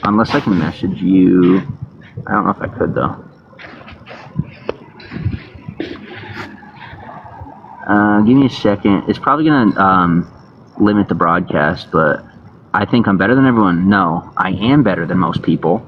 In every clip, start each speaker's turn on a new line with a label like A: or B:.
A: Unless I can message you. I don't know if I could, though. Give me a second. It's probably going to limit the broadcast, but I think I'm better than everyone. No, I am better than most people,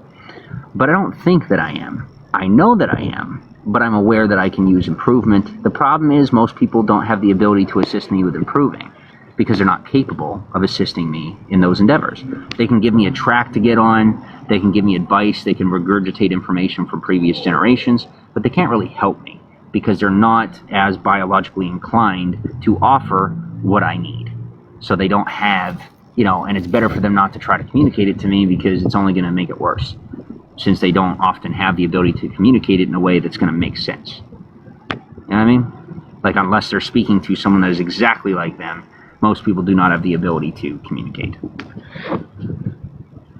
A: but I don't think that I am. I know that I am, but I'm aware that I can use improvement. The problem is most people don't have the ability to assist me with improving because they're not capable of assisting me in those endeavors. They can give me a track to get on, they can give me advice, they can regurgitate information from previous generations, but they can't really help me because they're not as biologically inclined to offer what I need. So they don't have, and it's better for them not to try to communicate it to me because it's only going to make it worse, since they don't often have the ability to communicate it in a way that's going to make sense. You know what I mean? Like, unless they're speaking to someone that is exactly like them, most people do not have the ability to communicate.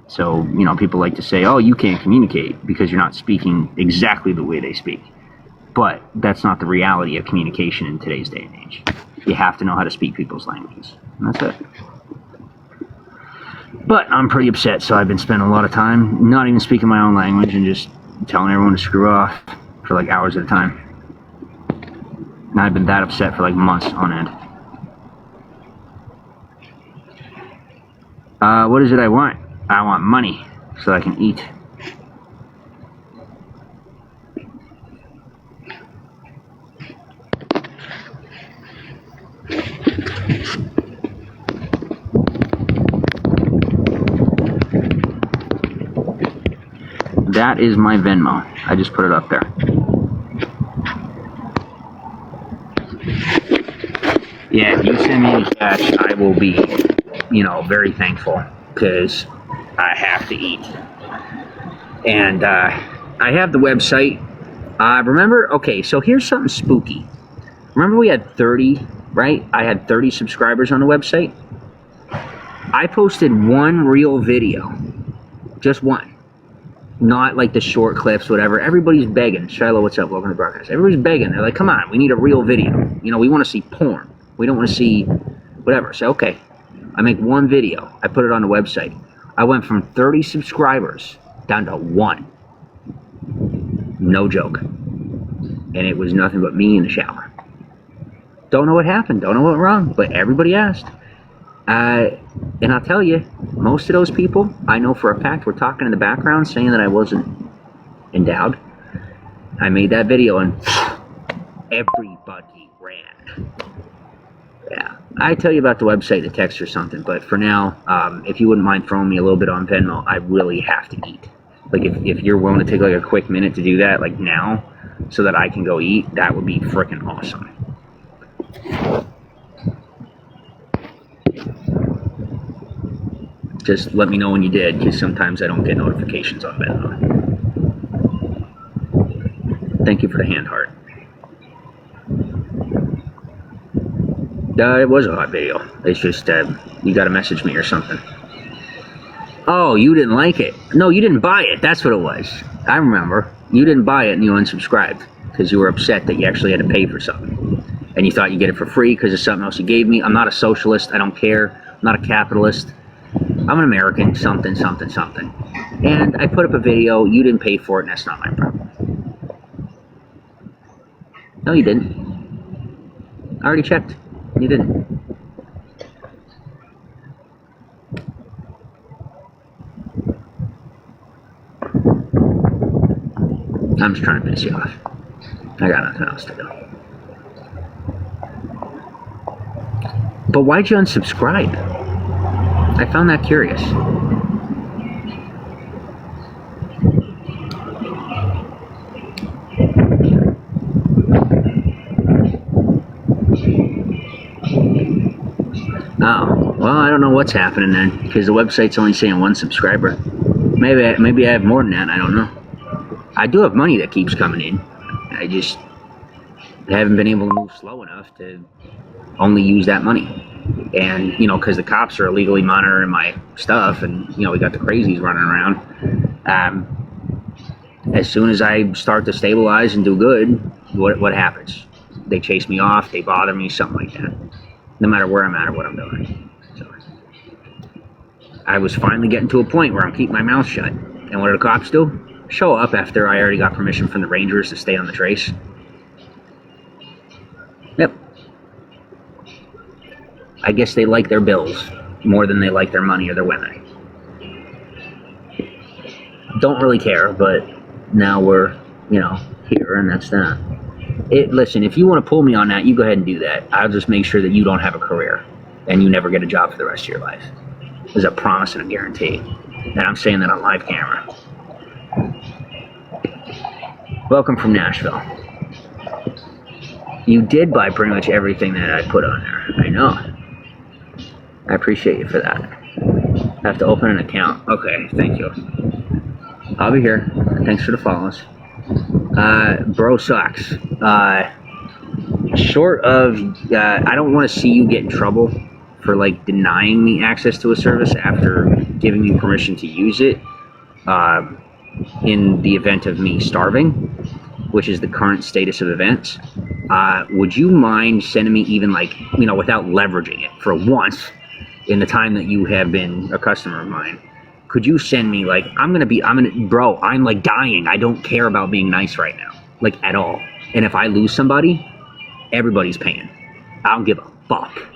A: So, people like to say, oh, you can't communicate because you're not speaking exactly the way they speak. But that's not the reality of communication in today's day and age. You have to know how to speak people's languages. And that's it. But I'm pretty upset, so I've been spending a lot of time not even speaking my own language and just telling everyone to screw off for like hours at a time. And I've been that upset for like months on end. What is it I want? I want money so I can eat. That is my Venmo. I just put it up there. Yeah, if you send me any cash, I will be, very thankful because I have to eat. And I have the website. Okay, so here's something spooky. Remember we had 30, right? I had 30 subscribers on the website. I posted one real video. Just one. Not like the short clips, whatever. Everybody's begging. Shiloh, what's up? Welcome to the broadcast. Everybody's begging. They're like, come on, we need a real video. We want to see porn. We don't want to see whatever. So, okay, I make one video. I put it on the website. I went from 30 subscribers down to 1. No joke. And it was nothing but me in the shower. Don't know what happened. Don't know what went wrong. But everybody asked. And I'll tell you, most of those people, I know for a fact, were talking in the background saying that I wasn't endowed. I made that video and everybody ran. Yeah, I tell you about the website, the text or something, but for now, if you wouldn't mind throwing me a little bit on Venmo, I really have to eat. Like, if you're willing to take like a quick minute to do that, like now, so that I can go eat, that would be freaking awesome. Just let me know when you did, because sometimes I don't get notifications on Venmo. Thank you for the hand heart. It was a hot video. It's just, you gotta message me or something. Oh, you didn't like it. No, you didn't buy it. That's what it was. I remember. You didn't buy it and you unsubscribed because you were upset that you actually had to pay for something. And you thought you'd get it for free because of something else you gave me. I'm not a socialist. I don't care. I'm not a capitalist. I'm an American, something, something, something. And I put up a video. You didn't pay for it, and that's not my problem. No, you didn't. I already checked. You didn't. I'm just trying to piss you off. I got nothing else to do. But why'd you unsubscribe? I found that curious. Oh, well, I don't know what's happening then, because the website's only saying 1 subscriber. Maybe I have more than that, I don't know. I do have money that keeps coming in. I just haven't been able to move slow enough to only use that money. And, because the cops are illegally monitoring my stuff, and, we got the crazies running around. As soon as I start to stabilize and do good, what happens? They chase me off, they bother me, something like that. No matter where I'm at or what I'm doing. So, I was finally getting to a point where I'm keeping my mouth shut. And what do the cops do? Show up after I already got permission from the Rangers to stay on the trace. Yep. I guess they like their bills more than they like their money or their women. Don't really care, but now we're, here, and that's that. Listen, if you want to pull me on that, you go ahead and do that. I'll just make sure that you don't have a career and you never get a job for the rest of your life. There's a promise and a guarantee. And I'm saying that on live camera. Welcome from Nashville. You did buy pretty much everything that I put on there. I know. I appreciate you for that. I have to open an account. Okay, thank you. I'll be here. Thanks for the follows. Bro sucks. Short of, I don't want to see you get in trouble for denying me access to a service after giving you permission to use it, in the event of me starving, which is the current status of events. Would you mind sending me even without leveraging it for once in the time that you have been a customer of mine? Could you send me bro, I'm dying. I don't care about being nice right now, at all. And if I lose somebody, everybody's paying. I don't give a fuck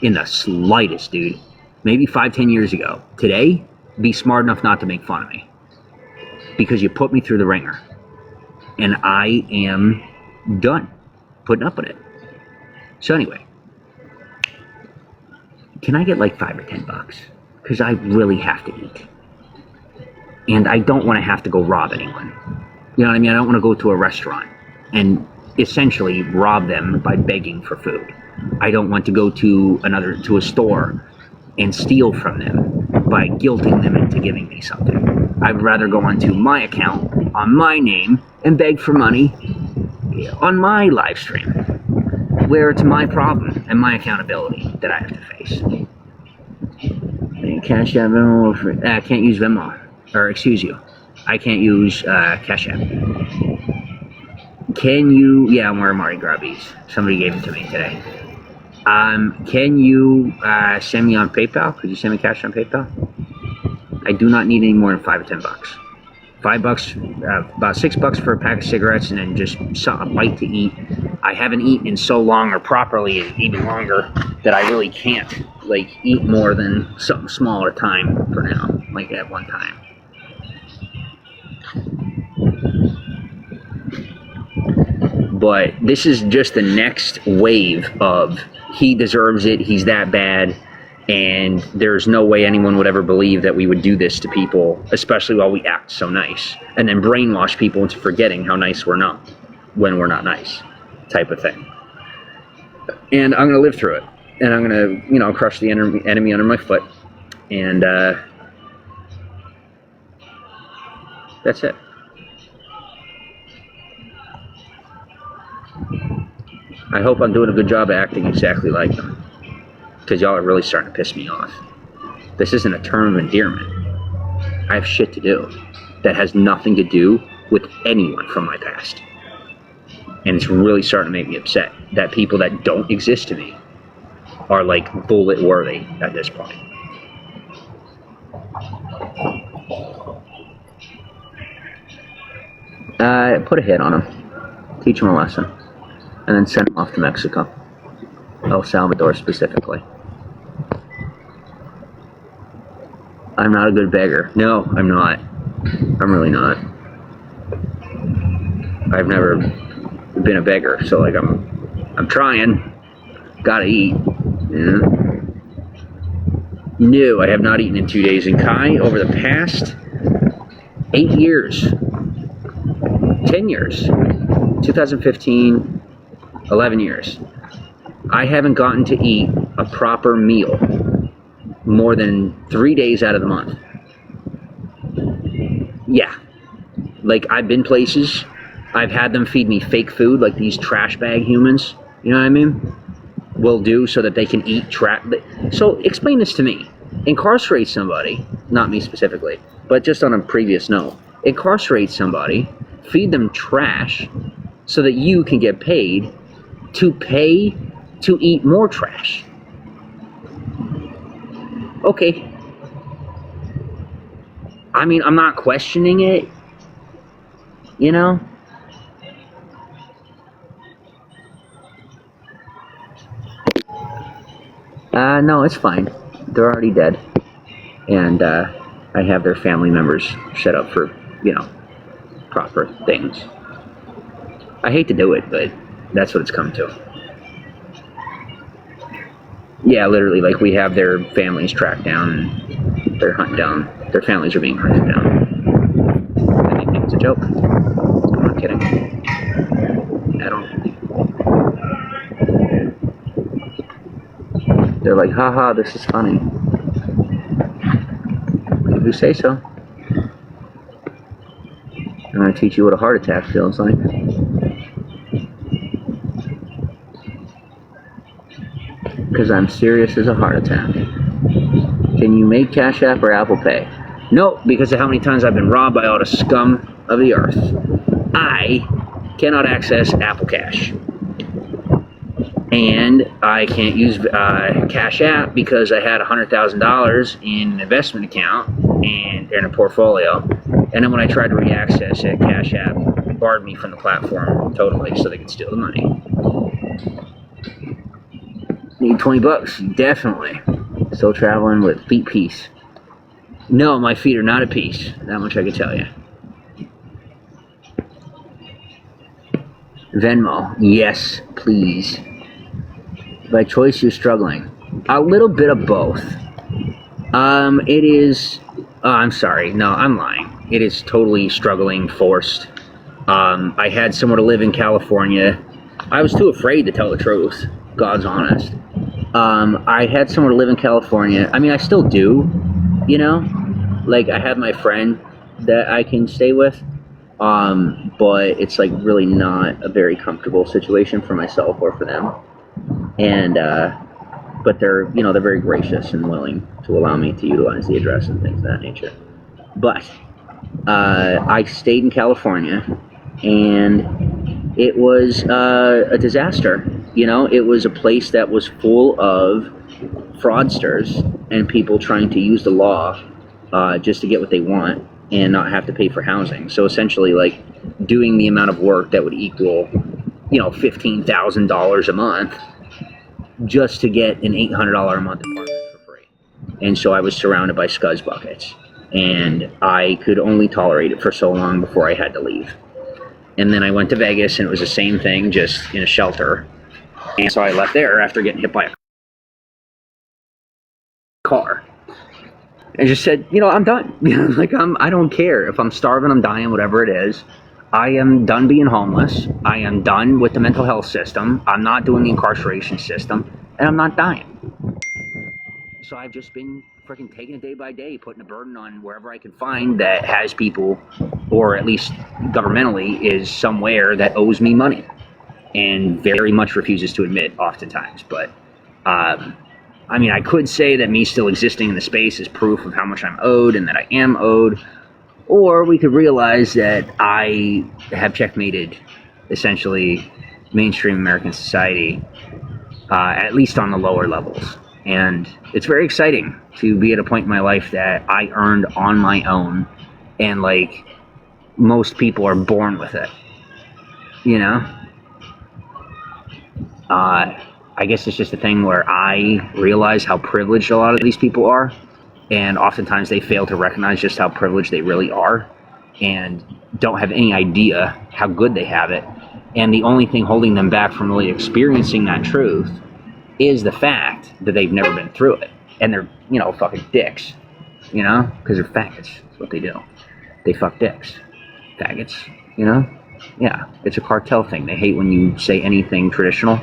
A: in the slightest, dude. Maybe 5-10 years ago. Today, be smart enough not to make fun of me because you put me through the ringer, and I am done putting up with it. So anyway, can I get $5 or $10? Because I really have to eat. And I don't want to have to go rob anyone. You know what I mean? I don't want to go to a restaurant and essentially rob them by begging for food. I don't want to go to a store and steal from them by guilting them into giving me something. I'd rather go onto my account on my name and beg for money on my live stream, where it's my problem and my accountability that I have to face. Cash App, Venmo, I can't use Venmo. Or excuse you, I can't use Cash App. Can you? Yeah, I'm wearing Mardi Gras beads. Somebody gave it to me today. Can you send me on PayPal? Could you send me cash on PayPal? I do not need any more than $5 or $10. $5, about $6 for a pack of cigarettes, and then just a bite to eat. I haven't eaten in so long, or properly even longer, that I really can't eat more than something small at a time for now, at one time. But this is just the next wave of he deserves it, he's that bad, and there's no way anyone would ever believe that we would do this to people, especially while we act so nice, and then brainwash people into forgetting how nice we're not when we're not nice, type of thing. And I'm going to live through it, and I'm going to, crush the enemy under my foot, and that's it. I hope I'm doing a good job of acting exactly like them, because y'all are really starting to piss me off. This isn't a term of endearment. I have shit to do that has nothing to do with anyone from my past. And it's really starting to make me upset that people that don't exist to me are bullet worthy at this point. Put a hit on them. Teach them a lesson. And then send them off to Mexico. El Salvador specifically. I'm not a good beggar. No, I'm not. I'm really not. I've never been a beggar, so I'm trying. Gotta eat. Yeah. No, I have not eaten in 2 days. And Kai, over the past 8 years, 10 years, 2015, 11 years, I haven't gotten to eat a proper meal more than 3 days out of the month. Yeah. I've been places, I've had them feed me fake food, these trash bag humans, you know what I mean? Will do so that they can eat trash. So explain this to me. Incarcerate somebody, not me specifically, but just on a previous note, incarcerate somebody, feed them trash so that you can get paid to eat more trash. Okay. I mean, I'm not questioning it, you know? No, it's fine. They're already dead. And I have their family members set up for, proper things. I hate to do it, but that's what it's come to. Yeah, literally, like, we have their families tracked down, and they're hunted down. Their families are being hunted down. I think it's a joke. I'm not kidding. I don't. They're like, haha, this is funny. If you say so. I'm going to teach you what a heart attack feels like. Because I'm serious as a heart attack. Can you make Cash App or Apple Pay? No, because of how many times I've been robbed by all the scum of the earth. I cannot access Apple Cash. And I can't use Cash App because I had $100,000 in an investment account and in a portfolio. And then when I tried to re-access it, Cash App barred me from the platform totally so they could steal the money. Need $20, definitely. Still traveling with feet peace. No, my feet are not at peace. That much I can tell you. Venmo, yes, please. By choice, you're struggling. A little bit of both. It is... Oh, I'm sorry. No, I'm lying. It is totally struggling, forced. I had somewhere to live in California. I was too afraid to tell the truth. God's honest. I had somewhere to live in California. I mean, I still do, Like, I have my friend that I can stay with. But it's, like, really not a very comfortable situation for myself or for them. And, but they're very gracious and willing to allow me to utilize the address and things of that nature. But, I stayed in California, and it was, a disaster. It was a place that was full of fraudsters and people trying to use the law, just to get what they want and not have to pay for housing. So essentially, like, doing the amount of work that would equal, $15,000 a month just to get an $800 a month apartment for free. And so I was surrounded by scuzz buckets, and I could only tolerate it for so long before I had to leave. And then I went to Vegas, and it was the same thing, just in a shelter. And so I left there after getting hit by a car. And just said, I'm done. Like, I don't care. If I'm starving, I'm dying, whatever it is. I am done being homeless. I am done with the mental health system. I'm not doing the incarceration system. And I'm not dying. So I've just been freaking taking it day by day, putting a burden on wherever I can find that has people, or at least governmentally, is somewhere that owes me money. And very much refuses to admit oftentimes. But, I mean, I could say that me still existing in the space is proof of how much I'm owed and that I am owed. Or we could realize that I have checkmated, essentially, mainstream American society, at least on the lower levels. And it's very exciting to be at a point in my life that I earned on my own. And, like, most people are born with it. I guess it's just a thing where I realize how privileged a lot of these people are. And oftentimes they fail to recognize just how privileged they really are and don't have any idea how good they have it. And the only thing holding them back from really experiencing that truth is the fact that they've never been through it. And they're, fucking dicks, because they're faggots. That's what they do. They fuck dicks. Faggots, Yeah, it's a cartel thing. They hate when you say anything traditional.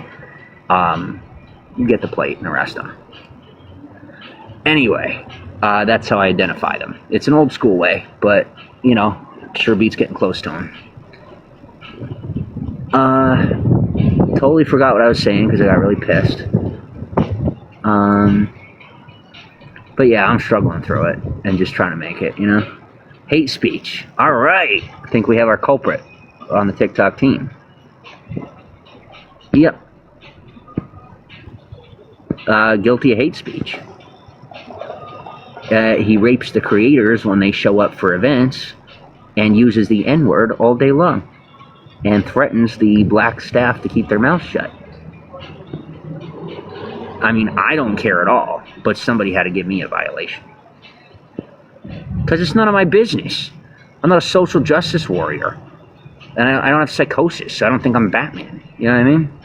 A: You get the plate and arrest them. Anyway, that's how I identify them. It's an old school way, but, sure beats getting close to them. Totally forgot what I was saying because I got really pissed. But yeah, I'm struggling through it and just trying to make it, Hate speech. All right. I think we have our culprit on the TikTok team. Yep. Guilty of hate speech. He rapes the creators when they show up for events and uses the N-word all day long and threatens the black staff to keep their mouths shut. I mean, I don't care at all, but somebody had to give me a violation. Because it's none of my business. I'm not a social justice warrior. And I don't have psychosis, so I don't think I'm Batman. You know what I mean?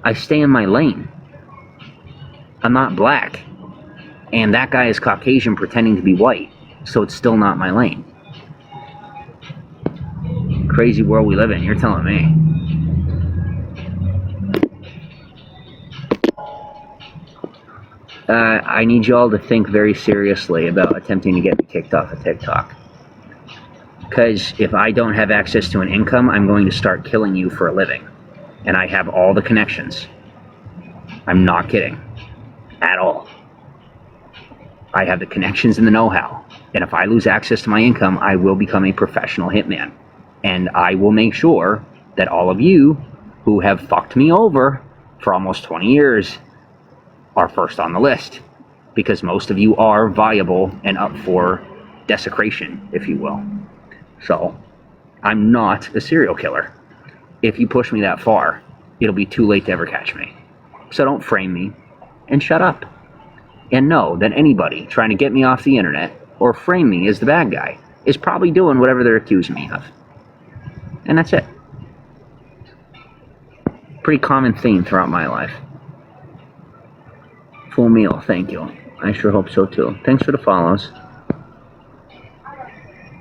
A: I stay in my lane. I'm not black. And that guy is Caucasian pretending to be white. So it's still not my lane. Crazy world we live in, you're telling me. I need y'all to think very seriously about attempting to get me kicked off of TikTok. Because if I don't have access to an income, I'm going to start killing you for a living. And I have all the connections. I'm not kidding. At all. I have the connections and the know-how. And if I lose access to my income, I will become a professional hitman. And I will make sure that all of you who have fucked me over for almost 20 years are first on the list. Because most of you are viable and up for desecration, if you will. So, I'm not a serial killer. If you push me that far, it'll be too late to ever catch me. So don't frame me, and shut up. And know that anybody trying to get me off the internet, or frame me as the bad guy, is probably doing whatever they're accusing me of. And that's it. Pretty common theme throughout my life. Full meal, thank you. I sure hope so too. Thanks for the follows.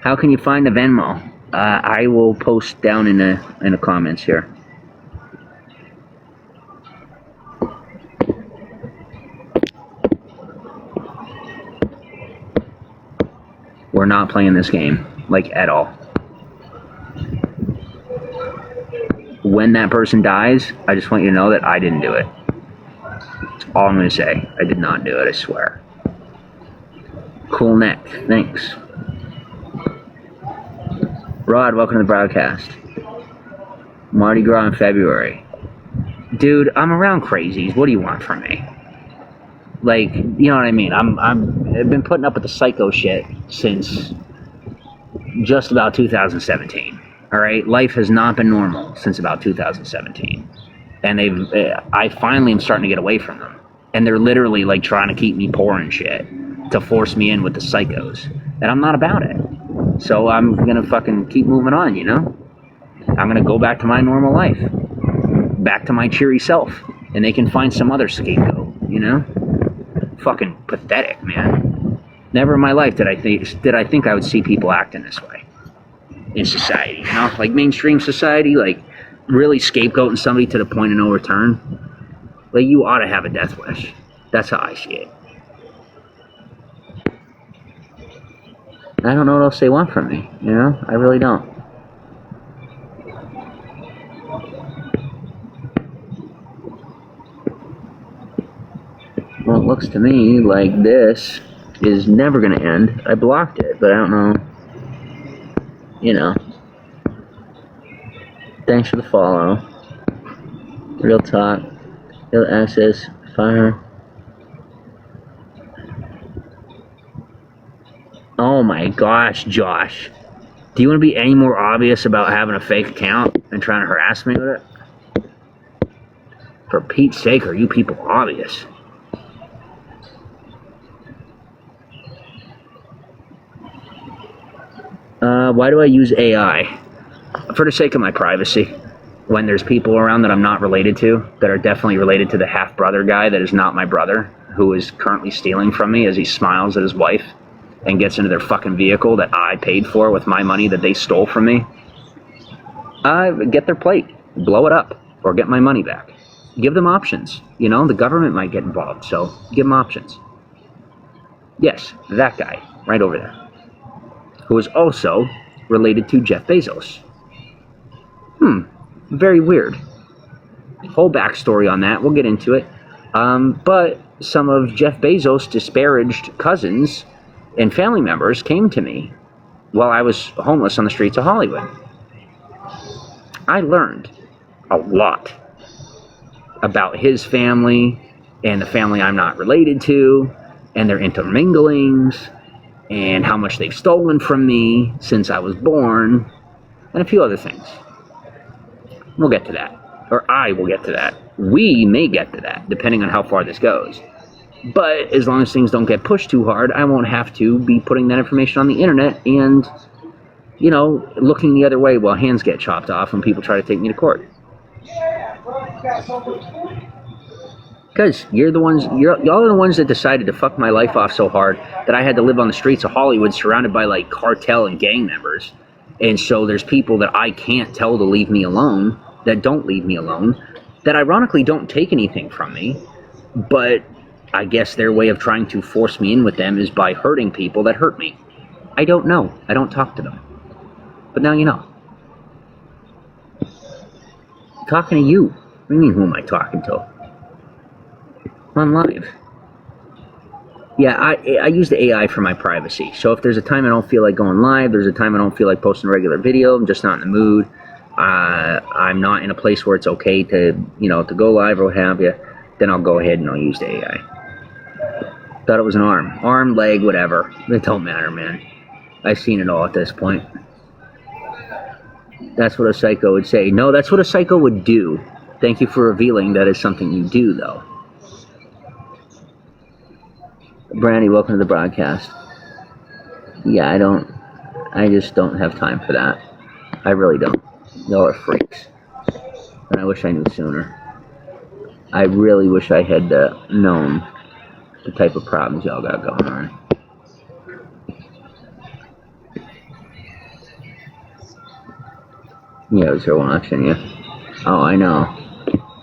A: How can you find a Venmo? I will post down in the comments here. We're not playing this game, like, at all. When that person dies, I just want you to know that I didn't do it. That's all I'm going to say. I did not do it, I swear. Cool neck, thanks. Rod, welcome to the broadcast. Mardi Gras in February. Dude, I'm around crazies. What do you want from me? Like, you know what I mean? I've been putting up with the psycho shit since just about 2017. All right, life has not been normal since about 2017, and I finally am starting to get away from them. And they're literally like trying to keep me poor and shit to force me in with the psychos, and I'm not about it. So I'm gonna fucking keep moving on, you know? I'm gonna go back to my normal life. Back to my cheery self. And they can find some other scapegoat, you know? Fucking pathetic, man. Never in my life did I think I would see people acting this way. In society, you know? Like mainstream society, like really scapegoating somebody to the point of no return. Like you ought to have a death wish. That's how I see it. I don't know what else they want from me, you know? I really don't. Well, it looks to me like this is never going to end. I blocked it, but I don't know. You know. Thanks for the follow. Real talk. Real access. Fire. Oh my gosh, Josh. Do you want to be any more obvious about having a fake account and trying to harass me with it? For Pete's sake, are you people obvious? Why do I use AI? For the sake of my privacy. When there's people around that I'm not related to, that are definitely related to the half-brother guy that is not my brother, who is currently stealing from me as he smiles at his wife and gets into their fucking vehicle that I paid for with my money that they stole from me. Get their plate, blow it up, or get my money back. Give them options. You know, the government might get involved, so give them options. Yes, that guy, right over there, who is also related to Jeff Bezos. Very weird. Whole backstory on that, we'll get into it. But some of Jeff Bezos' disparaged cousins and family members came to me while I was homeless on the streets of Hollywood. I learned a lot about his family and the family I'm not related to and their interminglings, and how much they've stolen from me since I was born, and a few other things. We'll get to that. Or I will get to that. We may get to that, depending on how far this goes. But as long as things don't get pushed too hard, I won't have to be putting that information on the internet and, you know, looking the other way while hands get chopped off when people try to take me to court. Because y'all are the ones that decided to fuck my life off so hard that I had to live on the streets of Hollywood surrounded by, like, cartel and gang members. And so there's people that I can't tell to leave me alone, that don't leave me alone, that ironically don't take anything from me, but I guess their way of trying to force me in with them is by hurting people that hurt me. I don't know. I don't talk to them. But now you know. I'm talking to you. What do you mean, who am I talking to? I'm on live. Yeah, I use the AI for my privacy. So if there's a time I don't feel like going live, there's a time I don't feel like posting a regular video, I'm just not in the mood, I'm not in a place where it's okay to, you know, to go live or what have you, then I'll go ahead and I'll use the AI. Thought it was an arm, leg, whatever. It don't matter, man. I've seen it all at this point. That's what a psycho would say. No, that's what a psycho would do. Thank you for revealing that is something you do, though. Brandy, welcome to the broadcast. Yeah, I just don't have time for that. I really don't. Y'all are freaks. And I wish I knew sooner. I really wish I had known the type of problems y'all got going on. Yeah, I was here watching you. Oh, I know.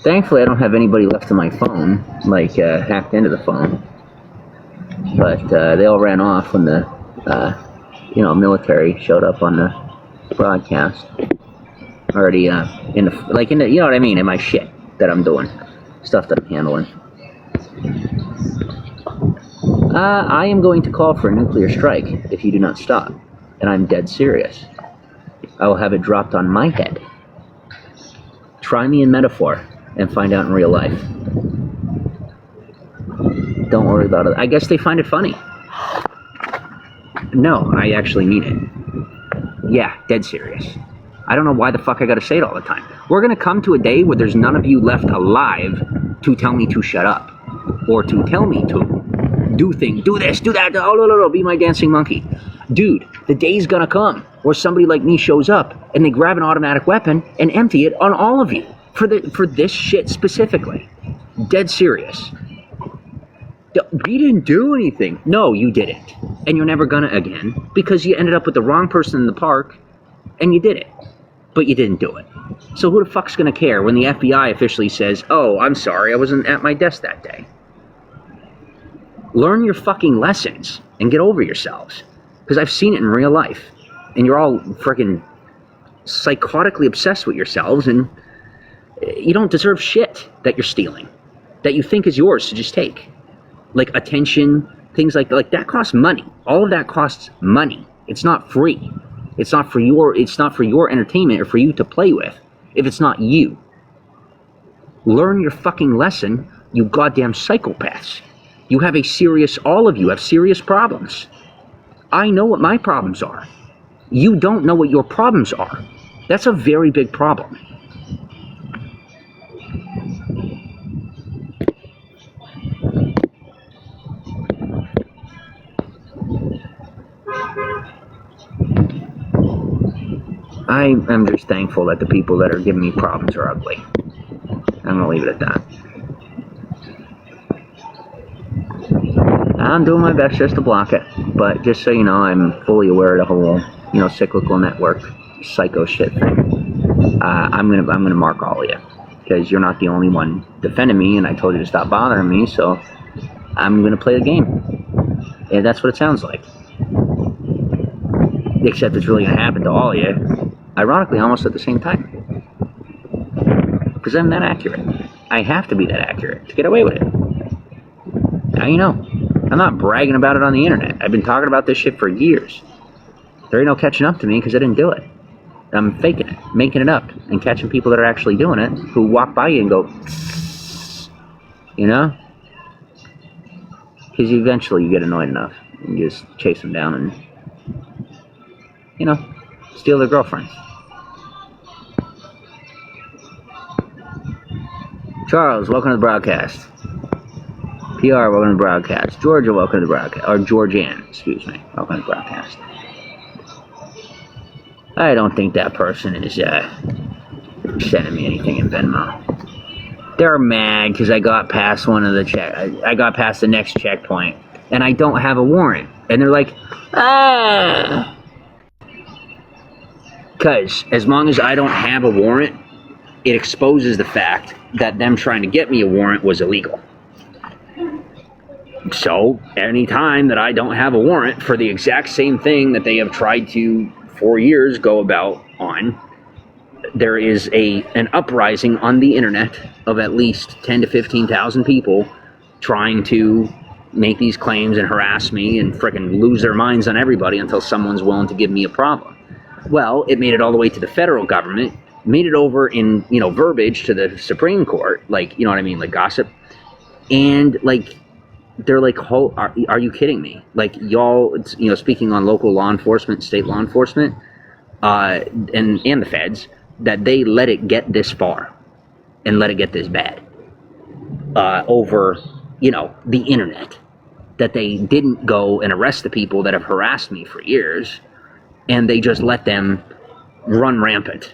A: Thankfully, I don't have anybody left on my phone, like, hacked into the phone. But they all ran off when the, military showed up on the broadcast. Already, you know what I mean, in my shit that I'm doing. Stuff that I'm handling. I am going to call for a nuclear strike if you do not stop. And I'm dead serious. I will have it dropped on my head. Try me in metaphor and find out in real life. Don't worry about it. I guess they find it funny. No, I actually mean it. Yeah, dead serious. I don't know why the fuck I gotta say it all the time. We're gonna come to a day where there's none of you left alive to tell me to shut up. Or to tell me to do things, do this, do that, oh no, be my dancing monkey. Dude, the day's gonna come where somebody like me shows up and they grab an automatic weapon and empty it on all of you. For this shit specifically. Dead serious. We didn't do anything. No, you didn't. And you're never gonna again, because you ended up with the wrong person in the park, and you did it. But you didn't do it. So who the fuck's gonna care when the FBI officially says, oh, I'm sorry, I wasn't at my desk that day? Learn your fucking lessons and get over yourselves. Because I've seen it in real life. And you're all freaking psychotically obsessed with yourselves, and you don't deserve shit that you're stealing. That you think is yours to just take. Like attention, things like that costs money. All of that costs money. It's not free. It's not for your entertainment or for you to play with if it's not you. Learn your fucking lesson, you goddamn psychopaths. You have all of you have serious problems. I know what my problems are. You don't know what your problems are. That's a very big problem. I am just thankful that the people that are giving me problems are ugly. I'm gonna leave it at that. I'm doing my best just to block it, but just so you know, I'm fully aware of the whole, cyclical network psycho shit thing. I'm gonna mark all of you because you're not the only one defending me, and I told you to stop bothering me, so I'm gonna play the game. And that's what it sounds like. Except it's really gonna happen to all of you. Ironically, almost at the same time. Because I'm that accurate. I have to be that accurate to get away with it. Now you know. I'm not bragging about it on the internet. I've been talking about this shit for years. There ain't no catching up to me because I didn't do it. I'm faking it, making it up, and catching people that are actually doing it, who walk by you and go, Because eventually you get annoyed enough and you just chase them down and, you know, steal their girlfriends. Charles, welcome to the broadcast. PR, welcome to the broadcast. Georgia, welcome to the broadcast. Or Georgian, excuse me. Welcome to the broadcast. I don't think that person is sending me anything in Venmo. They're mad because I got past one of the I got past the next checkpoint and I don't have a warrant. And they're like, ah. Because as long as I don't have a warrant, it exposes the fact that them trying to get me a warrant was illegal. So any time that I don't have a warrant for the exact same thing that they have tried to, for years, go about on, there is an uprising on the internet of at least 10 to 15,000 people trying to make these claims and harass me and frickin' lose their minds on everybody until someone's willing to give me a problem. Well, it made it all the way to the federal government, made it over in, verbiage to the Supreme Court, like, you know what I mean, like gossip. And, like, they're like, are you kidding me? Like, y'all, speaking on local law enforcement, state law enforcement, and the feds, that they let it get this far and let it get this bad over, the internet. That they didn't go and arrest the people that have harassed me for years, and they just let them run rampant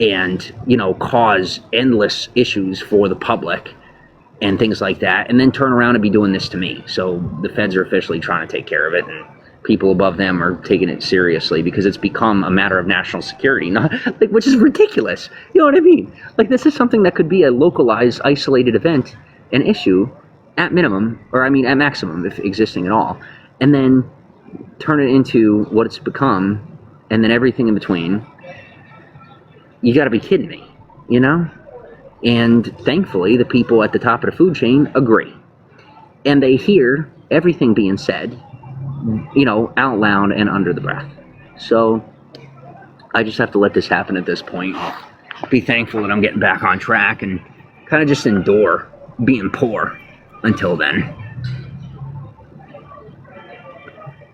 A: and, cause endless issues for the public and things like that, and then turn around and be doing this to me. So the feds are officially trying to take care of it, and people above them are taking it seriously because it's become a matter of national security, which is ridiculous. You know what I mean? Like, this is something that could be a localized, isolated event, an issue, at minimum, or at maximum, if existing at all, and then turn it into what it's become, and then everything in between. You gotta be kidding me, And thankfully, the people at the top of the food chain agree. And they hear everything being said, out loud and under the breath. So I just have to let this happen at this point. Be thankful that I'm getting back on track and kind of just endure being poor until then.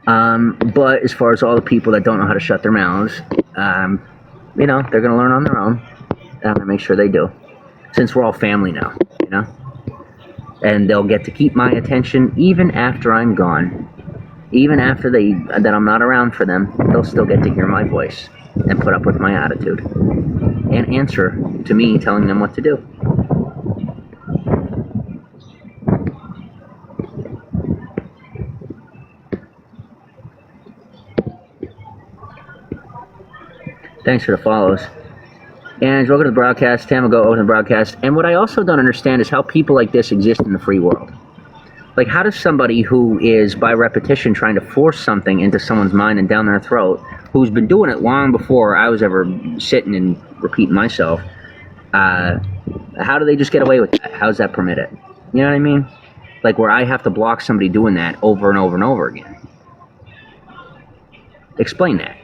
A: But as far as all the people that don't know how to shut their mouths, they're going to learn on their own. And I'm going to make sure they do. Since we're all family now, and they'll get to keep my attention even after I'm gone, even after that I'm not around for them. They'll still get to hear my voice and put up with my attitude and answer to me telling them what to do. Thanks for the follows. And welcome to the broadcast. Tam will go over the broadcast. And what I also don't understand is how people like this exist in the free world. Like, how does somebody who is, by repetition, trying to force something into someone's mind and down their throat, who's been doing it long before I was ever sitting and repeating myself, how do they just get away with that? How is that permitted? You know what I mean? Like, where I have to block somebody doing that over and over and over again. Explain that.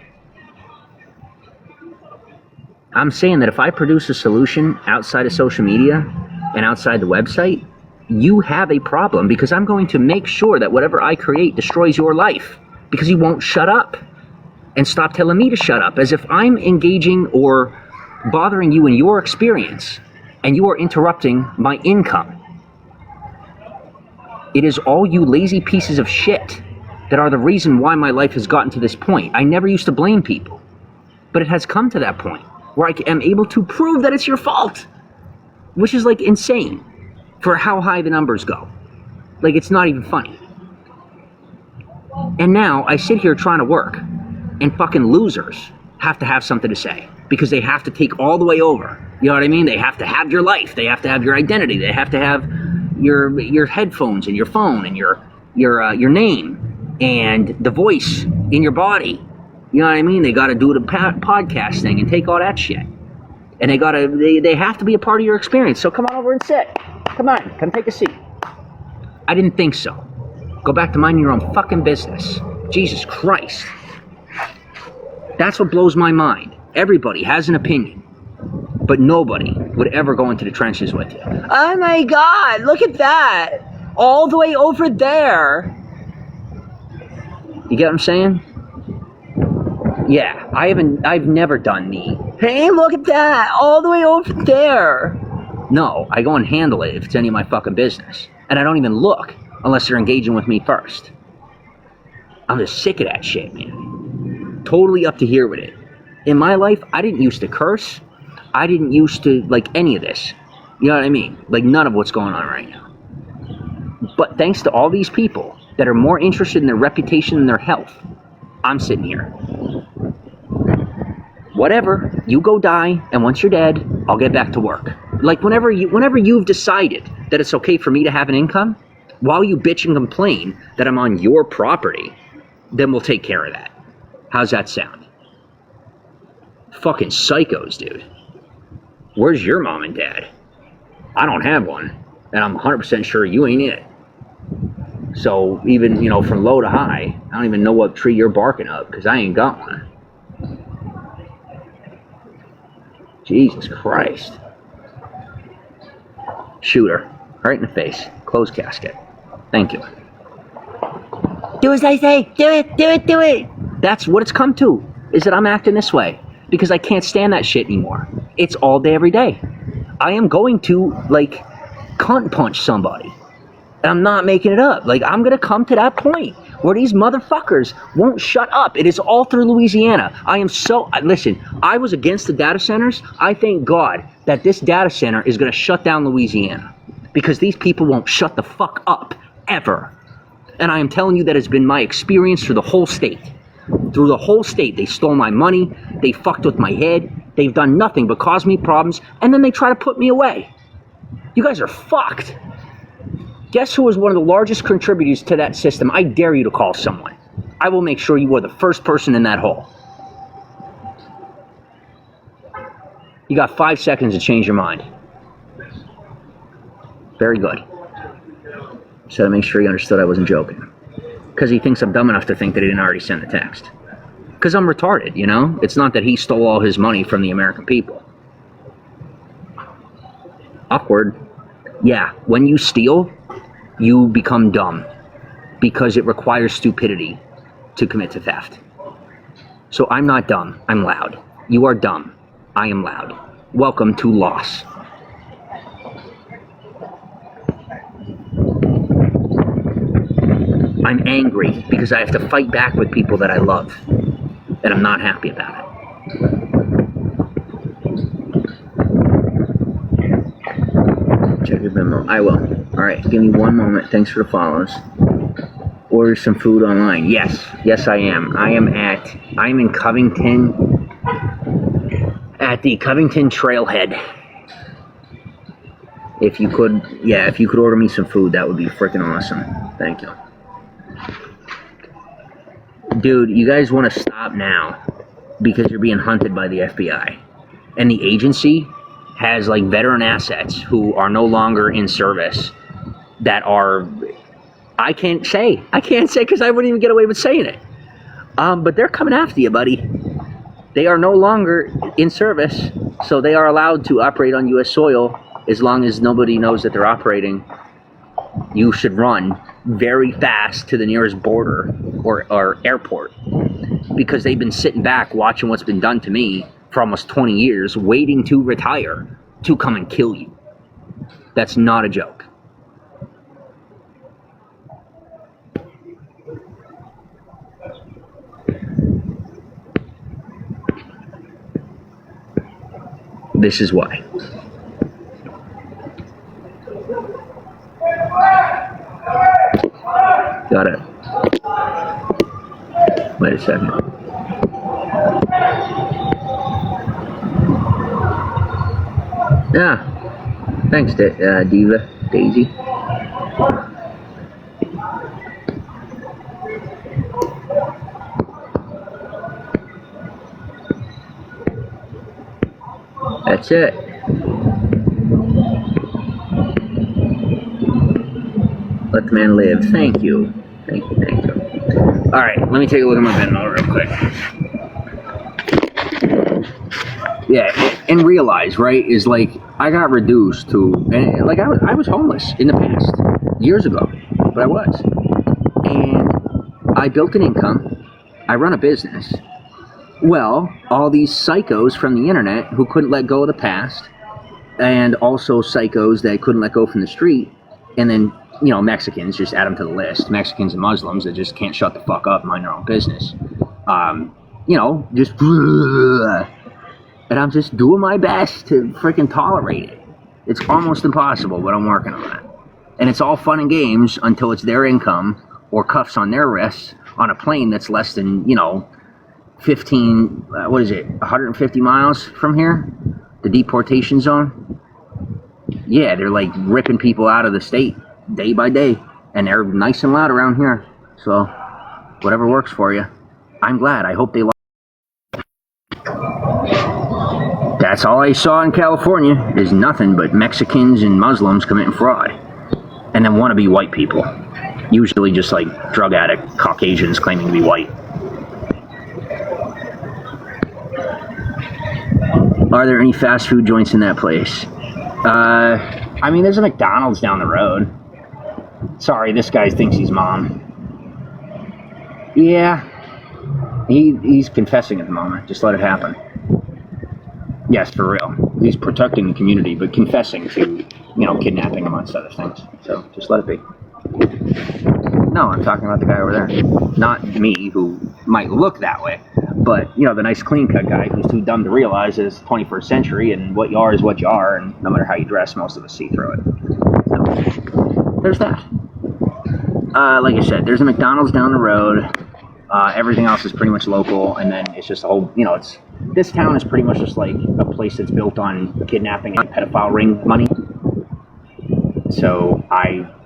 A: I'm saying that if I produce a solution outside of social media and outside the website, you have a problem, because I'm going to make sure that whatever I create destroys your life because you won't shut up and stop telling me to shut up, as if I'm engaging or bothering you in your experience and you are interrupting my income. It is all you lazy pieces of shit that are the reason why my life has gotten to this point. I never used to blame people, but it has come to that point where I am able to prove that it's your fault, which is like insane for how high the numbers go. Like, it's not even funny. And now I sit here trying to work, and fucking losers have to have something to say because they have to take all the way over. You know what I mean? They have to have your life. They have to have your identity. They have to have your headphones and your phone and your name and the voice in your body. You know what I mean? They got to do the podcast thing and take all that shit. And they have to be a part of your experience. So come on over and sit. Come on, come take a seat. I didn't think so. Go back to minding your own fucking business. Jesus Christ. That's what blows my mind. Everybody has an opinion, but nobody would ever go into the trenches with you. Oh my God, look at that. all the way over there. You get what I'm saying? Yeah, I've never done the, hey, look at that, all the way over there. No, I go and handle it if it's any of my fucking business. And I don't even look unless they're engaging with me first. I'm just sick of that shit, man. Totally up to here with it. In my life, I didn't used to curse. I didn't used to like any of this. You know what I mean? Like none of what's going on right now. But thanks to all these people that are more interested in their reputation than their health, I'm sitting here. Whatever, you go die, and once you're dead, I'll get back to work. Like whenever you've decided that it's okay for me to have an income, while you bitch and complain that I'm on your property, then we'll take care of that. How's that sound? Fucking psychos, dude. Where's your mom and dad? I don't have one, and I'm 100% sure you ain't it. So even, from low to high, I don't even know what tree you're barking up, because I ain't got one. Jesus Christ. Shoot her. Right in the face. Closed casket. Thank you. Do as I say. Do it. Do it. Do it. That's what it's come to, is that I'm acting this way. Because I can't stand that shit anymore. It's all day, every day. I am going to, cunt punch somebody. And I'm not making it up. I'm going to come to that point where these motherfuckers won't shut up. It is all through Louisiana. Listen, I was against the data centers. I thank God that this data center is going to shut down Louisiana. Because these people won't shut the fuck up, ever. And I am telling you that has been my experience through the whole state. Through the whole state, they stole my money. They fucked with my head. They've done nothing but cause me problems. And then they try to put me away. You guys are fucked. Guess who was one of the largest contributors to that system? I dare you to call someone. I will make sure you are the first person in that hole. You got 5 seconds to change your mind. Very good. So to make sure he understood I wasn't joking. Because he thinks I'm dumb enough to think that he didn't already send the text. Because I'm retarded, It's not that he stole all his money from the American people. Awkward. Yeah, when you steal, you become dumb. Because it requires stupidity to commit to theft. So I'm not dumb, I'm loud. You are dumb, I am loud. Welcome to loss. I'm angry because I have to fight back with people that I love. And I'm not happy about it. Check your Venmo. I will. Alright, give me 1 moment. Thanks for the follows. Order some food online. Yes. Yes, I am. I'm in Covington. At the Covington Trailhead. If you could order me some food, that would be freaking awesome. Thank you. Dude, you guys want to stop now because you're being hunted by the FBI. And the agency has veteran assets who are no longer in service that are, I can't say because I wouldn't even get away with saying it. But they're coming after you, buddy. They are no longer in service, so they are allowed to operate on U.S. soil as long as nobody knows that they're operating. You should run very fast to the nearest border or airport because they've been sitting back watching what's been done to me for almost 20 years, waiting to retire to come and kill you. That's not a joke. This is why. Got it. Wait a second. Yeah. Thanks, Diva. Daisy. That's it. Let the man live. Thank you. Thank you. Alright, let me take a look at my Venmo real quick. Yeah, and realize, right, is I got reduced to, I was homeless in the past. years ago, but I was. And I built an income. I run a business. Well, all these psychos from the internet who couldn't let go of the past, and also psychos that couldn't let go from the street, and then, Mexicans, just add them to the list. Mexicans and Muslims that just can't shut the fuck up and mind their own business. Just... And I'm just doing my best to freaking tolerate it. It's almost impossible, but I'm working on it. And it's all fun and games until it's their income or cuffs on their wrists on a plane that's less than, 150 miles from here? The deportation zone? Yeah, they're like ripping people out of the state day by day. And they're nice and loud around here. So, whatever works for you. I'm glad. I hope they like. That's all I saw in California is nothing but Mexicans and Muslims committing fraud. And then wannabe white people. Usually just like drug addict Caucasians claiming to be white. Are there any fast food joints in that place? There's a McDonald's down the road. Sorry, this guy thinks he's mom. Yeah. He's confessing at the moment. Just let it happen. Yes, for real. He's protecting the community, but confessing to, kidnapping amongst other things. So just let it be. No, I'm talking about the guy over there. Not me, who might look that way. But, the nice clean-cut guy who's too dumb to realize that it's the 21st century and what you are is what you are, and no matter how you dress, most of us see through it. So, there's that. Like I said, there's a McDonald's down the road. Everything else is pretty much local, and then it's just a whole, this town is pretty much just like a place that's built on kidnapping and pedophile ring money. So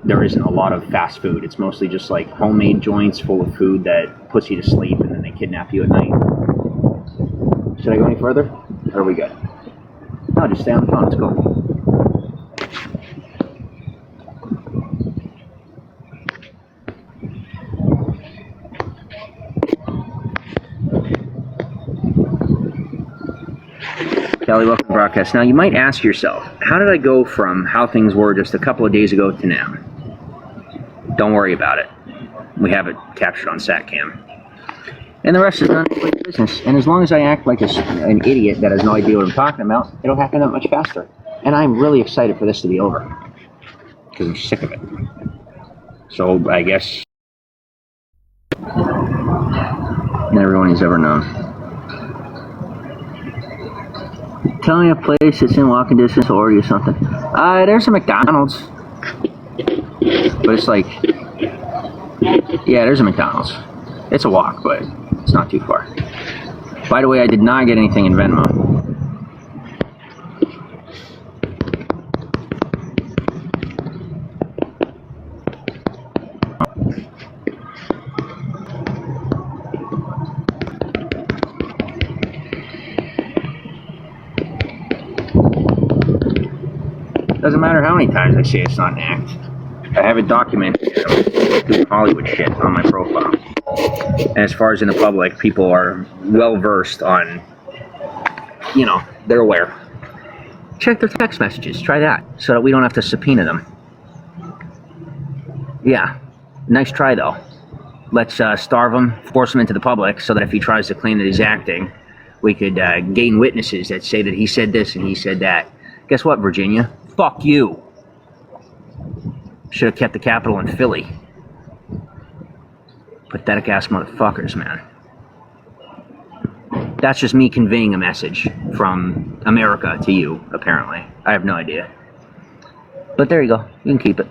A: there isn't a lot of fast food. It's mostly just like homemade joints full of food that puts you to sleep, and then they kidnap you at night. Should I go any further? Or are we good? No, just stay on the phone. It's cool. Kelly, welcome to the broadcast. Now, you might ask yourself, how did I go from how things were just a couple of days ago to now? Don't worry about it. We have it captured on SatCam. And the rest is none of my business. And as long as I act like an idiot that has no idea what I'm talking about, it'll happen that much faster. And I'm really excited for this to be over. Because I'm sick of it. So, I guess... everyone he's ever known. Tell me a place that's in walking distance or order you something. There's a McDonald's. But it's like... yeah, there's a McDonald's. It's a walk, but it's not too far. By the way, I did not get anything in Venmo. Doesn't matter how many times I say it's not an act. I have it documented. Do Hollywood shit on my profile. And as far as in the public, people are well versed on, they're aware. Check their text messages. Try that so that we don't have to subpoena them. Yeah. Nice try, though. Let's starve him, force him into the public so that if he tries to claim that he's acting, we could gain witnesses that say that he said this and he said that. Guess what, Virginia? Fuck you. Should have kept the Capitol in Philly. Pathetic ass motherfuckers, man. That's just me conveying a message from America to you, apparently. I have no idea. But there you go. You can keep it.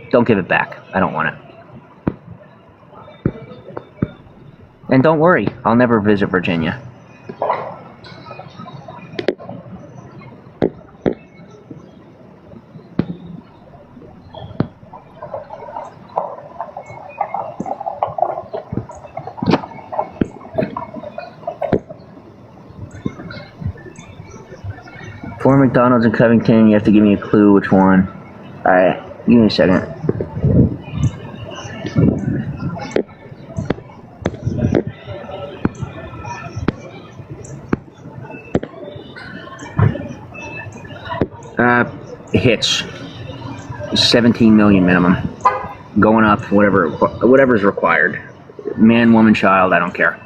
A: Don't give it back. I don't want it. And don't worry, I'll never visit Virginia. For McDonald's in Covington, you have to give me a clue which one. Alright, give me a second. Hits. 17 million minimum. going up, whatever's required. Man, woman, child, I don't care.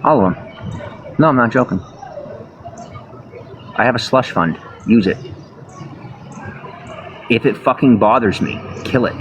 A: All of them. No, I'm not joking. I have a slush fund. Use it. If it fucking bothers me, kill it.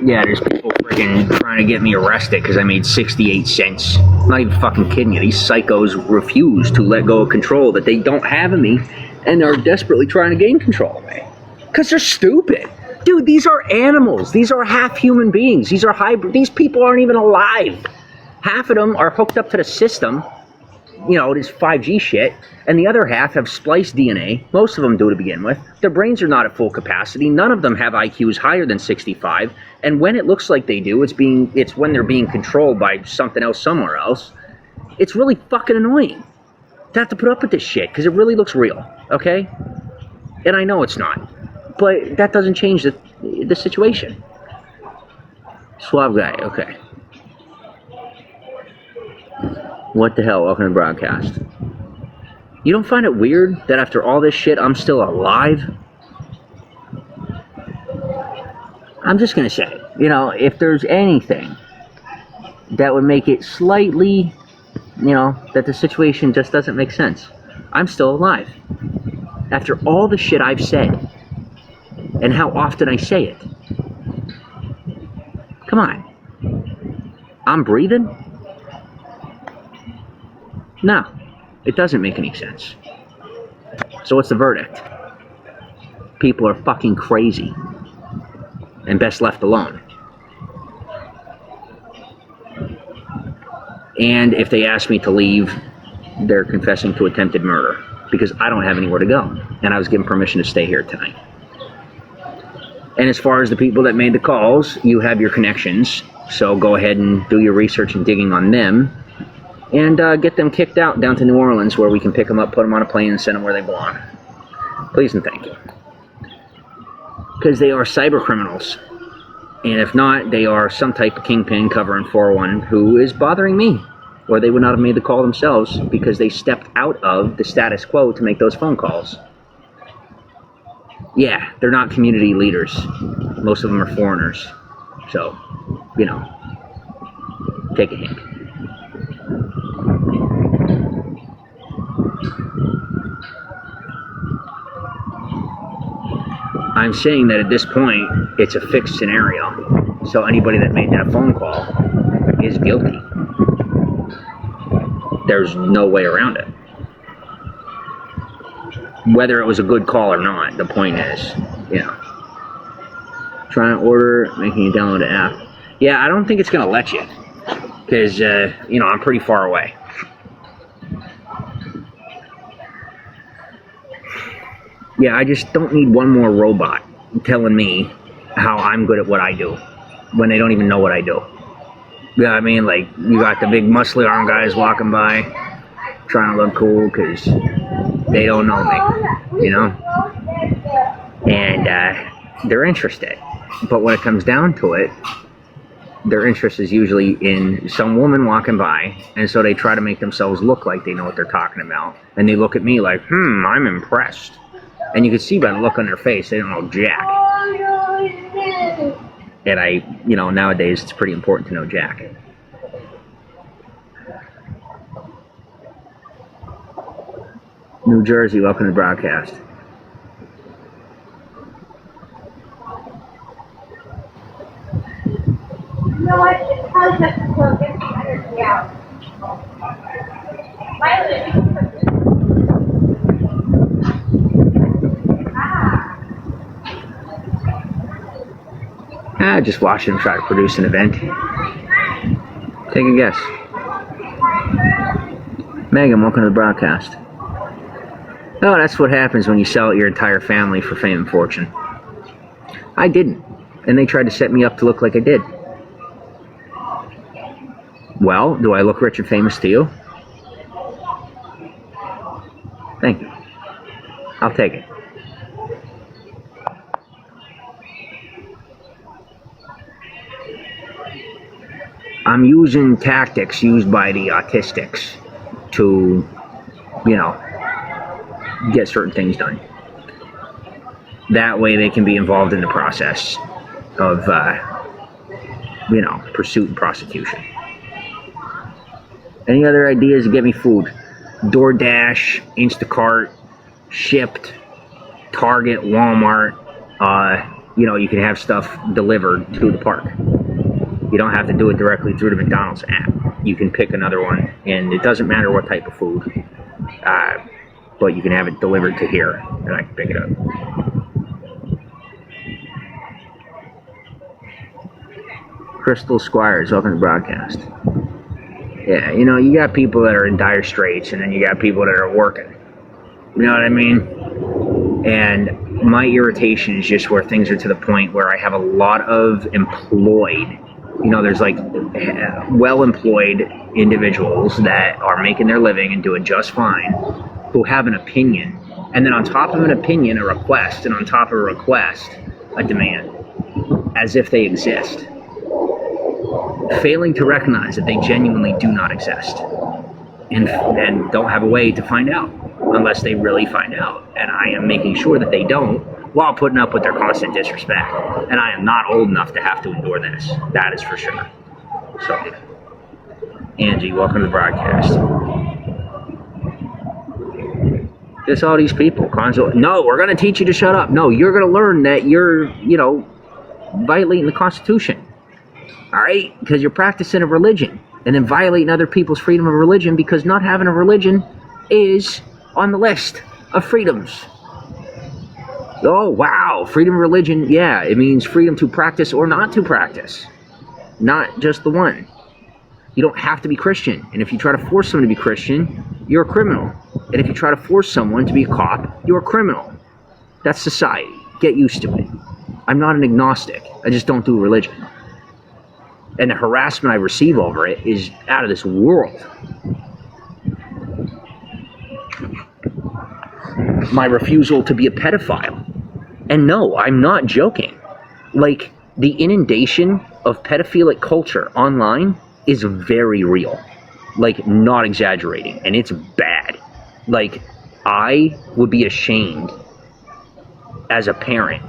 A: Yeah, there's people freaking trying to get me arrested because I made 68 cents. I'm not even fucking kidding you. These psychos refuse to let go of control that they don't have in me and are desperately trying to gain control of me. Because they're stupid. Dude, these are animals. These are half human beings. These are hybrid. These people aren't even alive. Half of them are hooked up to the system. You know, this 5G shit, and the other half have spliced DNA. Most of them do to begin with. Their brains are not at full capacity. None of them have IQs higher than 65. And when it looks like they do, it's when they're being controlled by something else somewhere else. It's really fucking annoying to have to put up with this shit because it really looks real, okay? And I know it's not, but that doesn't change the situation. Suave guy, okay. What the hell? Welcome to the broadcast. You don't find it weird that after all this shit, I'm still alive? I'm just gonna say, you know, if there's anything that would make it slightly, you know, that the situation just doesn't make sense, I'm still alive. After all the shit I've said, and how often I say it. Come on. I'm breathing? No, it doesn't make any sense. So what's the verdict? People are fucking crazy and best left alone. And if they ask me to leave, they're confessing to attempted murder because I don't have anywhere to go and I was given permission to stay here tonight. And as far as the people that made the calls, you have your connections, so go ahead and do your research and digging on them. And get them kicked out down to New Orleans where we can pick them up, put them on a plane, and send them where they belong. Please and thank you. Because they are cyber criminals. And if not, they are some type of kingpin covering 401 who is bothering me. Or they would not have made the call themselves because they stepped out of the status quo to make those phone calls. Yeah, they're not community leaders. Most of them are foreigners. So, you know, take a hint. I'm saying that at this point, it's a fixed scenario. So anybody that made that phone call is guilty. There's no way around it. Whether it was a good call or not, the point is, you know, trying to order, making you download the app. Yeah, I don't think it's going to let you. Because, you know, I'm pretty far away. Yeah, I just don't need one more robot telling me how I'm good at what I do when they don't even know what I do. You know what I mean? Like, you got the big muscly arm guys walking by trying to look cool because they don't know me, you know? And they're interested. But when it comes down to it, their interest is usually in some woman walking by, and so they try to make themselves look like they know what they're talking about. And they look at me like, I'm impressed. And you can see by the look on their face, they don't know jack. And you know, nowadays it's pretty important to know jack. New Jersey, welcome to the broadcast.
B: You know what? It's probably just to get the energy out.
A: Just watch him try to produce an event. Take a guess. Megan, welcome to the broadcast. Oh, that's what happens when you sell out your entire family for fame and fortune. I didn't. And they tried to set me up to look like I did. Well, do I look rich and famous to you? Thank you. I'll take it. I'm using tactics used by the autistics to, get certain things done. That way they can be involved in the process of, pursuit and prosecution. Any other ideas to get me food? DoorDash, Instacart, Shipped, Target, Walmart. You can have stuff delivered to the park. You don't have to do it directly through the McDonald's app. You can pick another one, and it doesn't matter what type of food. But you can have it delivered to here, and I can pick it up. Crystal Squires, welcome to the broadcast. Yeah, you got people that are in dire straits, and then you got people that are working. You know what I mean? And my irritation is just where things are to the point where I have a lot of employed, there's like well-employed individuals that are making their living and doing just fine, who have an opinion, and then on top of an opinion, a request, and on top of a request, a demand, as if they exist. Failing to recognize that they genuinely do not exist, and don't have a way to find out unless they really find out. And I am making sure that they don't, while putting up with their constant disrespect. And I am not old enough to have to endure this. That is for sure. So, Angie, welcome to the broadcast. Just all these people. No, we're going to teach you to shut up. No, you're going to learn that you're, violating the Constitution. All right? Because you're practicing a religion and then violating other people's freedom of religion, because not having a religion is on the list of freedoms. Oh, wow. Freedom of religion. Yeah, it means freedom to practice or not to practice. Not just the one. You don't have to be Christian. And if you try to force someone to be Christian, you're a criminal. And if you try to force someone to be a cop, you're a criminal. That's society. Get used to it. I'm not an agnostic. I just don't do religion. And the harassment I receive over it is out of this world. My refusal to be a pedophile. And no, I'm not joking. Like, the inundation of pedophilic culture online is very real. Like, not exaggerating. And it's bad. Like, I would be ashamed as a parent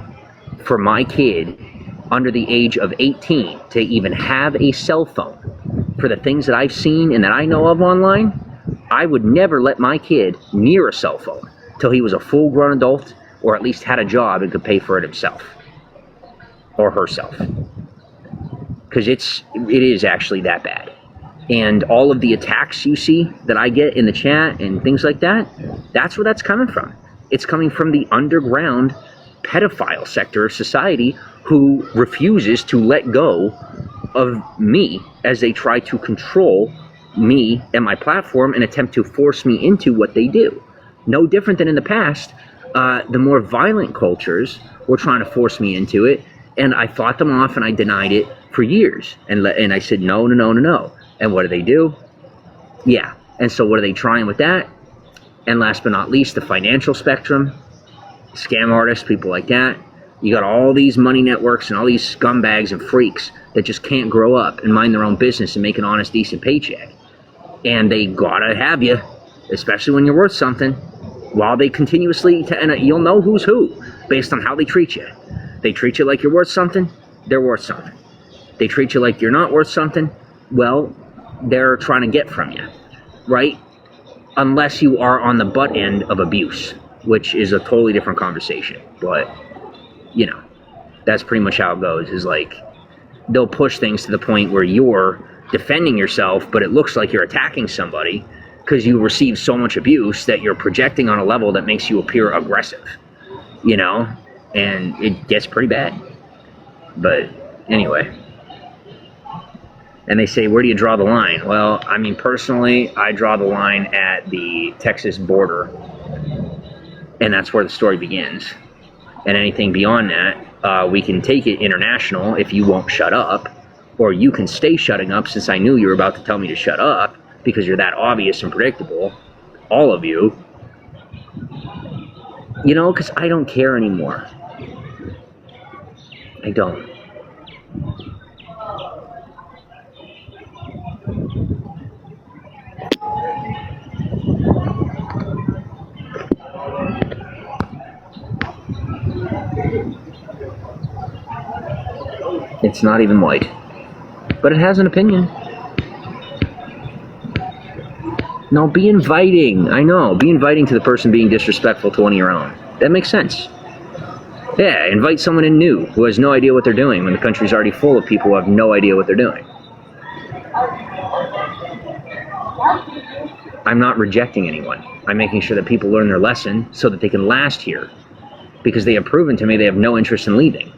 A: for my kid under the age of 18 to even have a cell phone. For the things that I've seen and that I know of online, I would never let my kid near a cell phone till he was a full-grown adult, or at least had a job and could pay for it himself or herself. Because it is actually that bad. And all of the attacks you see that I get in the chat and things like that, that's where that's coming from. It's coming from the underground pedophile sector of society who refuses to let go of me as they try to control me and my platform and attempt to force me into what they do. No different than in the past. The more violent cultures were trying to force me into it, and I fought them off and I denied it for years. And I said, no. And what do? Yeah. And so what are they trying with that? And last but not least, the financial spectrum, scam artists, people like that. You got all these money networks and all these scumbags and freaks that just can't grow up and mind their own business and make an honest, decent paycheck. And they gotta have you, especially when you're worth something, while they continuously, and you'll know who's who based on how they treat you. They treat you like you're worth something, they're worth something. They treat you like you're not worth something, well, they're trying to get from you, right? Unless you are on the butt end of abuse, which is a totally different conversation. But, that's pretty much how it goes, is like, they'll push things to the point where you're defending yourself, but it looks like you're attacking somebody because you receive so much abuse that you're projecting on a level that makes you appear aggressive, and it gets pretty bad. But anyway. And they say, where do you draw the line? Well, I mean, personally, I draw the line at the Texas border, and that's where the story begins. And anything beyond that, we can take it international if you won't shut up, Or you can stay shutting up since I knew you were about to tell me to shut up because you're that obvious and predictable. All of you. You know, because I don't care anymore. I don't. It's not even white. But it has an opinion. No, be inviting. I know. Be inviting to the person being disrespectful to one of your own. That makes sense. Yeah, invite someone in new who has no idea what they're doing when the country's already full of people who have no idea what they're doing. I'm not rejecting anyone. I'm making sure that people learn their lesson so that they can last here. Because they have proven to me they have no interest in leaving.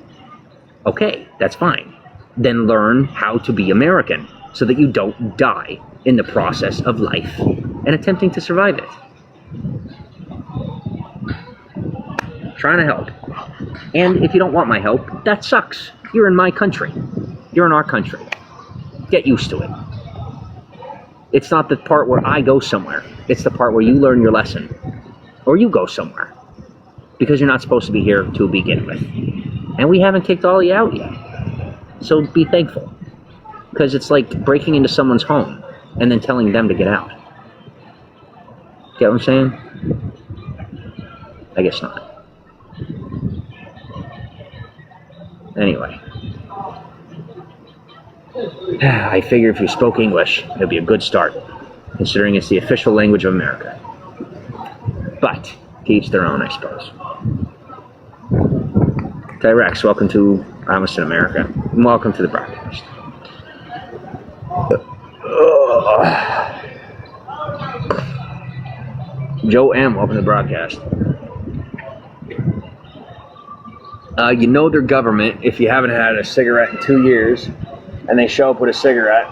A: Okay, that's fine. Then learn how to be American so that you don't die in the process of life and attempting to survive it. Trying to help. And if you don't want my help, that sucks. You're in my country. You're in our country. Get used to it. It's not the part where I go somewhere. It's the part where you learn your lesson. Or you go somewhere. Because you're not supposed to be here to begin with. And we haven't kicked all of you out yet. So be thankful. Because it's like breaking into someone's home and then telling them to get out. Get what I'm saying? I guess not. Anyway. I figure if you spoke English, it'd be a good start, considering it's the official language of America. But, to each their own, I suppose. Tyrex, welcome to Amiston, America, and welcome to the broadcast. Joe M, welcome to the broadcast. You know their government if you haven't had a cigarette in 2 years, and they show up with a cigarette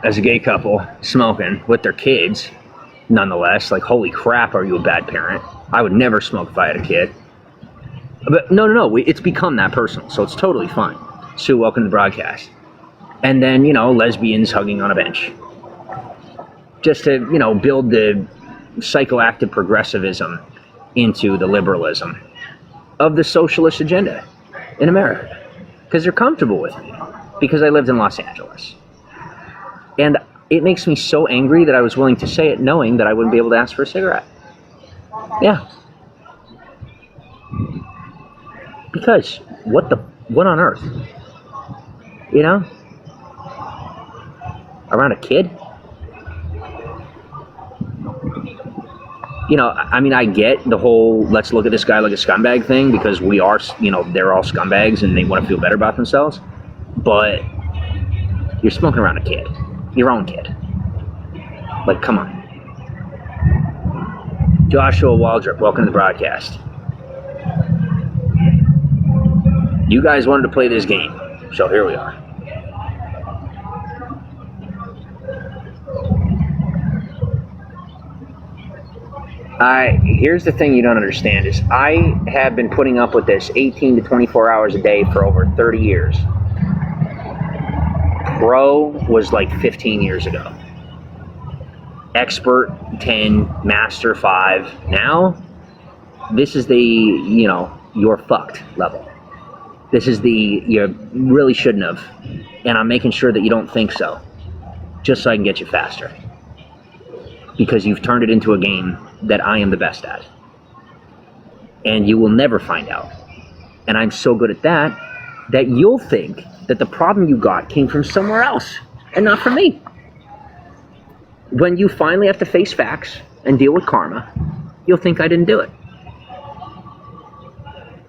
A: as a gay couple smoking with their kids, nonetheless. Like, holy crap, are you a bad parent? I would never smoke if I had a kid. But no, it's become that personal, so it's totally fine. Sue, welcome to the broadcast. And then, lesbians hugging on a bench. Just to, build the psychoactive progressivism into the liberalism of the socialist agenda in America. Because they're comfortable with me. Because I lived in Los Angeles. And it makes me so angry that I was willing to say it knowing that I wouldn't be able to ask for a cigarette. Yeah. Because, what on earth? Around a kid? I get the whole let's look at this guy like a scumbag thing because we are, they're all scumbags and they want to feel better about themselves. But you're smoking around a kid. Your own kid. Like, come on. Joshua Waldrop, welcome to the broadcast. You guys wanted to play this game, so here we are. Here's the thing you don't understand is I have been putting up with this 18 to 24 hours a day for over 30 years. Pro was like 15 years ago. Expert 10, Master 5. Now, this is the, you're fucked level. This is the, you really shouldn't have. And I'm making sure that you don't think so. Just so I can get you faster. Because you've turned it into a game that I am the best at. And you will never find out. And I'm so good at that you'll think that the problem you got came from somewhere else and not from me. When you finally have to face facts and deal with karma, you'll think I didn't do it.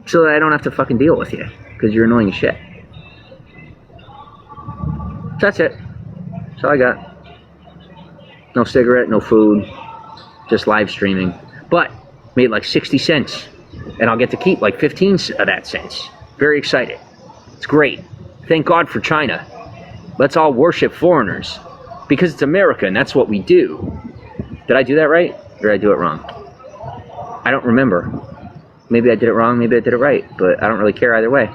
A: So that I don't have to fucking deal with you because you're annoying as shit. So that's it. That's all I got. No cigarette, no food, just live streaming. But made like 60 cents and I'll get to keep like 15 of that cents. Very excited. It's great. Thank God for China. Let's all worship foreigners because it's America and that's what we do. Did I do that right? Or did I do it wrong? I don't remember. Maybe I did it wrong, maybe I did it right, but I don't really care either way.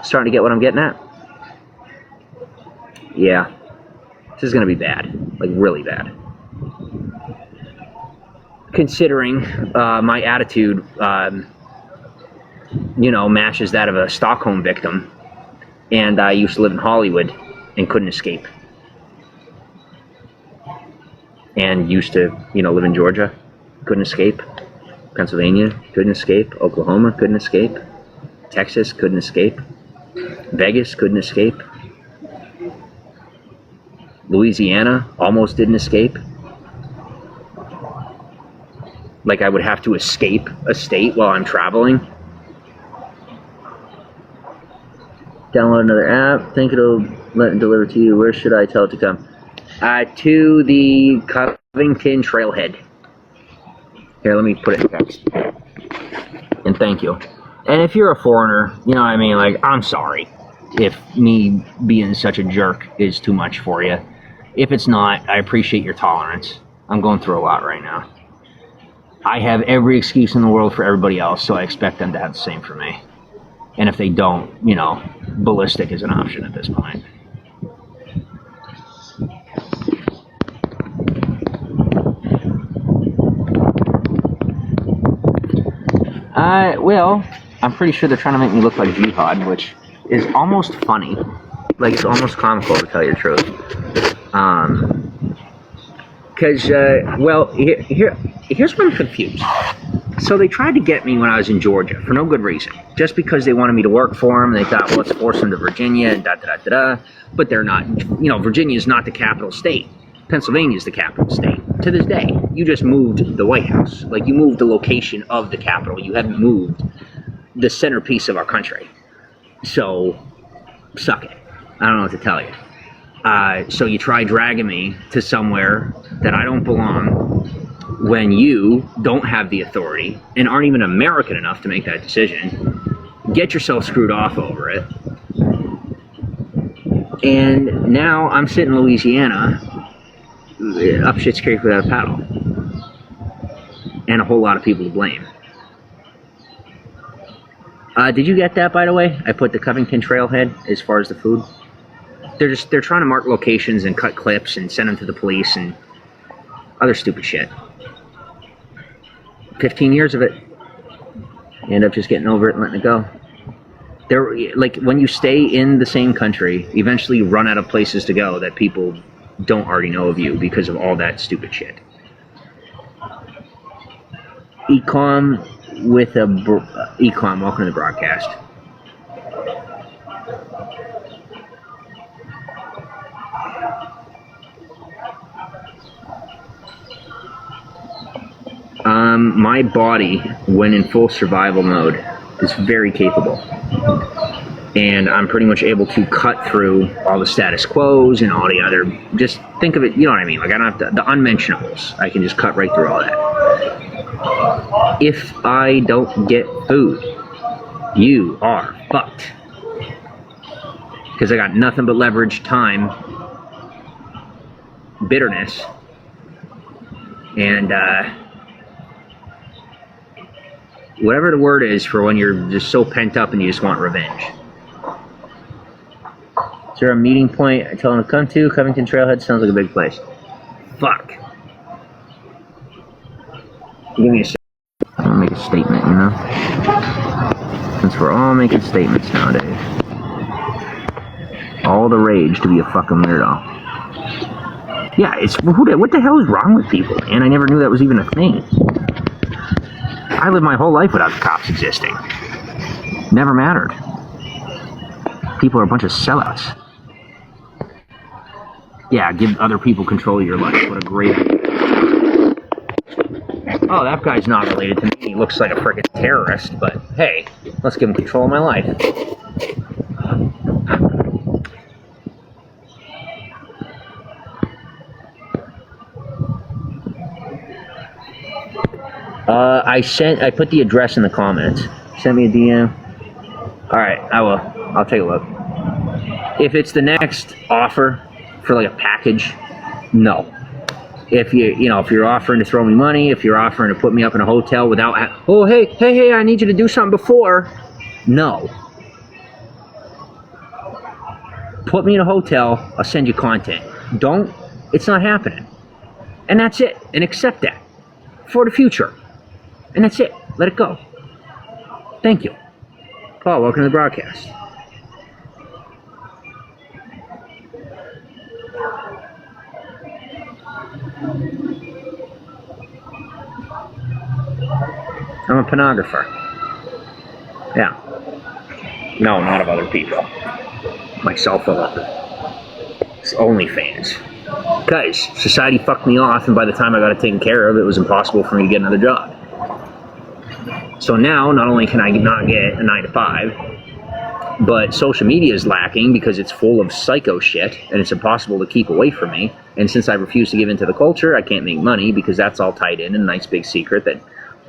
A: Starting to get what I'm getting at. Yeah, this is going to be bad, like really bad. Considering my attitude, matches that of a Stockholm victim, and I used to live in Hollywood and couldn't escape. And used to, live in Georgia, couldn't escape. Pennsylvania, couldn't escape. Oklahoma, couldn't escape. Texas, couldn't escape. Vegas, couldn't escape. Louisiana, almost didn't escape. Like I would have to escape a state while I'm traveling. Download another app. Think it'll let it deliver to you. Where should I tell it to come? To the Covington Trailhead. Here, let me put it in text. And thank you. And if you're a foreigner, you know what I mean? Like, I'm sorry if me being such a jerk is too much for you. If it's not, I appreciate your tolerance. I'm going through a lot right now. I have every excuse in the world for everybody else, so I expect them to have the same for me. And if they don't, ballistic is an option at this point. Well, I'm pretty sure they're trying to make me look like Jihad, which is almost funny. Like, it's almost comical, to tell you the truth. Because, here's where I'm confused. So they tried to get me when I was in Georgia for no good reason. Just because they wanted me to work for them. They thought, well, let's force them to Virginia and da-da-da-da-da. But they're not, Virginia is not the capital state. Pennsylvania is the capital state. To this day, you just moved the White House. Like, you moved the location of the capital. You haven't moved the centerpiece of our country. So, suck it. I don't know what to tell you. So you try dragging me to somewhere that I don't belong when you don't have the authority and aren't even American enough to make that decision. Get yourself screwed off over it. And now I'm sitting in Louisiana, up shit's creek without a paddle. And a whole lot of people to blame. Did you get that, by the way? I put the Covington Trailhead as far as the food. They're trying to mark locations and cut clips and send them to the police and other stupid shit. 15 years of it. You end up just getting over it and letting it go. Like, when you stay in the same country, eventually you run out of places to go that people don't already know of you because of all that stupid shit. Ecom with a Ecom, welcome to the broadcast. My body, when in full survival mode, is very capable. And I'm pretty much able to cut through all the status quos and all the other, just think of it, you know what I mean? Like, I don't have to, the unmentionables, I can just cut right through all that. If I don't get food, you are fucked. Because I got nothing but leverage, time, bitterness, and, whatever the word is for when you're just so pent up and you just want revenge. Is there a meeting point I tell them to come to? Covington Trailhead sounds like a big place. Fuck. Give me a second. I'm gonna make a statement, Since we're all making statements nowadays. All the rage to be a fucking weirdo. Yeah, what the hell is wrong with people, man? I never knew that was even a thing. I lived my whole life without the cops existing. Never mattered. People are a bunch of sellouts. Yeah, give other people control of your life. What a great idea. Oh, that guy's not related to me. He looks like a freaking terrorist, but hey, let's give him control of my life. I put the address in the comments. Send me a DM. Alright, I will. I'll take a look. If it's the next offer for like a package, no. If if you're offering to throw me money, if you're offering to put me up in a hotel without, oh, hey, I need you to do something before, no. Put me in a hotel, I'll send you content. Don't, it's not happening. And that's it. And accept that for the future. And that's it. Let it go. Thank you. Paul, welcome to the broadcast. I'm a pornographer. Yeah. No, not of other people. Myself alone. It's OnlyFans. Because society fucked me off, and by the time I got it taken care of, it was impossible for me to get another job. So now, not only can I not get a 9 to 5, but social media is lacking because it's full of psycho shit, and it's impossible to keep away from me. And since I refuse to give into the culture, I can't make money because that's all tied in a nice big secret that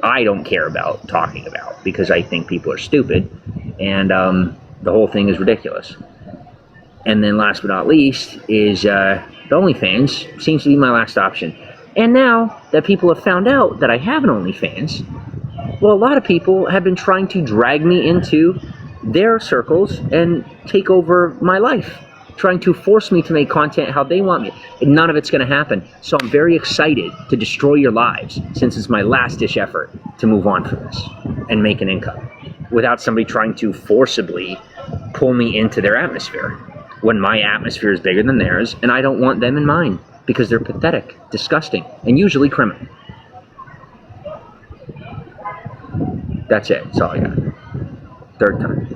A: I don't care about talking about because I think people are stupid, and the whole thing is ridiculous. And then last but not least is the OnlyFans seems to be my last option. And now that people have found out that I have an OnlyFans, well, a lot of people have been trying to drag me into their circles and take over my life, trying to force me to make content how they want me. And none of it's going to happen. So I'm very excited to destroy your lives since it's my last-ditch effort to move on from this and make an income without somebody trying to forcibly pull me into their atmosphere when my atmosphere is bigger than theirs and I don't want them in mine because they're pathetic, disgusting, and usually criminal. That's it. That's all I got. Third time.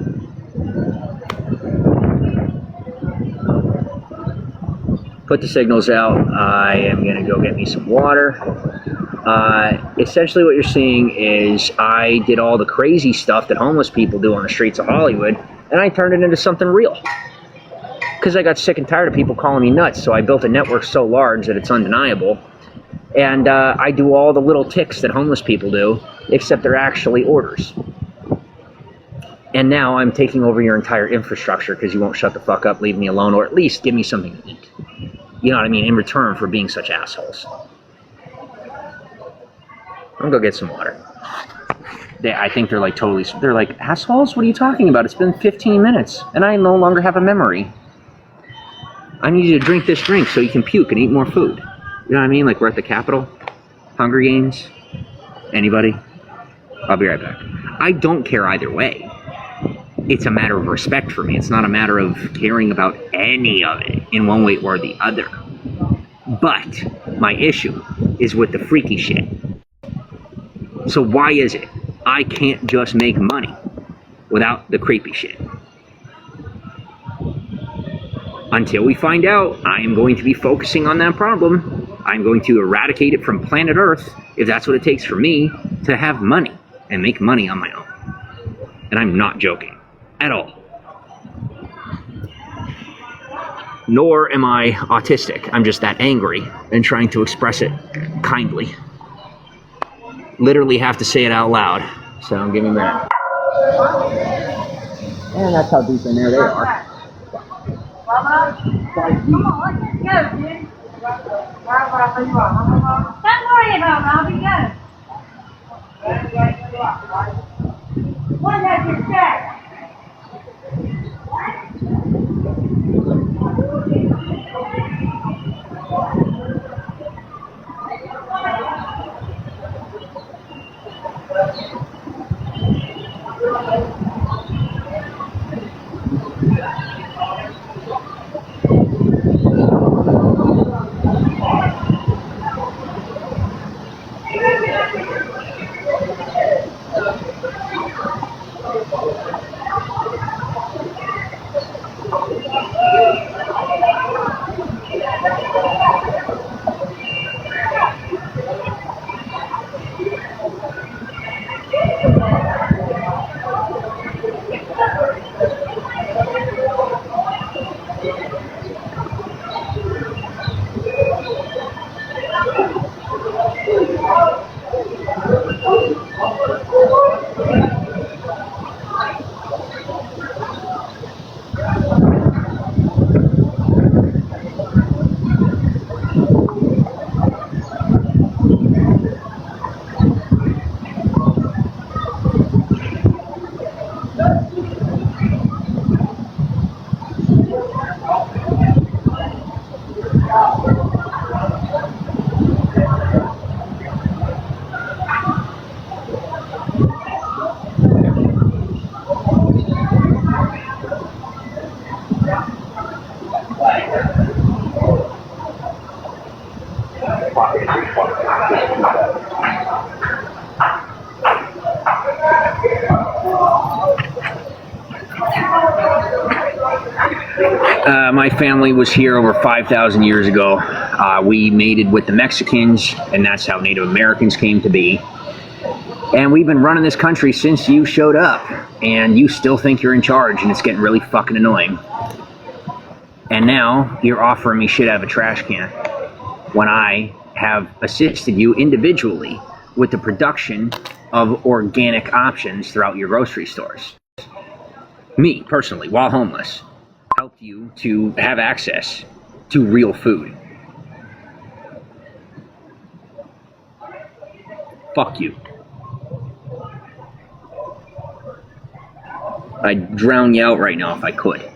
A: Put the signals out. I am going to go get me some water. Essentially what you're seeing is I did all the crazy stuff that homeless people do on the streets of Hollywood, and I turned it into something real. Because I got sick and tired of people calling me nuts, so I built a network so large that it's undeniable. And I do all the little ticks that homeless people do, except they're actually orders. And now I'm taking over your entire infrastructure because you won't shut the fuck up, leave me alone, or at least give me something to eat. You know what I mean? In return for being such assholes. I'm gonna go get some water. I think they're like totally, they're like, assholes? What are you talking about? It's been 15 minutes and I no longer have a memory. I need you to drink this drink so you can puke and eat more food. You know what I mean? Like we're at the Capitol, Hunger Games. Anybody? I'll be right back. I don't care either way. It's a matter of respect for me. It's not a matter of caring about any of it in one way or the other. But my issue is with the freaky shit. So why is it I can't just make money without the creepy shit? Until we find out, I am going to be focusing on that problem. I'm going to eradicate it from planet Earth if that's what it takes for me to have money and make money on my own. And I'm not joking at all. Nor am I autistic. I'm just that angry and trying to express it kindly. Literally have to say it out loud. So give me that. And that's how deep in there they are.
B: Come on, let's go, dude. Don't worry about it, I'll be good. What has your check?
A: My family was here over 5,000 years ago. We mated with the Mexicans, and that's how Native Americans came to be. And we've been running this country since you showed up, and you still think you're in charge, and it's getting really fucking annoying. And now you're offering me shit out of a trash can when I have assisted you individually with the production of organic options throughout your grocery stores. Me, personally, while homeless, helped you to have access to real food. Fuck you. I'd drown you out right now if I could.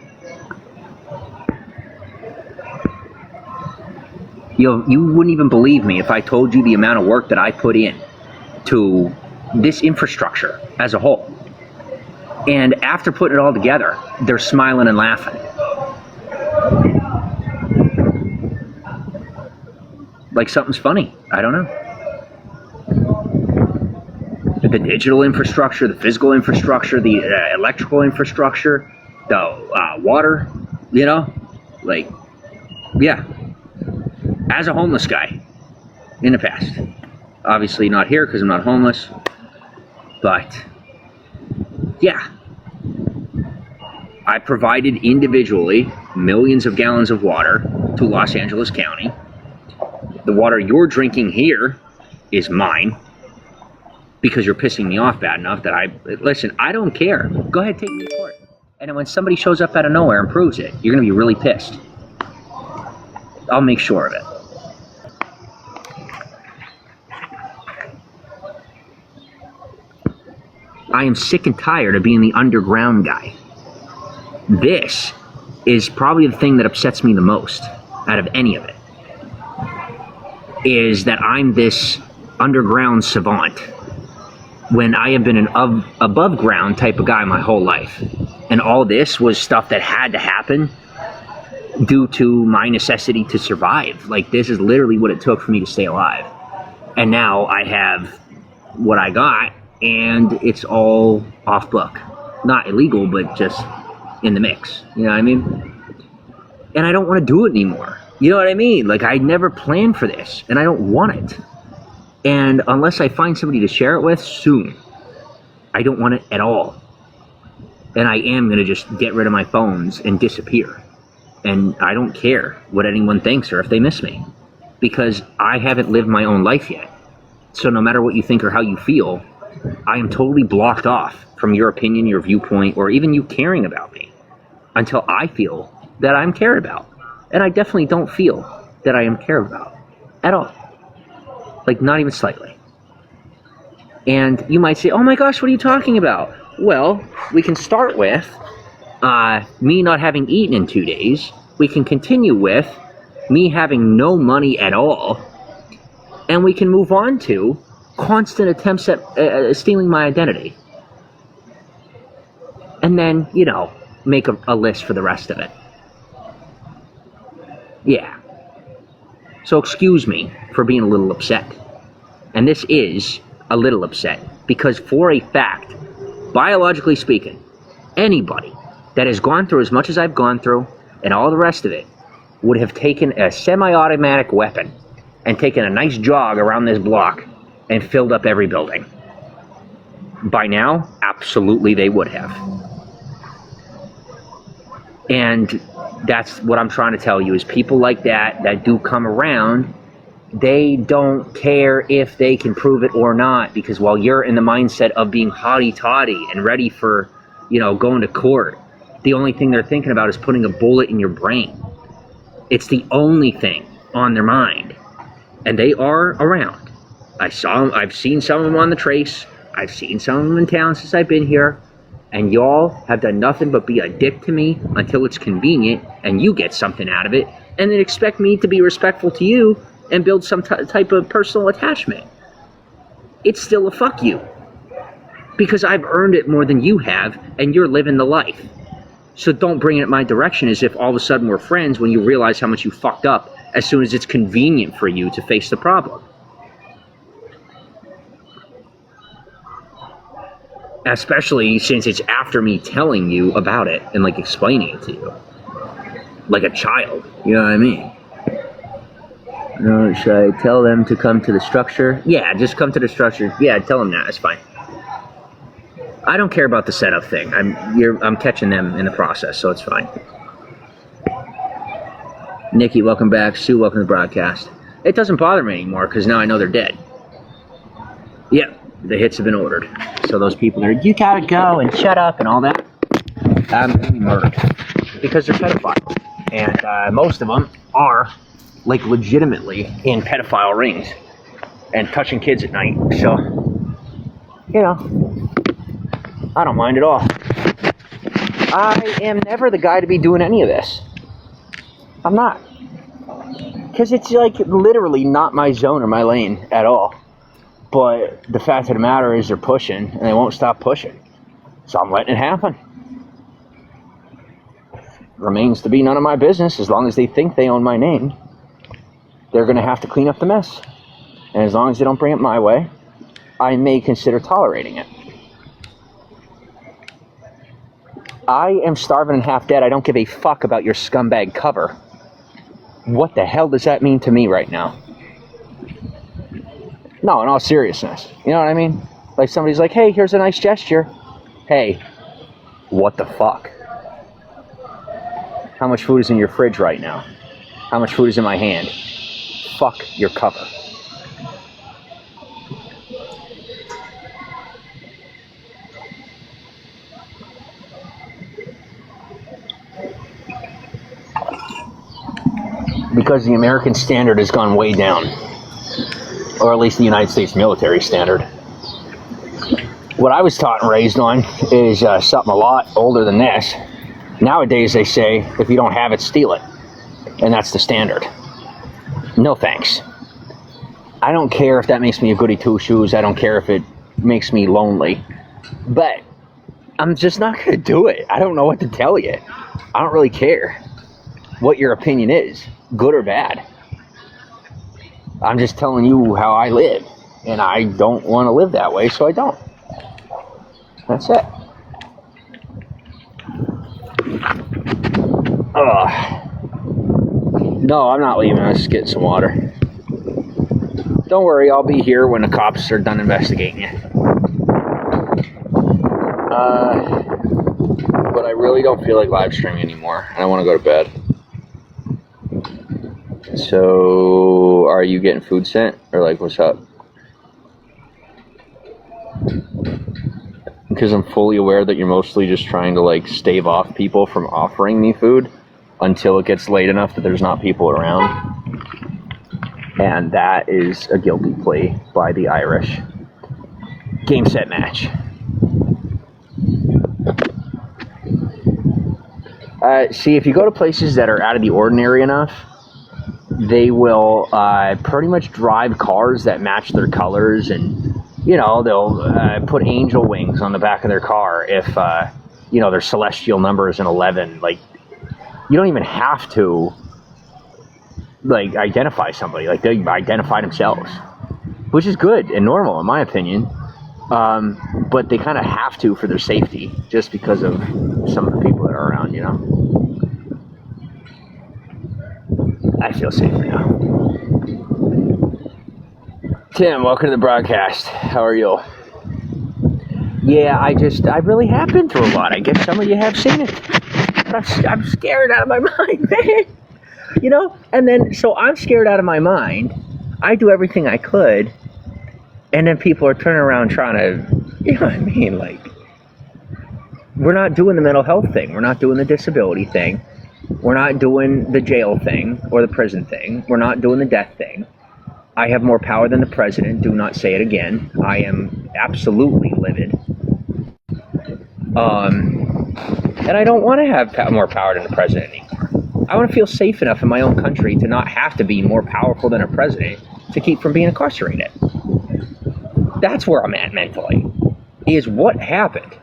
A: You wouldn't even believe me if I told you the amount of work that I put in to this infrastructure as a whole. And after putting it all together, they're smiling and laughing. Like something's funny. I don't know. The digital infrastructure, the physical infrastructure, the electrical infrastructure, the water, you know? Like, yeah. As a homeless guy in the past. Obviously not here because I'm not homeless. But, yeah. I provided individually millions of gallons of water to Los Angeles County. The water you're drinking here is mine because you're pissing me off bad enough that listen, I don't care. Go ahead, take me to court. And then when somebody shows up out of nowhere and proves it, you're going to be really pissed. I'll make sure of it. I am sick and tired of being the underground guy. This is probably the thing that upsets me the most out of any of it. Is that I'm this underground savant when I have been an above ground type of guy my whole life. And all this was stuff that had to happen due to my necessity to survive. Like, this is literally what it took for me to stay alive. And now I have what I got, and it's all off book. Not illegal, but just in the mix. You know what I mean? And I don't want to do it anymore. You know what I mean? Like, I never planned for this, and I don't want it. And unless I find somebody to share it with soon, I don't want it at all. And I am going to just get rid of my phones and disappear. And I don't care what anyone thinks or if they miss me. Because I haven't lived my own life yet. So no matter what you think or how you feel, I am totally blocked off from your opinion, your viewpoint, or even you caring about me. Until I feel that I'm cared about. And I definitely don't feel that I am cared about. At all. Like, not even slightly. And you might say, oh my gosh, what are you talking about? Well, we can start with me not having eaten in 2 days. We can continue with me having no money at all. And we can move on to constant attempts at stealing my identity. And then, you know, make a list for the rest of it. Yeah. So excuse me for being a little upset. And this is a little upset because for a fact, biologically speaking, anybody that has gone through as much as I've gone through and all the rest of it would have taken a semi-automatic weapon and taken a nice jog around this block and filled up every building. By now, absolutely they would have. And that's what I'm trying to tell you is people like that do come around, they don't care if they can prove it or not, because while you're in the mindset of being haughty-toddy and ready for, you know, going to court, the only thing they're thinking about is putting a bullet in your brain. It's the only thing on their mind. And they are around. I've seen some of them on the trace. I've seen some of them in town since I've been here. And y'all have done nothing but be a dick to me until it's convenient and you get something out of it, and then expect me to be respectful to you and build some type of personal attachment. It's still a fuck you. Because I've earned it more than you have, and you're living the life. So don't bring it my direction as if all of a sudden we're friends when you realize how much you fucked up as soon as it's convenient for you to face the problem. Especially since it's after me telling you about it and like explaining it to you. like a child. You know what I mean? No, should I tell them to come to the structure? Yeah, just come to the structure. Yeah, tell them that. It's fine. I don't care about the setup thing. I'm catching them in the process, so it's fine. Nikki, welcome back. Sue, welcome to the broadcast. It doesn't bother me anymore because now I know they're dead. Yep, the hits have been ordered. So those people that are, you gotta go and shut up and all that, I'm gonna be murdered because they're pedophiles, and most of them are like legitimately in pedophile rings and touching kids at night. So, you know, I don't mind at all. I am never the guy to be doing any of this. I'm not. Because it's like literally not my zone or my lane at all. But the fact of the matter is they're pushing and they won't stop pushing. So I'm letting it happen. Remains to be none of my business. As long as they think they own my name, they're going to have to clean up the mess. And as long as they don't bring it my way, I may consider tolerating it. I am starving and half dead. I don't give a fuck about your scumbag cover. What the hell does that mean to me right now? No, in all seriousness. You know what I mean? Like somebody's like, hey, here's a nice gesture. Hey, what the fuck? How much food is in your fridge right now? How much food is in my hand? Fuck your cover. Because the American standard has gone way down. Or at least the United States military standard. What I was taught and raised on is something a lot older than this. Nowadays they say, if you don't have it, steal it. And that's the standard. No thanks. I don't care if that makes me a goody two-shoes. I don't care if it makes me lonely. But I'm just not going to do it. I don't know what to tell you. I don't really care what your opinion is, good or bad. I'm just telling you how I live. And I don't want to live that way, so I don't. That's it. No, I'm not leaving. I'm just getting some water. Don't worry, I'll be here when the cops are done investigating you. But I really don't feel like live streaming anymore. I want to go to bed. So, are you getting food sent? Or like, what's up? Because I'm fully aware that you're mostly just trying to like stave off people from offering me food until it gets late enough that there's not people around. And that is a guilty plea by the Irish. Game, set, match. See, if you go to places that are out of the ordinary enough, they will pretty much drive cars that match their colors, and you know, they'll put angel wings on the back of their car if you know, their celestial number is an 11. Like, you don't even have to like identify somebody. Like, they identify themselves, which is good and normal in my opinion. But they kind of have to for their safety, just because of some of the people that are around, you know. I feel safer now. Tim, welcome to the broadcast. How are you? Yeah, I really have been through a lot. I guess some of you have seen it. But I'm scared out of my mind, man. You know? And then, so I'm scared out of my mind. I do everything I could. And then people are turning around trying to, you know what I mean? Like, we're not doing the mental health thing. We're not doing the disability thing. We're not doing the jail thing or the prison thing. We're not doing the death thing. I have more power than the president. Do not say it again. I am absolutely livid. And I don't want to have more power than the president anymore. I want to feel safe enough in my own country to not have to be more powerful than a president to keep from being incarcerated. That's where I'm at mentally, is what happened.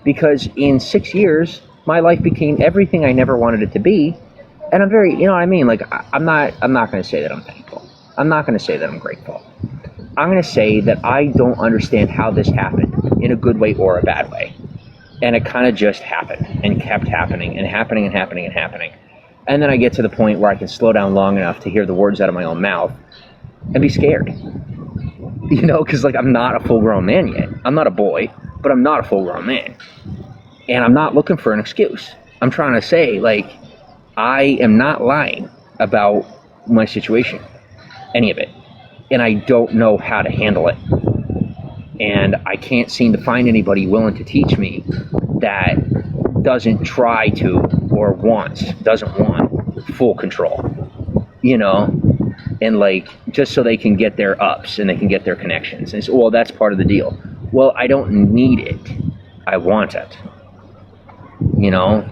A: Because in 6 years, my life became everything I never wanted it to be. And I'm very, you know what I mean? Like, I'm not going to say that I'm thankful. I'm not going to say that I'm grateful. I'm going to say that I don't understand how this happened in a good way or a bad way. And it kind of just happened and kept happening and happening and happening and happening. And then I get to the point where I can slow down long enough to hear the words out of my own mouth and be scared. You know, because like I'm not a full-grown man yet. I'm not a boy, but I'm not a full-grown man. And I'm not looking for an excuse. I'm trying to say, like, I am not lying about my situation, any of it. And I don't know how to handle it. And I can't seem to find anybody willing to teach me that doesn't try to or doesn't want full control, you know? And like, just so they can get their ups and they can get their connections. And so, well, that's part of the deal. Well, I don't need it. I want it. You know?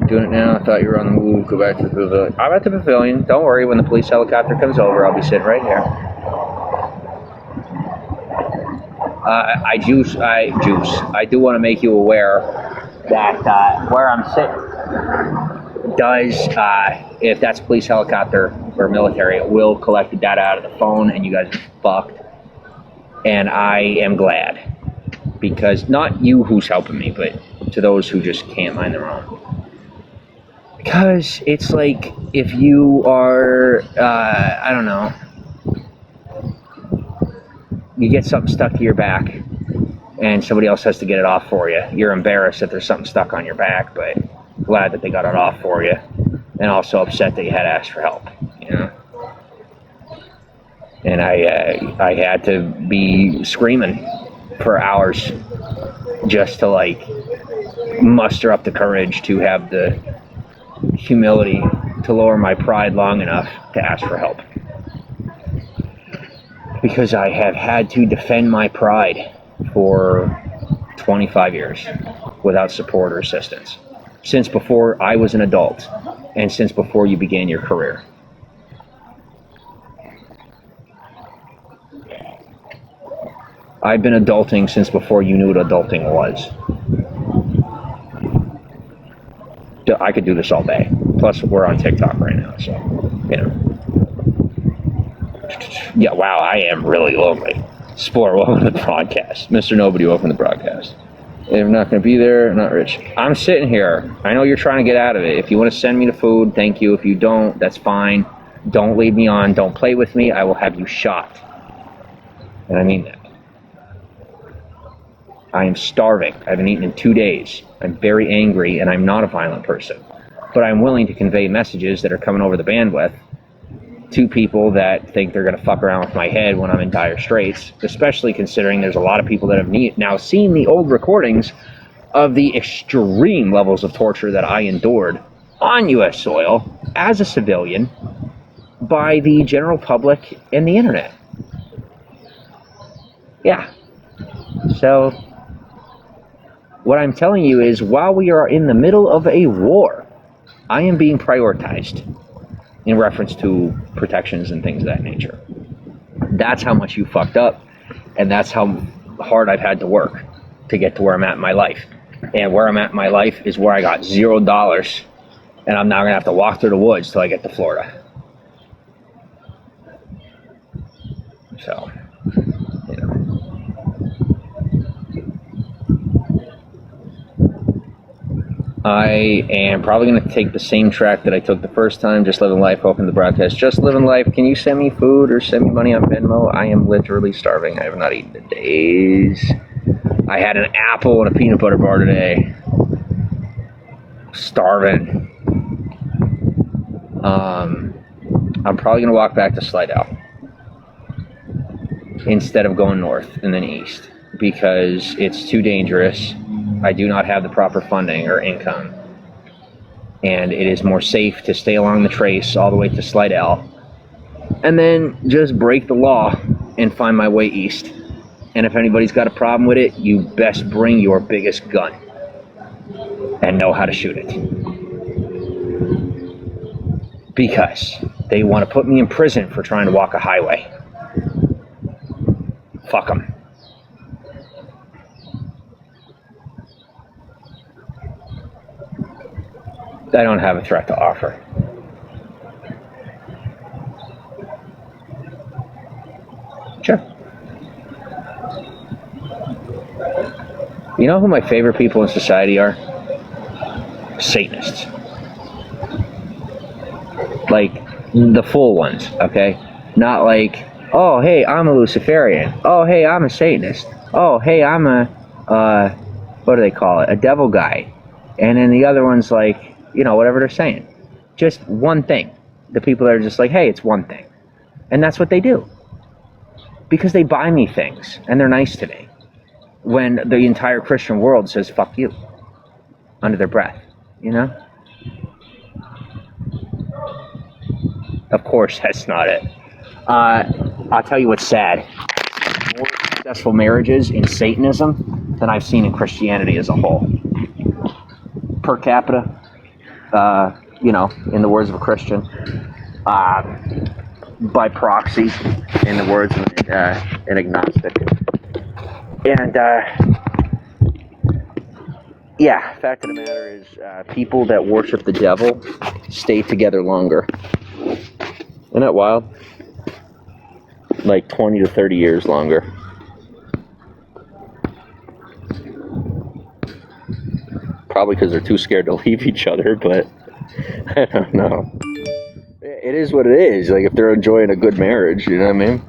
A: Doing it now. I thought you were on the move. Go back to the pavilion. I'm at the pavilion. Don't worry. When the police helicopter comes over, I'll be sitting right here. I do want to make you aware that where I'm sitting does, if that's a police helicopter or military, it will collect the data out of the phone, and you guys are fucked. And I am glad, because not you who's helping me, but to those who just can't mind their own. Because it's like, if you are, I don't know, you get something stuck to your back and somebody else has to get it off for you. You're embarrassed that there's something stuck on your back, but glad that they got it off for you, and also upset that you had to ask for help, you know? And I had to be screaming for hours just to like muster up the courage to have the humility to lower my pride long enough to ask for help. Because I have had to defend my pride for 25 years without support or assistance. Since before I was an adult, and since before you began your career. I've been adulting since before you knew what adulting was. I could do this all day. Plus, we're on TikTok right now, so, you know. Yeah, wow, I am really lonely. Spore, welcome to the broadcast. Mr. Nobody, welcome to the broadcast. If I'm not going to be there, not rich. I'm sitting here. I know you're trying to get out of it. If you want to send me the food, thank you. If you don't, that's fine. Don't leave me on. Don't play with me. I will have you shot. And I mean that. I am starving. I haven't eaten in 2 days. I'm very angry, and I'm not a violent person. But I'm willing to convey messages that are coming over the bandwidth to people that think they're going to fuck around with my head when I'm in dire straits, especially considering there's a lot of people that have now seen the old recordings of the extreme levels of torture that I endured on U.S. soil as a civilian by the general public and the internet. Yeah. So what I'm telling you is, while we are in the middle of a war, I am being prioritized in reference to protections and things of that nature. That's how much you fucked up, and that's how hard I've had to work to get to where I'm at in my life. And where I'm at in my life is where I got $0, and I'm now going to have to walk through the woods till I get to Florida. So, you know. I am probably going to take the same track that I took the first time, just living life, hoping the broadcast, just living life. Can you send me food or send me money on Venmo? I am literally starving. I have not eaten in days. I had an apple and a peanut butter bar today. Starving. I'm probably going to walk back to Slidell instead of going north and then east, because it's too dangerous. I do not have the proper funding or income, and it is more safe to stay along the trace all the way to Slidell and then just break the law and find my way east. And if anybody's got a problem with it, you best bring your biggest gun and know how to shoot it, because they want to put me in prison for trying to walk a highway. Fuck them. I don't have a threat to offer. Sure. You know who my favorite people in society are? Satanists. Like, the full ones, okay? Not like, oh, hey, I'm a Luciferian. Oh, hey, I'm a Satanist. Oh, hey, I'm a, what do they call it? A devil guy. And then the other one's like, you know, whatever they're saying. Just one thing. The people that are just like, hey, it's one thing. And that's what they do. Because they buy me things, and they're nice to me. When the entire Christian world says, fuck you. Under their breath, you know? Of course, that's not it. I'll tell you what's sad. More successful marriages in Satanism than I've seen in Christianity as a whole. Per capita, you know, in the words of a Christian. By proxy, in the words of an agnostic. And, yeah, fact of the matter is, people that worship the devil stay together longer. Isn't that wild? Like 20 to 30 years longer. Probably because they're too scared to leave each other, but I don't know. It is what it is. Like, if they're enjoying a good marriage, you know what I mean?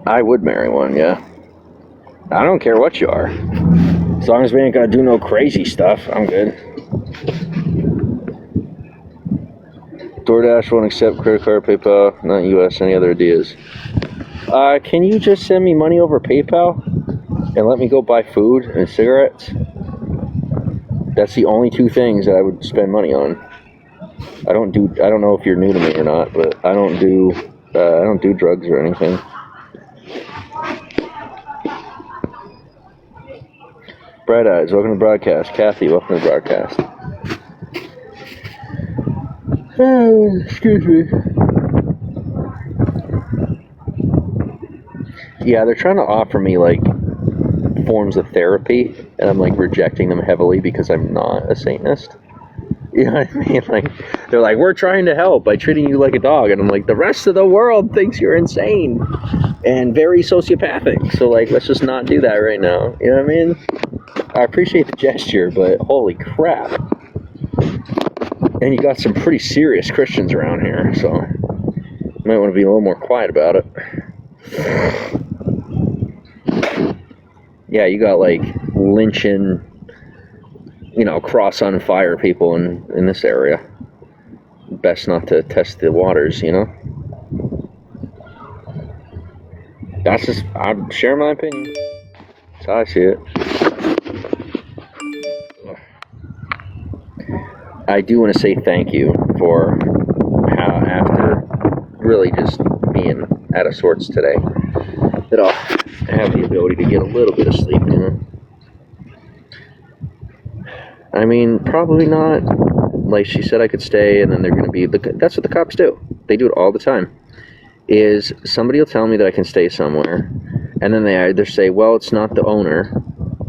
A: I would marry one, yeah. I don't care what you are. As long as we ain't gotta do no crazy stuff, I'm good. DoorDash won't accept credit card, PayPal, not US, any other ideas? Can you just send me money over PayPal and let me go buy food and cigarettes? That's the only two things that I would spend money on. I don't know if you're new to me or not, but I don't do drugs or anything. Bright Eyes, welcome to the broadcast. Kathy, welcome to the broadcast. Excuse me. Yeah, they're trying to offer me, like, forms of therapy, and I'm, like, rejecting them heavily because I'm not a Satanist. You know what I mean? Like, they're like, we're trying to help by treating you like a dog. And I'm like, the rest of the world thinks you're insane and very sociopathic. So, like, let's just not do that right now. You know what I mean? I appreciate the gesture, but holy crap. And you got some pretty serious Christians around here, so you might want to be a little more quiet about it. Yeah, you got, like, lynching, you know, cross on fire people in this area. Best not to test the waters, you know? That's just, I'm sharing my opinion. That's how I see it. I do want to say thank you for how, after really just being out of sorts today, that I'll have the ability to get a little bit of sleep, you know? I mean, probably not. Like she said, I could stay, and then they're going to be... That's what the cops do. They do it all the time. Is somebody will tell me that I can stay somewhere, and then they either say, well, it's not the owner,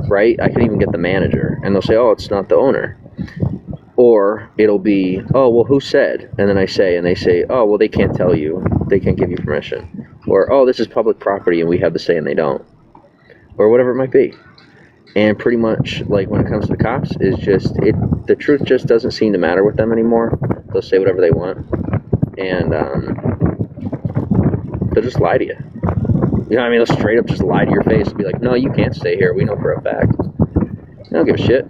A: right? I can even get the manager, and they'll say, oh, it's not the owner. Or it'll be, oh, well, who said? And then I say, and they say, oh, well, they can't tell you. They can't give you permission. Or, oh, this is public property, and we have the say, and they don't. Or whatever it might be. And pretty much, like, when it comes to the cops, is just, the truth just doesn't seem to matter with them anymore. They'll say whatever they want. And, they'll just lie to you. You know what I mean? They'll straight up just lie to your face and be like, no, you can't stay here. We know for a fact. They don't give a shit.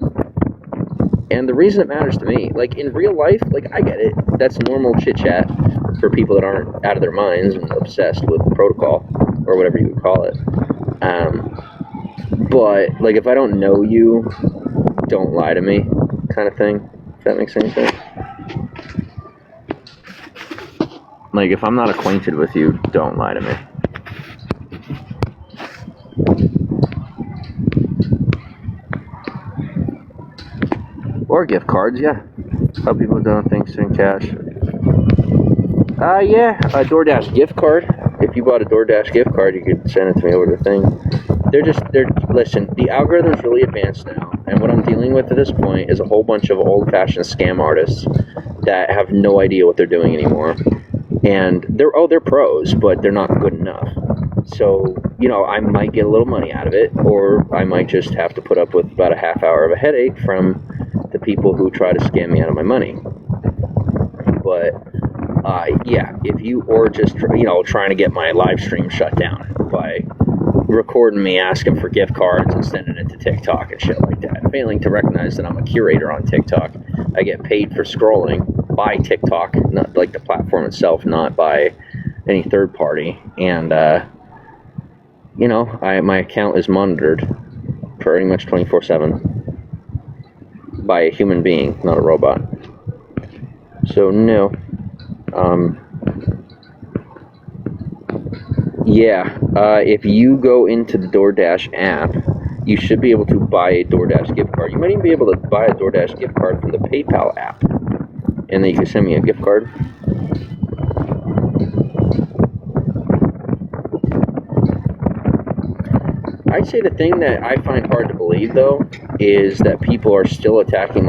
A: And the reason it matters to me, like, in real life, like, I get it. That's normal chit-chat for people that aren't out of their minds and obsessed with protocol, or whatever you would call it. But, like, if I don't know you, don't lie to me, kind of thing, if that makes any sense. Like, if I'm not acquainted with you, don't lie to me. Or gift cards, yeah. Help people don't think in cash. Yeah, a DoorDash gift card. If you bought a DoorDash gift card, you could send it to me over the thing. Listen, the algorithm's really advanced now, and what I'm dealing with at this point is a whole bunch of old-fashioned scam artists that have no idea what they're doing anymore. And they're pros, but they're not good enough. So, you know, I might get a little money out of it, or I might just have to put up with about a half hour of a headache from the people who try to scam me out of my money. But, yeah, if you, or just, you know, trying to get my live stream shut down by recording me asking for gift cards and sending it to TikTok and shit like that. Failing to recognize that I'm a curator on TikTok. I get paid for scrolling by TikTok, not like the platform itself, not by any third party. And, you know, my account is monitored pretty much 24/7 by a human being, not a robot. So, no. Yeah, if you go into the DoorDash app, you should be able to buy a DoorDash gift card. You might even be able to buy a DoorDash gift card from the PayPal app. And then you can send me a gift card. I'd say the thing that I find hard to believe, though, is that people are still attacking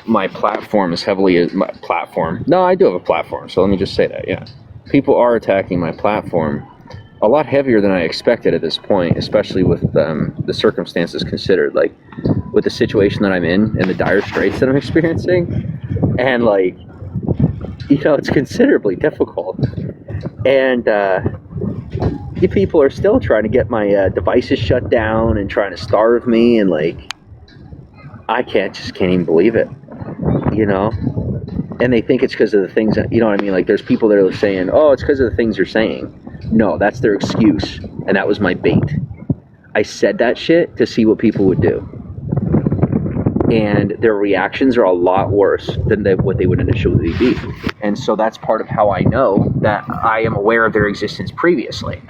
A: my platform as heavily as my platform. No, I do have a platform, so let me just say that, yeah. People are attacking my platform a lot heavier than I expected at this point, especially with the circumstances considered, like with the situation that I'm in and the dire straits that I'm experiencing. And, like, you know, it's considerably difficult. And you people are still trying to get my devices shut down and trying to starve me, and, like, I can't even believe it, you know? And they think it's because of the things that, you know what I mean? Like, there's people that are saying, oh, it's because of the things you're saying. No, that's their excuse. And that was my bait. I said that shit to see what people would do. And their reactions are a lot worse than what they would initially be. And so that's part of how I know that I am aware of their existence previously.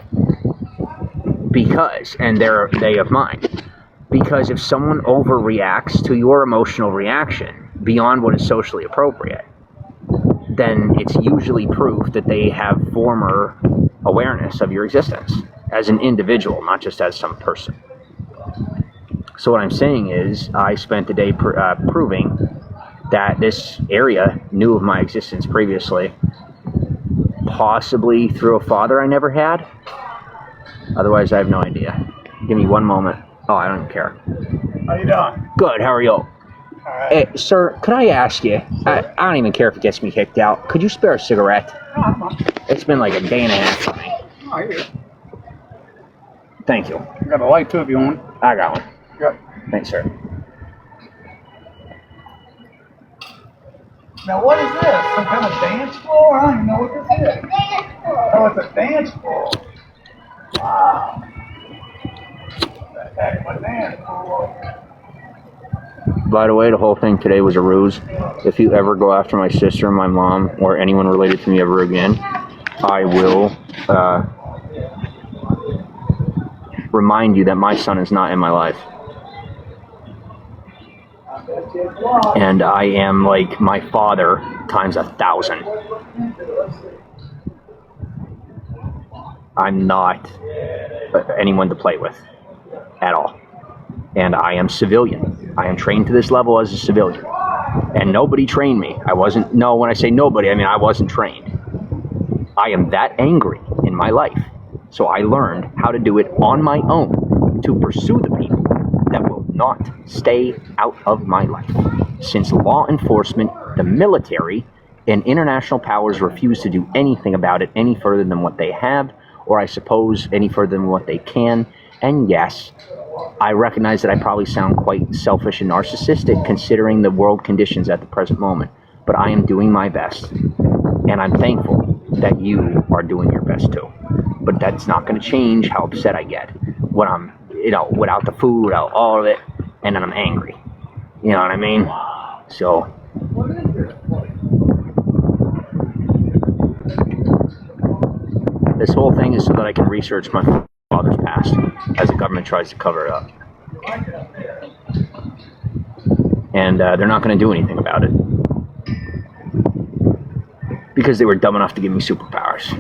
A: Because, and they of mine. Because if someone overreacts to your emotional reaction beyond what is socially appropriate, then it's usually proof that they have former awareness of your existence as an individual, not just as some person. So what I'm saying is, I spent the day proving that this area knew of my existence previously, possibly through a father I never had. Otherwise, I have no idea. Give me one moment. Oh, I don't even care.
C: How you doing?
A: Good, how are you?
C: Alright.
A: Hey, sir, could I ask you, I don't even care if it gets me kicked out, could you spare a cigarette?
C: No, I'm on.
A: It's been like a day and a half for me.
C: Oh, here.
A: Thank you.
C: I got a light too if you want.
A: I got one.
C: Good.
A: Thanks, sir.
C: Now, what is this? Some kind of dance floor? I don't even know what this is. Oh, it's a dance floor. Wow. What the heck, my dance floor?
A: By the way, the whole thing today was a ruse. If you ever go after my sister, my mom, or anyone related to me ever again, I will remind you that my son is not in my life. And I am like my father times 1,000. I'm not anyone to play with at all. And I am civilian. I am trained to this level as a civilian. And nobody trained me. When I say nobody, I mean I wasn't trained. I am that angry in my life. So I learned how to do it on my own to pursue the people that will not stay out of my life. Since law enforcement, the military, and international powers refuse to do anything about it any further than what they have, or I suppose any further than what they can. And yes, I recognize that I probably sound quite selfish and narcissistic considering the world conditions at the present moment, but I am doing my best, and I'm thankful that you are doing your best too. But that's not going to change how upset I get when I'm, without the food, without all of it, and then I'm angry. You know what I mean? So, this whole thing is so that I can research my father's past as the government tries to cover it up. And they're not going to do anything about it. Because they were dumb enough to give me superpowers.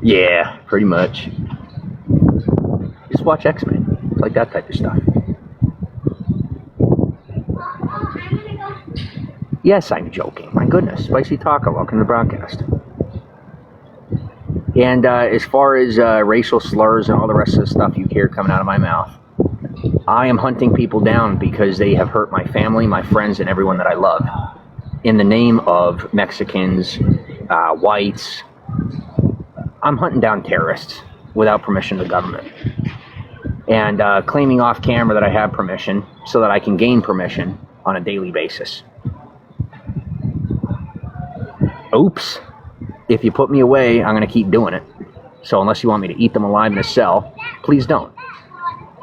A: Yeah, pretty much. Just watch X-Men. It's like that type of stuff. Yes, I'm joking. My goodness. Spicy Taco, welcome to the broadcast. And as far as racial slurs and all the rest of the stuff you hear coming out of my mouth, I am hunting people down because they have hurt my family, my friends, and everyone that I love in the name of Mexicans, whites. I'm hunting down terrorists without permission of the government. And claiming off camera that I have permission so that I can gain permission on a daily basis. Oops. If you put me away, I'm going to keep doing it. So unless you want me to eat them alive in a cell, please don't.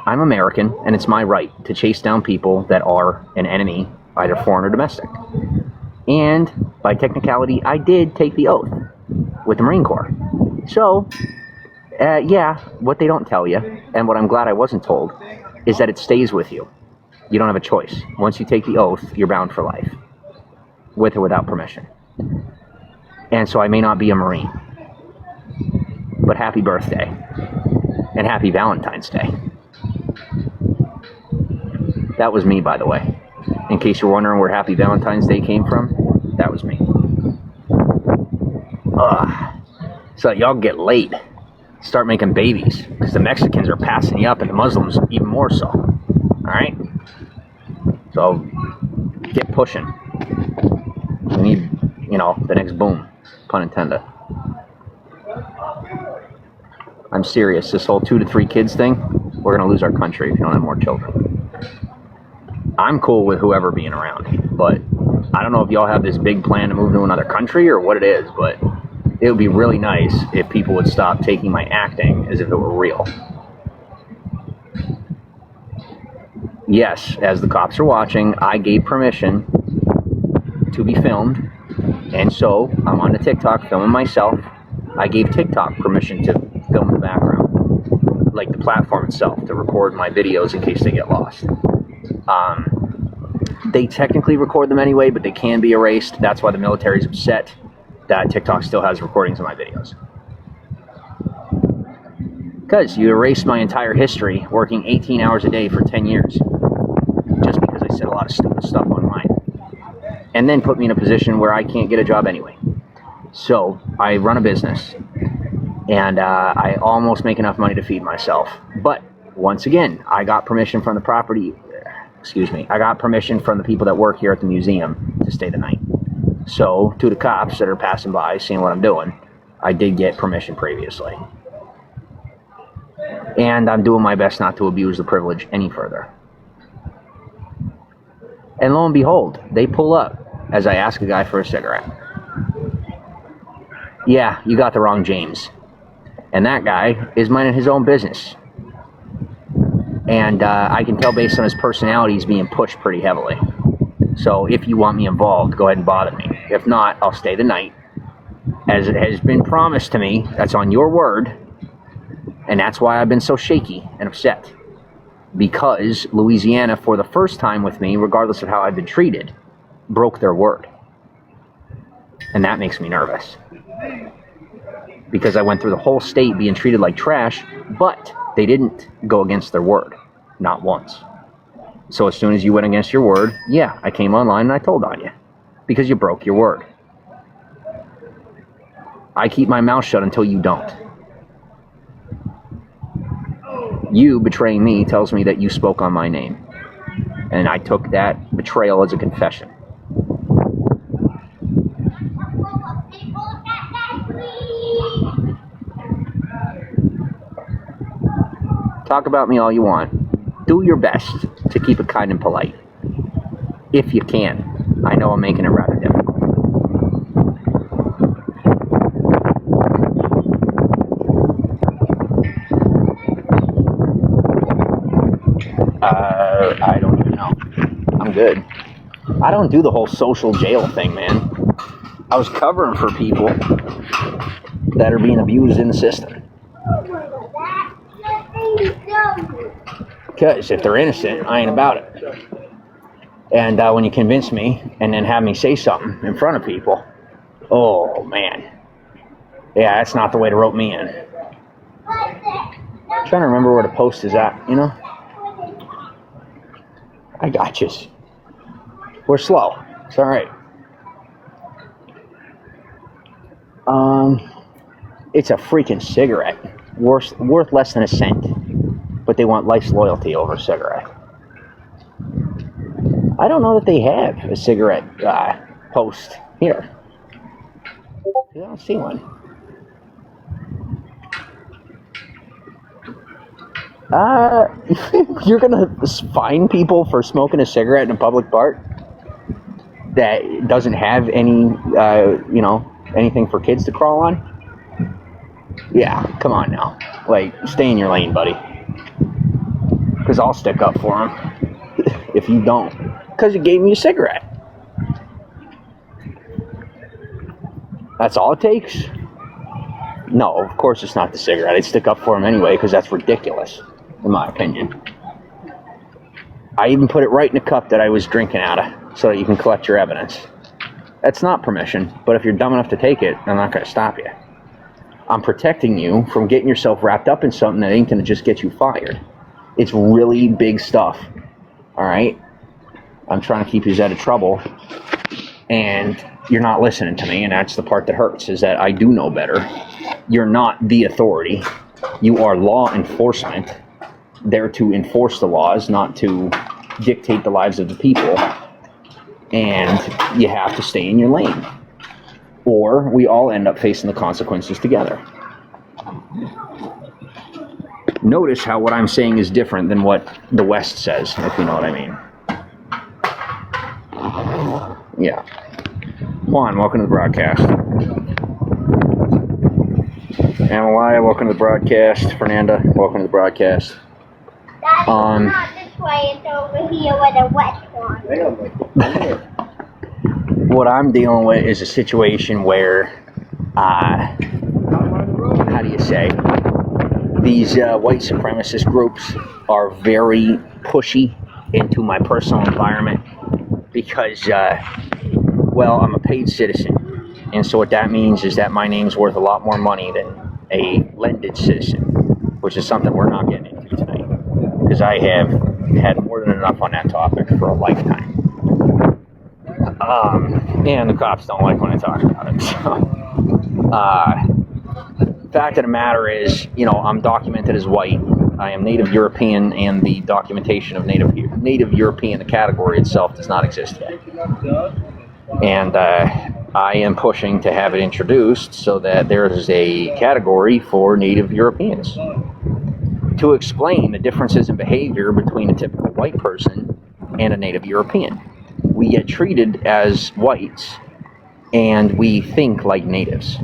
A: I'm American, and it's my right to chase down people that are an enemy, either foreign or domestic. And by technicality, I did take the oath with the Marine Corps. So, yeah, what they don't tell you, and what I'm glad I wasn't told, is that it stays with you. You don't have a choice. Once you take the oath, you're bound for life, with or without permission. And so I may not be a Marine, but happy birthday, and happy Valentine's Day. That was me, by the way. In case you're wondering where Happy Valentine's Day came from, that was me. So y'all get laid. Start making babies, because the Mexicans are passing you up, and the Muslims even more so. Alright? So, get pushing. We need, the next boom. Pun intended. I'm serious. This whole 2 to 3 kids thing, we're going to lose our country if you don't have more children. I'm cool with whoever being around, but I don't know if y'all have this big plan to move to another country or what it is, but it would be really nice if people would stop taking my acting as if it were real. Yes, as the cops are watching, I gave permission to be filmed, and so I'm on the TikTok filming myself. I gave TikTok permission to film the background, like the platform itself, to record my videos in case they get lost. They technically record them anyway, but they can be erased. That's why the military's upset that TikTok still has recordings of my videos. Because you erased my entire history working 18 hours a day for 10 years just because I said a lot of stupid stuff online. And then put me in a position where I can't get a job anyway. So I run a business, and I almost make enough money to feed myself. But once again, I got permission from the I got permission from the people that work here at the museum to stay the night. So, to the cops that are passing by, seeing what I'm doing, I did get permission previously. And I'm doing my best not to abuse the privilege any further. And lo and behold, they pull up as I ask a guy for a cigarette. Yeah, you got the wrong James. And that guy is minding his own business. And I can tell based on his personality, he's being pushed pretty heavily. So if you want me involved, go ahead and bother me. If not, I'll stay the night. As it has been promised to me, that's on your word. And that's why I've been so shaky and upset. Because Louisiana, for the first time with me, regardless of how I've been treated, broke their word. And that makes me nervous. Because I went through the whole state being treated like trash, but they didn't go against their word. Not once. So as soon as you went against your word, yeah, I came online and I told on you. Because you broke your word. I keep my mouth shut until you don't. You betraying me tells me that you spoke on my name. And I took that betrayal as a confession. Talk about me all you want. Do your best to keep it kind and polite. If you can. I know I'm making it rather difficult. I don't even know. I'm good. I don't do the whole social jail thing, man. I was covering for people that are being abused in the system. Because if they're innocent, I ain't about it. And when you convince me and then have me say something in front of people, oh man. Yeah, that's not the way to rope me in. I'm trying to remember where the post is at, you know? I got you. We're slow. It's alright. It's a freaking cigarette, worth less than a cent, but they want life's loyalty over a cigarette. I don't know that they have a cigarette post here. I don't see one. You're gonna fine people for smoking a cigarette in a public park that doesn't have any, anything for kids to crawl on? Yeah, come on now. Like, stay in your lane, buddy. Because I'll stick up for them if you don't. Because you gave me a cigarette. That's all it takes? No, of course it's not the cigarette. I'd stick up for him anyway because that's ridiculous, in my opinion. I even put it right in a cup that I was drinking out of so that you can collect your evidence. That's not permission, but if you're dumb enough to take it, I'm not going to stop you. I'm protecting you from getting yourself wrapped up in something that ain't going to just get you fired. It's really big stuff, all right? I'm trying to keep you out of trouble, and you're not listening to me, and that's the part that hurts, is that I do know better. You're not the authority. You are law enforcement, there to enforce the laws, not to dictate the lives of the people, and you have to stay in your lane, or we all end up facing the consequences together. Notice how what I'm saying is different than what the West says, if you know what I mean. Yeah. Juan, welcome to the broadcast. Amalaya, welcome to the broadcast. Fernanda, welcome to the broadcast.
B: That's not this way, it's over here where the wet one.
A: What I'm dealing with is a situation where, how do you say, these white supremacist groups are very pushy into my personal environment because, I'm a paid citizen. And so what that means is that my name's worth a lot more money than a lended citizen, which is something we're not getting into tonight because I have had more than enough on that topic for a lifetime. And the cops don't like when I talk about it. So, fact of the matter is, I'm documented as white. I am Native European, and the documentation of Native European, the category itself, does not exist yet. And I am pushing to have it introduced so that there is a category for Native Europeans to explain the differences in behavior between a typical white person and a Native European. We get treated as whites, and we think like natives.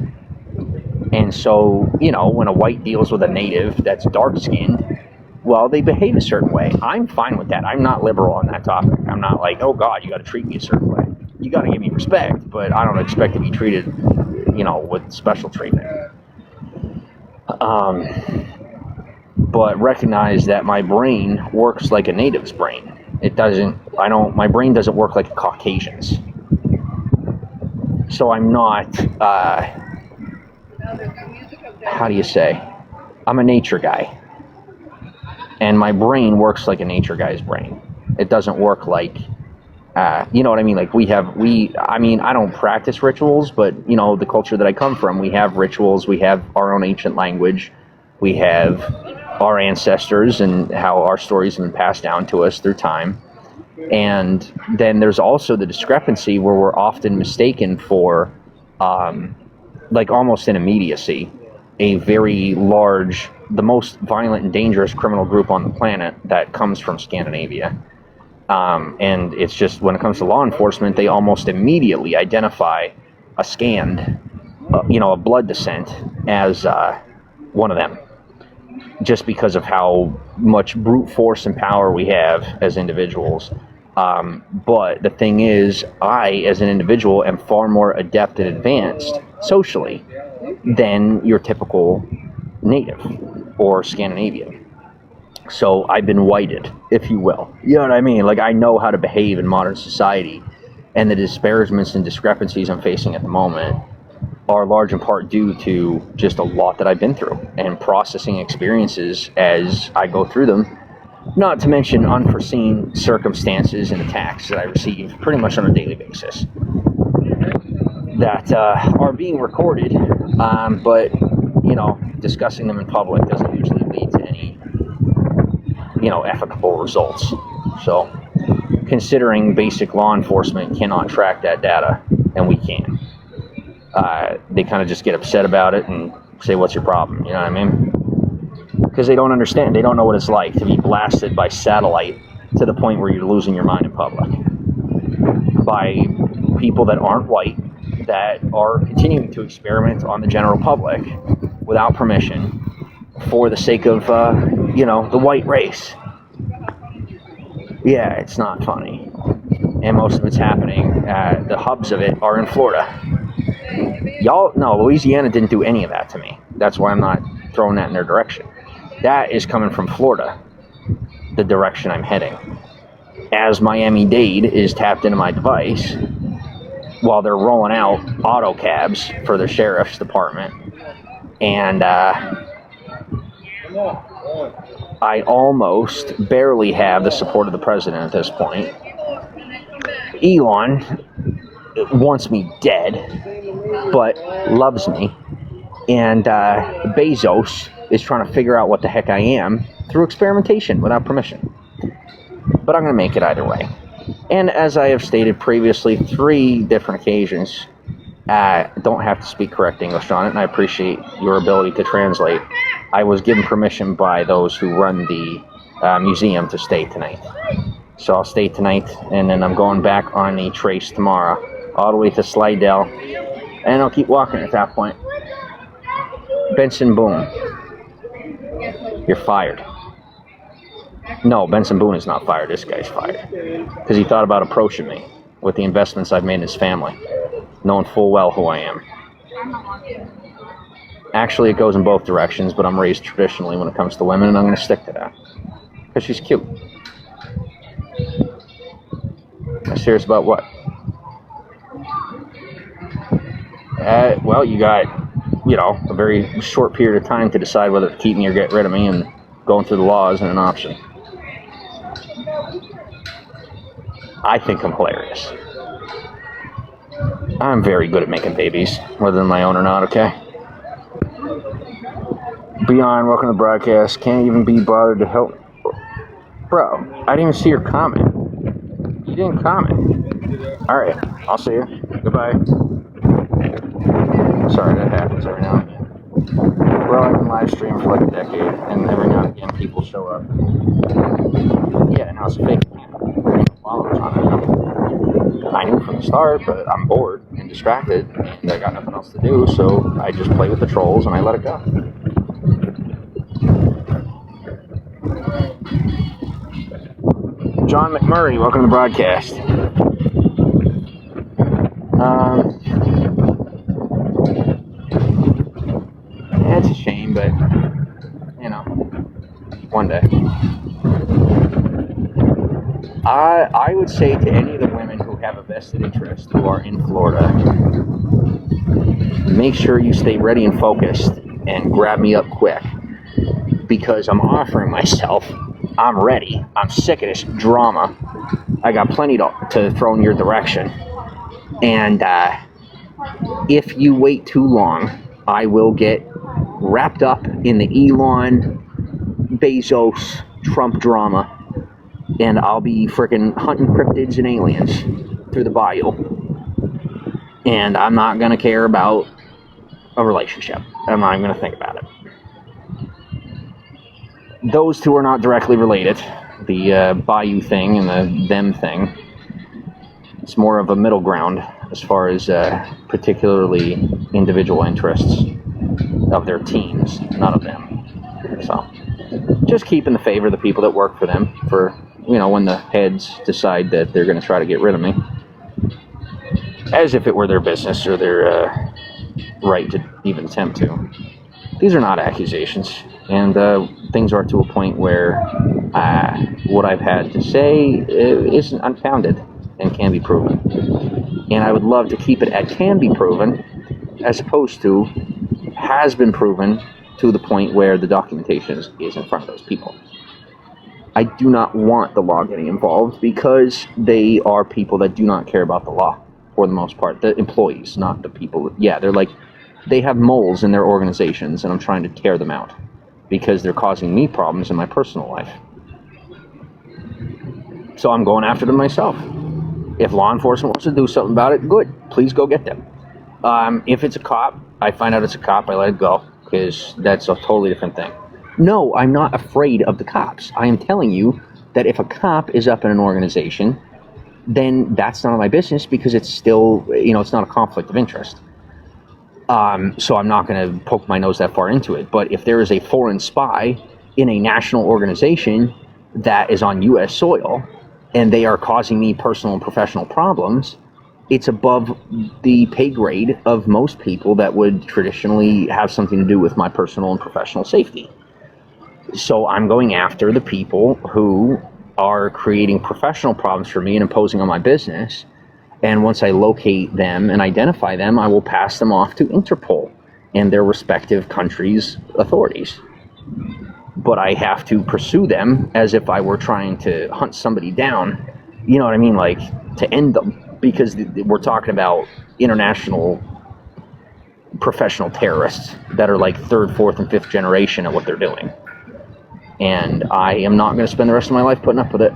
A: And so, when a white deals with a native that's dark-skinned, well, they behave a certain way. I'm fine with that. I'm not liberal on that topic. I'm not like, oh, God, you got to treat me a certain way. You got to give me respect, but I don't expect to be treated, with special treatment. But recognize that my brain works like a native's brain. My brain doesn't work like a Caucasian's. So I'm not, how do you say? I'm a nature guy. And my brain works like a nature guy's brain. It doesn't work like, you know what I mean? Like I don't practice rituals, but, the culture that I come from, we have rituals, we have our own ancient language, we have our ancestors and how our stories have been passed down to us through time. And then there's also the discrepancy where we're often mistaken for, almost in immediacy, a very large, the most violent and dangerous criminal group on the planet that comes from Scandinavia. And it's just, when it comes to law enforcement, they almost immediately identify a scanned, a blood descent as one of them, just because of how much brute force and power we have as individuals. But the thing is, I, as an individual, am far more adept and advanced socially than your typical native or Scandinavian. So I've been whited, if you will. You know what I mean? Like, I know how to behave in modern society, and the disparagements and discrepancies I'm facing at the moment are large in part due to just a lot that I've been through and processing experiences as I go through them. Not to mention unforeseen circumstances and attacks that I receive pretty much on a daily basis that are being recorded. But, discussing them in public doesn't usually lead to any, ethical results. So, considering basic law enforcement cannot track that data, and we can, they kind of just get upset about it and say, what's your problem? You know what I mean? Because they don't understand. They don't know what it's like to be blasted by satellite to the point where you're losing your mind in public by people that aren't white, that are continuing to experiment on the general public without permission for the sake of, the white race. Yeah, it's not funny. And most of it's happening, the hubs of it are in Florida. Louisiana didn't do any of that to me. That's why I'm not throwing that in their direction. That is coming from Florida, the direction I'm heading. As Miami-Dade is tapped into my device while they're rolling out auto cabs for the sheriff's department. And I almost barely have the support of the president at this point. Elon wants me dead, but loves me. And Bezos is trying to figure out what the heck I am through experimentation without permission. But I'm going to make it either way. And as I have stated previously, 3 different occasions, don't have to speak correct English on it, and I appreciate your ability to translate. I was given permission by those who run the museum to stay tonight. So I'll stay tonight, and then I'm going back on the trace tomorrow, all the way to Slidell, and I'll keep walking at that point. Benson Boone, you're fired. No, Benson Boone is not fired. This guy's fired. Because he thought about approaching me with the investments I've made in his family, knowing full well who I am. Actually, it goes in both directions, but I'm raised traditionally when it comes to women, and I'm going to stick to that. Because she's cute. I'm serious about what? Well, you got, a very short period of time to decide whether to keep me or get rid of me, and going through the law isn't an option. I think I'm hilarious. I'm very good at making babies, whether they're my own or not, okay? Beyond, welcome to the broadcast. Can't even be bothered to help. Bro, I didn't even see your comment. You didn't comment. Alright, I'll see you. Goodbye. Sorry, that happens every now and again. Bro, I've been live streaming for like a decade, and every now and again people show up. Yeah, no, it's a fake account. Followers on it. I knew from the start, but I'm bored and distracted, and I got nothing else to do, so I just play with the trolls and I let it go. John McMurray, welcome to the broadcast. It's a shame, but, one day. I would say to any of the women who have a vested interest who are in Florida, make sure you stay ready and focused and grab me up quick, because I'm offering myself. I'm ready. I'm sick of this drama. I got plenty to throw in your direction. And if you wait too long, I will get wrapped up in the Elon, Bezos, Trump drama, and I'll be freaking hunting cryptids and aliens through the bayou. And I'm not going to care about a relationship. I'm not even going to think about it. Those two are not directly related. The bayou thing and the them thing. It's more of a middle ground as far as particularly individual interests of their teams, not of them. So, just keep in the favor of the people that work for them for, when the heads decide that they're going to try to get rid of me. As if it were their business or their right to even attempt to. These are not accusations, and things are to a point where what I've had to say isn't unfounded and can be proven. And I would love to keep it at can be proven, as opposed to has been proven to the point where the documentation is in front of those people. I do not want the law getting involved because they are people that do not care about the law for the most part. The employees, not the people. Yeah, they're like, They have moles in their organizations, and I'm trying to tear them out because they're causing me problems in my personal life. So I'm going after them myself. If law enforcement wants to do something about it, good. Please go get them. If it's a cop, I find out it's a cop, I let it go, because that's a totally different thing. No, I'm not afraid of the cops. I am telling you that if a cop is up in an organization, then that's none of my business, because it's still, it's not a conflict of interest. So I'm not going to poke my nose that far into it. But if there is a foreign spy in a national organization that is on U.S. soil, and they are causing me personal and professional problems, it's above the pay grade of most people that would traditionally have something to do with my personal and professional safety. So I'm going after the people who are creating professional problems for me and imposing on my business. And once I locate them and identify them, I will pass them off to Interpol and their respective countries' authorities. But I have to pursue them as if I were trying to hunt somebody down, you know what I mean, like to end them, because we're talking about international professional terrorists that are like third, fourth, and fifth generation at what they're doing. And I am not going to spend the rest of my life putting up with it.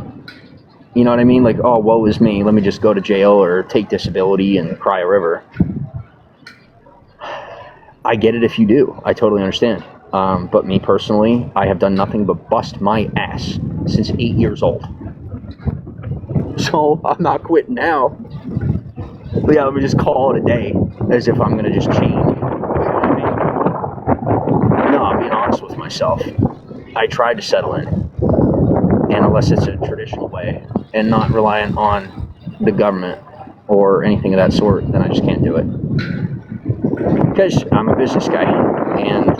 A: You know what I mean? Like, oh, woe is me. Let me just go to jail or take disability and cry a river. I get it if you do. I totally understand. But me personally, I have done nothing but bust my ass since 8 years old. So I'm not quitting now. But yeah, let me just call it a day, as if I'm going to just change. You know what I mean? No, I'm being honest with myself. I tried to settle in. And unless it's a traditional way and not reliant on the government or anything of that sort, then I just can't do it. Because I'm a business guy, and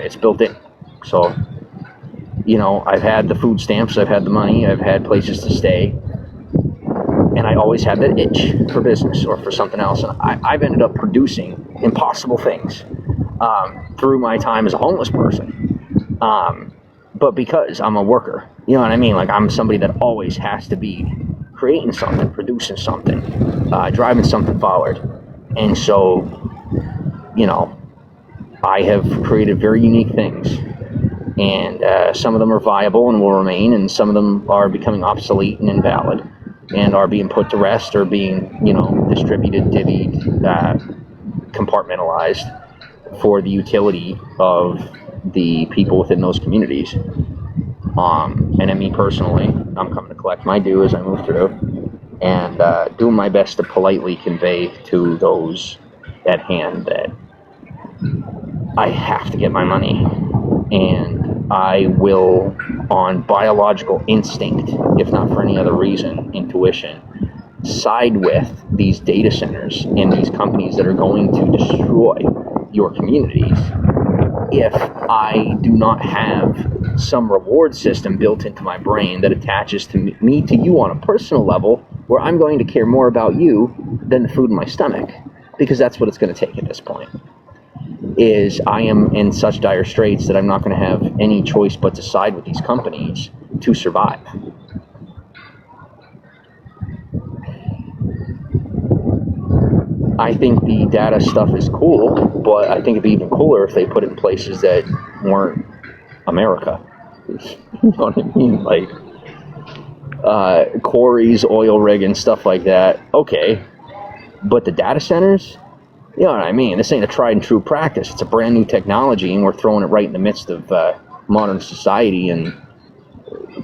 A: it's built in. So, I've had the food stamps, I've had the money, I've had places to stay, and I always had that itch for business or for something else. And I've ended up producing impossible things through my time as a homeless person. But because I'm a worker, you know what I mean? Like, I'm somebody that always has to be creating something, producing something, driving something forward. And so, I have created very unique things. And some of them are viable and will remain, and some of them are becoming obsolete and invalid and are being put to rest or being, distributed, divvied, compartmentalized for the utility of the people within those communities. And then me personally, I'm coming to collect my due as I move through, and doing my best to politely convey to those at hand that I have to get my money, and I will, on biological instinct, if not for any other reason, intuition, side with these data centers and these companies that are going to destroy your communities if I do not have some reward system built into my brain that attaches to me to you on a personal level, where I'm going to care more about you than the food in my stomach, because that's what it's going to take at this point. Is I am in such dire straits that I'm not going to have any choice but to side with these companies to survive. I think the data stuff is cool, but I think it'd be even cooler if they put it in places that weren't America. You know what I mean? Like quarries, oil rig, and stuff like that. Okay, but the data centers, you know what I mean? This ain't a tried and true practice. It's a brand new technology, and we're throwing it right in the midst of modern society and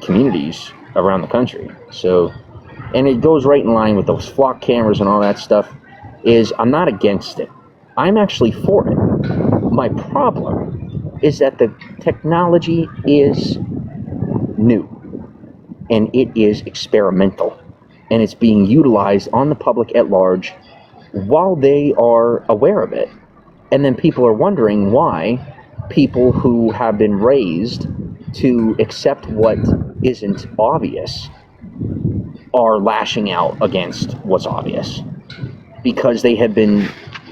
A: communities around the country. So, and it goes right in line with those flock cameras and all that stuff. Is I'm not against it. I'm actually for it. My problem is that the technology is new, and it is experimental, and it's being utilized on the public at large while they are aware of it. And then people are wondering why people who have been raised to accept what isn't obvious are lashing out against what's obvious, because they have been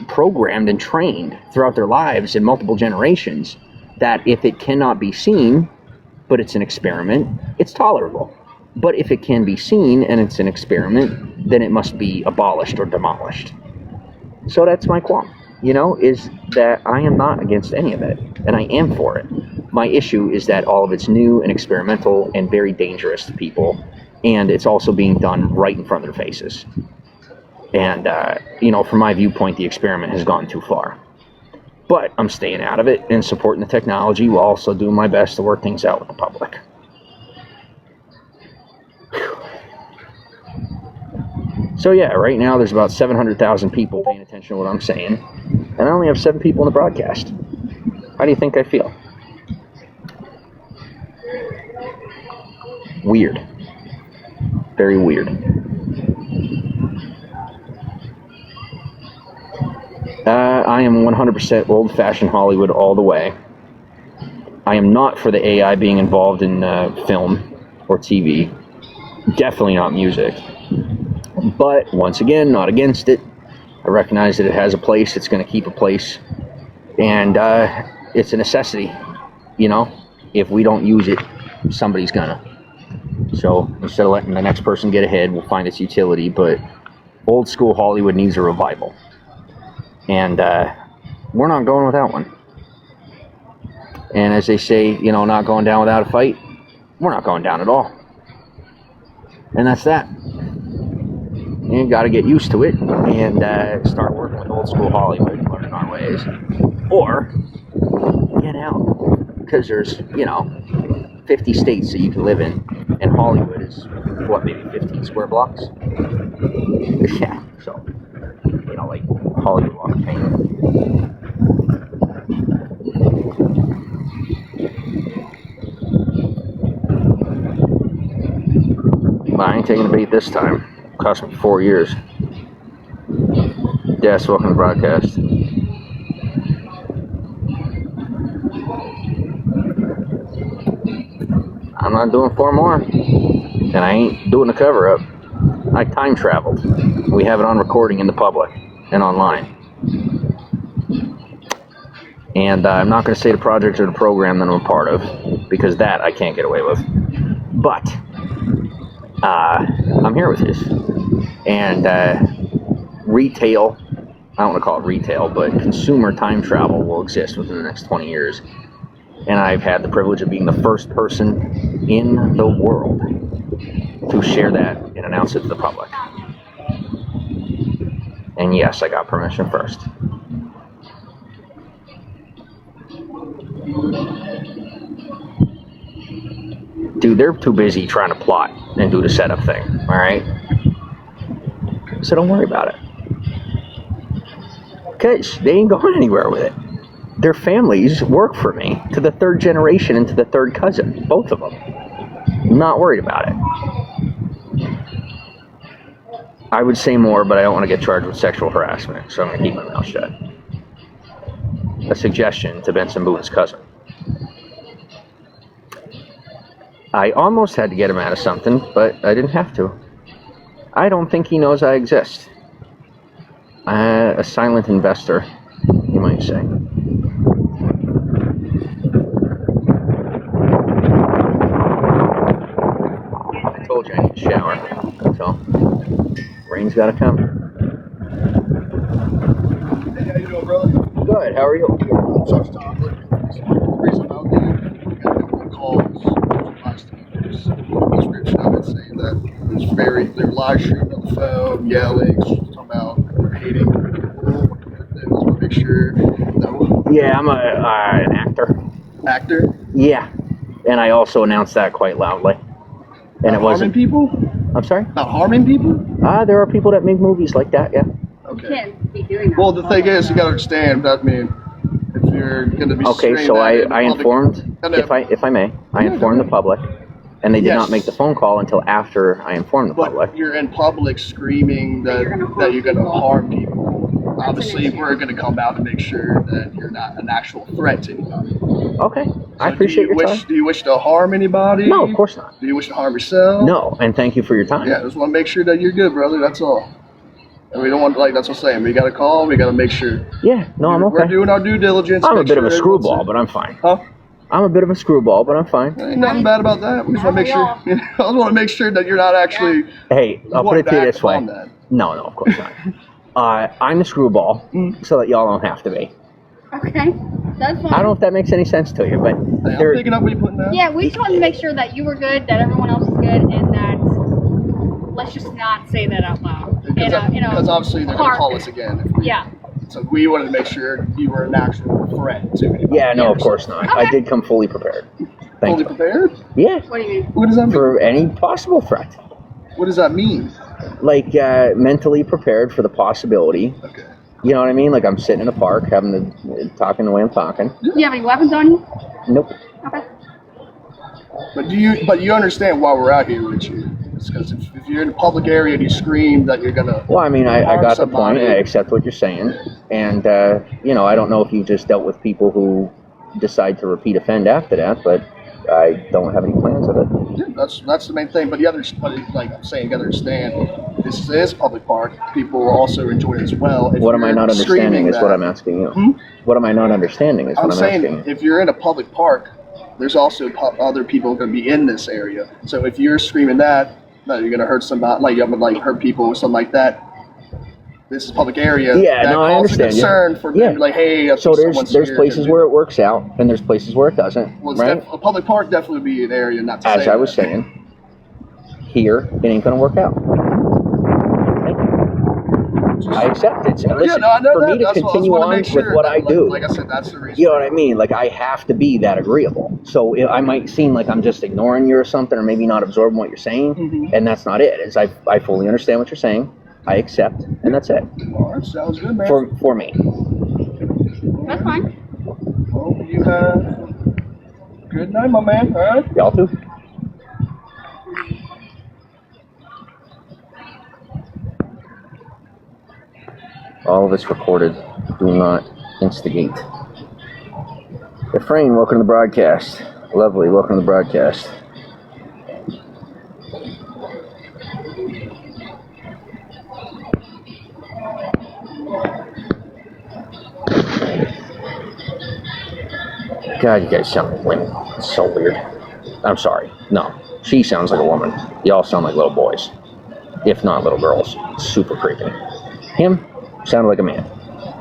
A: programmed and trained throughout their lives in multiple generations that if it cannot be seen, but it's an experiment, it's tolerable. But if it can be seen and it's an experiment, then it must be abolished or demolished. So that's my qualm. is that I am not against any of it, and I am for it. My issue is that all of it's new and experimental and very dangerous to people, and it's also being done right in front of their faces. And, from my viewpoint, the experiment has gone too far. But I'm staying out of it and supporting the technology while also doing my best to work things out with the public. So yeah, right now there's about 700,000 people paying attention to what I'm saying, and I only have 7 people in the broadcast. How do you think I feel? Weird. Very weird. I am 100% old-fashioned Hollywood all the way. I am not for the AI being involved in film or TV. Definitely not music. But, once again, not against it. I recognize that it has a place, it's going to keep a place, and it's a necessity. If we don't use it, somebody's gonna. So, instead of letting the next person get ahead, we'll find its utility, but old school Hollywood needs a revival. And we're not going without one. And as they say, not going down without a fight, we're not going down at all. And that's that. You got to get used to it and start working with old school Hollywood, learning our ways. Or get out. Because there's, 50 states that you can live in. And Hollywood is, maybe 15 square blocks? Yeah, so, like Hollywood Walk of Fame. But I ain't taking the bait this time. Cost me 4 years. Yes, welcome to the broadcast. I'm not doing 4 more. And I ain't doing a cover-up. I time traveled. We have it on recording in the public and online. And I'm not going to say the project or the program that I'm a part of, because that I can't get away with. But I'm here with you. And retail, I don't want to call it retail, but consumer time travel will exist within the next 20 years. And I've had the privilege of being the first person in the world to share that and announce it to the public. And yes, I got permission first. Dude, they're too busy trying to plot and do the setup thing, alright? So don't worry about it. Because they ain't going anywhere with it. Their families work for me to the 3rd generation and to the 3rd cousin, both of them. Not worried about it. I would say more, but I don't want to get charged with sexual harassment, so I'm going to keep my mouth shut. A suggestion to Benson Boone's cousin. I almost had to get him out of something, but I didn't have to. I don't think he knows I exist. A silent investor, you might say. I told you I need a shower, so rain's gotta come.
C: Hey, how you doing, brother?
A: Good, how are you?
C: Such time. The reason I'm out there, we got a couple of calls last time. There's a description of it saying that they're live streaming on the phone, yelling, talking about hating people. They just want to make sure that
A: Yeah, I'm an actor.
C: actor.
A: Yeah, and I also announced that quite loudly. And it wasn't
C: harming people.
A: I'm sorry?
C: Not harming people.
A: There are people that make movies like that, yeah.
C: Okay.
B: Can't be doing that.
C: Well, the thing is, you got to understand. I mean, if you're going to be
A: Okay,
C: streaming
A: so
C: that
A: I
C: in public-
A: informed, if I may, I informed the public, and they did not
C: Yes.
A: make the phone call until after I informed the public.
C: But you're in public screaming that you're going to harm people. Obviously, we're going to come out and make sure that you're not an actual threat to anybody.
A: Okay, I
C: So
A: appreciate your time.
C: Do you wish to harm anybody?
A: No, of course not.
C: Do you wish to harm yourself?
A: No, and thank you for your time.
C: Yeah, just want to make sure that you're good, brother. That's all. And we don't want, that's what I'm saying. We got to call. We got to make sure.
A: Yeah, no, I'm
C: We're
A: okay.
C: doing our due diligence.
A: I'm a
C: make
A: bit of a
C: sure
A: screwball,
C: everyone's-
A: but I'm fine.
C: Huh?
A: I'm a bit of a screwball, but I'm fine.
C: Ain't nothing bad about that. We just want to make sure. I just want to make sure that you're not actually.
A: Hey, I'll put it to you this way.
C: That.
A: No, of course not. I'm the screwball, so that y'all don't have to be.
D: Okay, that's fine.
A: I don't know if that makes any sense to you, but
C: Hey, I'm picking up what you're putting down.
D: Yeah, we just wanted to make sure that you were good, that everyone else is good, and that let's just not say that out loud.
C: Because obviously they're going to call us again.
D: Yeah.
C: So we wanted to make sure you were an actual threat to anybody.
A: yeah, no, of course not. I did come fully prepared. Thank
C: Fully
A: you.
C: prepared?
A: Yeah,
D: What do you mean?
C: What does that mean?
A: for any possible threat.
C: What does that mean?
A: Like mentally prepared for the possibility.
C: Okay.
A: You know what I mean? Like I'm sitting in a park, talking the way I'm talking.
D: Do you have any weapons on you?
A: Nope.
D: Okay.
C: But you understand why we're out here with you? It's because if you're in a public area and you scream that you're gonna.
A: Well, I mean, I
C: harm
A: got the
C: somebody.
A: point. I accept what you're saying, and you know, I don't know if you just dealt with people who decide to repeat offend after that, but I don't have any plans of it.
C: Yeah, that's the main thing. But like I'm saying, you gotta understand, this is a public park. People will also enjoy it as well. If
A: What am I
C: you're
A: not understanding
C: screaming
A: is
C: that-
A: what I'm asking you.
C: Hmm?
A: What am I not understanding is
C: I'm
A: what I'm
C: saying
A: asking you.
C: if you're in a public park, there's also other people going to be in this area. So if you're screaming that you're going to hurt somebody, like you would like hurt people or something like that. This is a public area.
A: Yeah,
C: that
A: no, I
C: causes
A: understand.
C: concern for
A: Yeah.
C: them, like, hey,
A: So
C: someone's
A: there's
C: here,
A: places where it works out, and there's places where it doesn't,
C: well, it's
A: right?
C: a public park definitely would be an area not to
A: As
C: say
A: I was
C: that.
A: saying, here it ain't gonna work out. I accept it. So listen,
C: I know
A: for
C: that.
A: me to
C: That's
A: continue
C: what I
A: on
C: wanna make sure
A: with what
C: that,
A: I do,
C: Like I said, that's the reason.
A: you know what I mean? Like I have to be that agreeable. So I might seem like I'm just ignoring you or something, or maybe not absorbing what you're saying,
C: Mhm.
A: and that's not it. Is I fully understand what you're saying. I accept, and that's it
C: All right, sounds good, man.
A: for me.
D: That's fine.
C: Well, you have a good night, my man. All right.
A: Y'all too. All of it's recorded. Do not instigate. Efrain, welcome to the broadcast. Lovely, welcome to the broadcast. God, you guys sound like women. It's so weird. I'm sorry. No, she sounds like a woman. Y'all sound like little boys, if not little girls. Super creepy. Him sounded like a man.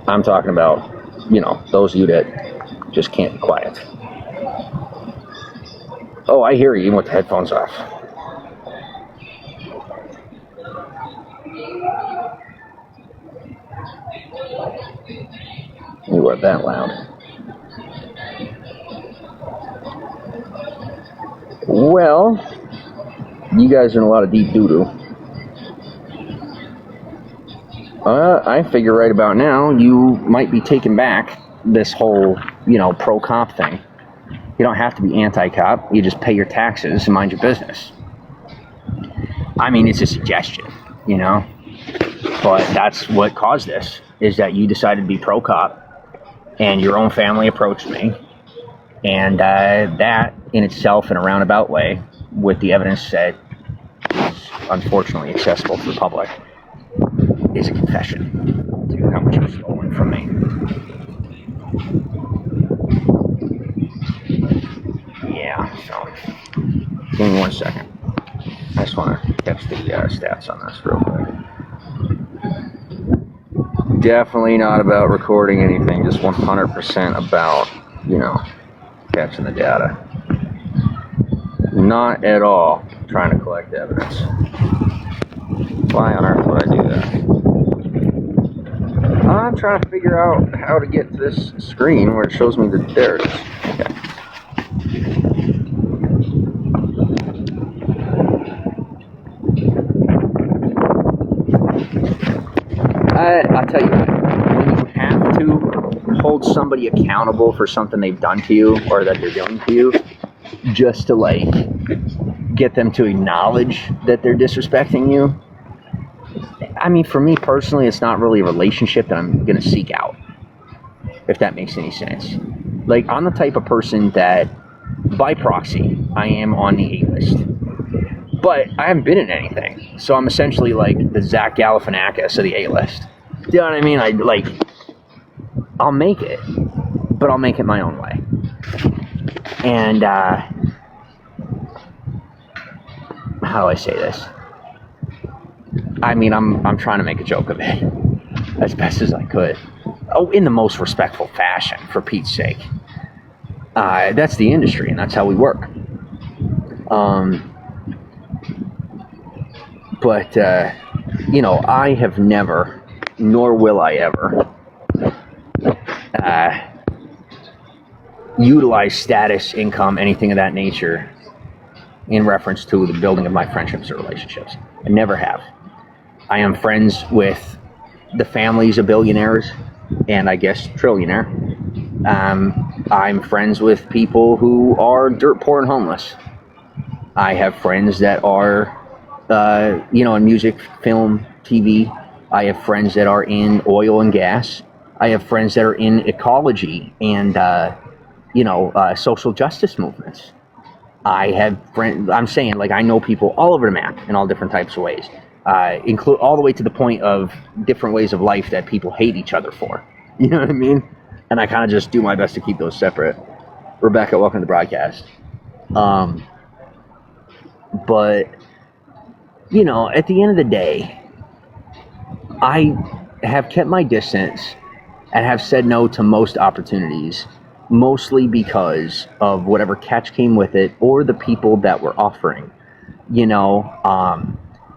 A: I'm talking about, you know, those of you that just can't be quiet. Oh, I hear you even with the headphones off. You are that loud. Well, you guys are in a lot of deep doo-doo. I figure right about now you might be taking back this whole, you know, pro-cop thing. You don't have to be anti-cop. You just pay your taxes and mind your business. I mean, it's a suggestion, you know? But that's what caused this, is that you decided to be pro-cop, and your own family approached me. And that, in itself, in a roundabout way, with the evidence that is unfortunately accessible to the public, is a confession to how much you've stolen from me. Yeah, so give me 1 second. I just want to catch the stats on this real quick. Definitely not about recording anything, just 100% about, you know, catching the data. Not at all trying to collect evidence. Why on earth would I do that? I'm trying to figure out how to get to this screen where it shows me that there it is. Okay. I'll tell you what, when you have to hold somebody accountable for something they've done to you or that they're doing to you, just to like get them to acknowledge that they're disrespecting you, I mean, for me personally, it's not really a relationship that I'm going to seek out, if that makes any sense. Like, I'm the type of person that, by proxy, I am on the A-list. But I haven't been in anything. So I'm essentially like the Zach Galifianakis of the A-list. Do you know what I mean? I'll make it, but I'll make it my own way. And, how do I say this? I mean, I'm trying to make a joke of it. as best as I could. Oh, in the most respectful fashion, for Pete's sake. That's the industry, and that's how we work. But I have never, nor will I ever, utilize status, income, anything of that nature in reference to the building of my friendships or relationships. I never have. I am friends with the families of billionaires and I guess trillionaire. I'm friends with people who are dirt poor and homeless. I have friends that are, in music, film, TV. I have friends that are in oil and gas. I have friends that are in ecology and, social justice movements. I have friends, I'm saying, like, I know people all over the map in all different types of ways, include all the way to the point of different ways of life that people hate each other for. You know what I mean? And I kind of just do my best to keep those separate. Rebecca, welcome to the broadcast. But, at the end of the day, I have kept my distance and have said no to most opportunities, mostly because of whatever catch came with it or the people that were offering.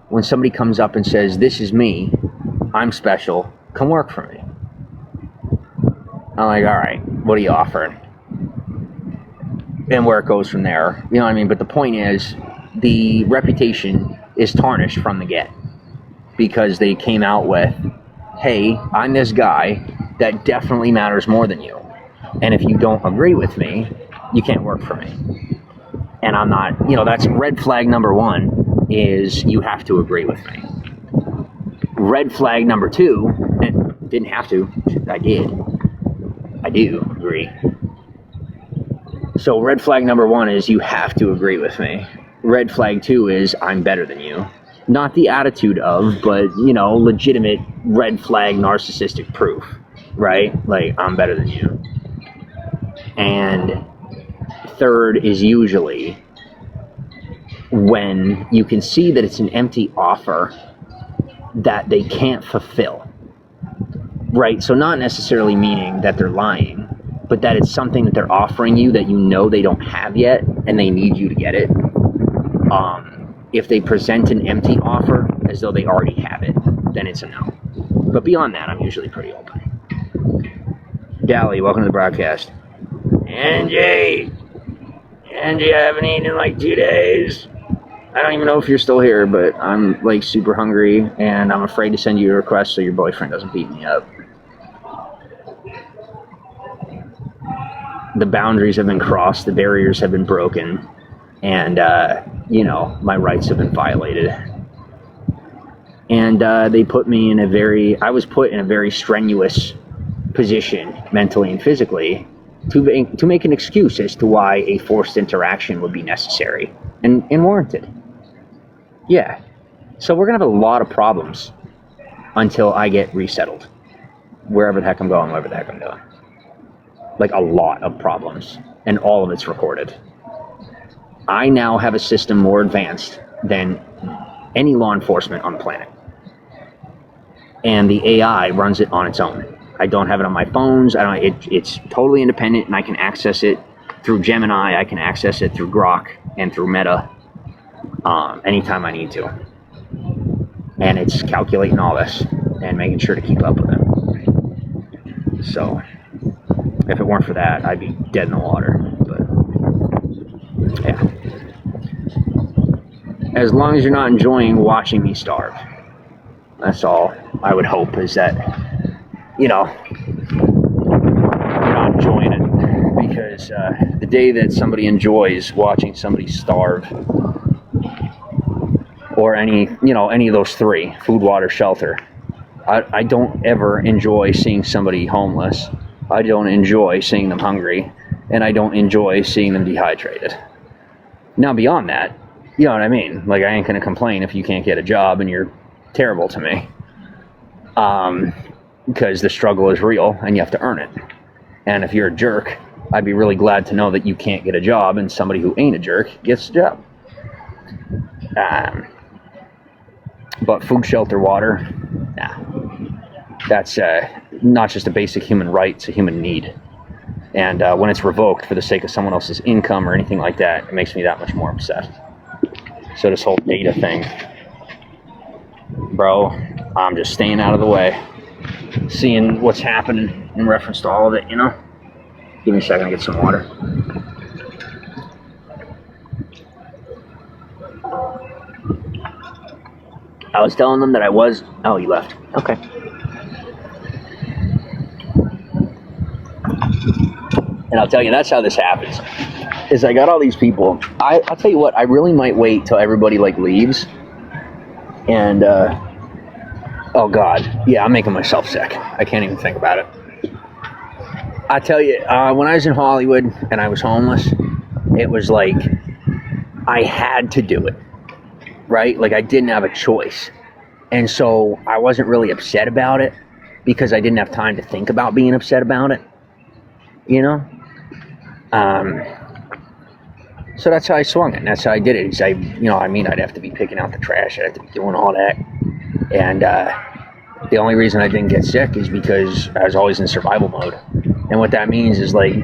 A: When somebody comes up and says, this is me, I'm special, come work for me. I'm like, all right, what are you offering? And where it goes from there. You know what I mean? But the point is, the reputation is tarnished from the get because they came out with, hey, I'm this guy that definitely matters more than you. And if you don't agree with me, you can't work for me. And I'm not, that's red flag number one, is you have to agree with me. Red flag number two, and didn't have to, I do agree. So red flag number one is you have to agree with me. Red flag two is I'm better than you. Not the attitude of, but, legitimate red flag narcissistic proof, right? Like, I'm better than you. And third is usually when you can see that it's an empty offer that they can't fulfill, right? So not necessarily meaning that they're lying, but that it's something that they're offering you that they don't have yet and they need you to get it. If they present an empty offer as though they already have it, then it's a no. But beyond that, I'm usually pretty open. Dally, welcome to the broadcast. NJ, I haven't eaten in like 2 days. I don't even know if you're still here, but I'm like super hungry and I'm afraid to send you a request so your boyfriend doesn't beat me up. The boundaries have been crossed, the barriers have been broken, and, my rights have been violated. And I was put in a very strenuous position, mentally and physically, to make an excuse as to why a forced interaction would be necessary and warranted. Yeah. So we're going to have a lot of problems until I get resettled. Wherever the heck I'm going, whatever the heck I'm doing. Like, a lot of problems. And all of it's recorded. I now have a system more advanced than any law enforcement on the planet. And the AI runs it on its own. I don't have it on my phones. It's totally independent, and I can access it through Gemini. I can access it through Grok and through Meta anytime I need to. And it's calculating all this and making sure to keep up with it. So, if it weren't for that, I'd be dead in the water. But, yeah. As long as you're not enjoying watching me starve. That's all I would hope, is that, you're not enjoying it. Because the day that somebody enjoys watching somebody starve, or any of those three, food, water, shelter, I don't ever enjoy seeing somebody homeless. I don't enjoy seeing them hungry, and I don't enjoy seeing them dehydrated. Now, beyond that, you know what I mean? Like, I ain't gonna complain if you can't get a job and you're terrible to me. Because the struggle is real and you have to earn it. And if you're a jerk, I'd be really glad to know that you can't get a job and somebody who ain't a jerk gets a job. But food, shelter, water, nah. That's not just a basic human right, it's a human need. And when it's revoked for the sake of someone else's income or anything like that, it makes me that much more upset. So this whole data thing, bro, I'm just staying out of the way, seeing what's happening in reference to all of it, you know? Give me a second to get some water. I was telling them that I was... Oh, you left. Okay. And I'll tell you, that's how this happens. Is I got all these people. I'll tell you what, I really might wait till everybody, like, leaves. And, oh, God. Yeah, I'm making myself sick. I can't even think about it. I tell you, when I was in Hollywood and I was homeless, it was like I had to do it, right? Like I didn't have a choice. And so I wasn't really upset about it because I didn't have time to think about being upset about it, you know? So that's how I swung it. And that's how I did it. Is I'd have to be picking out the trash. I'd have to be doing all that. And the only reason I didn't get sick is because I was always in survival mode. And what that means is, like,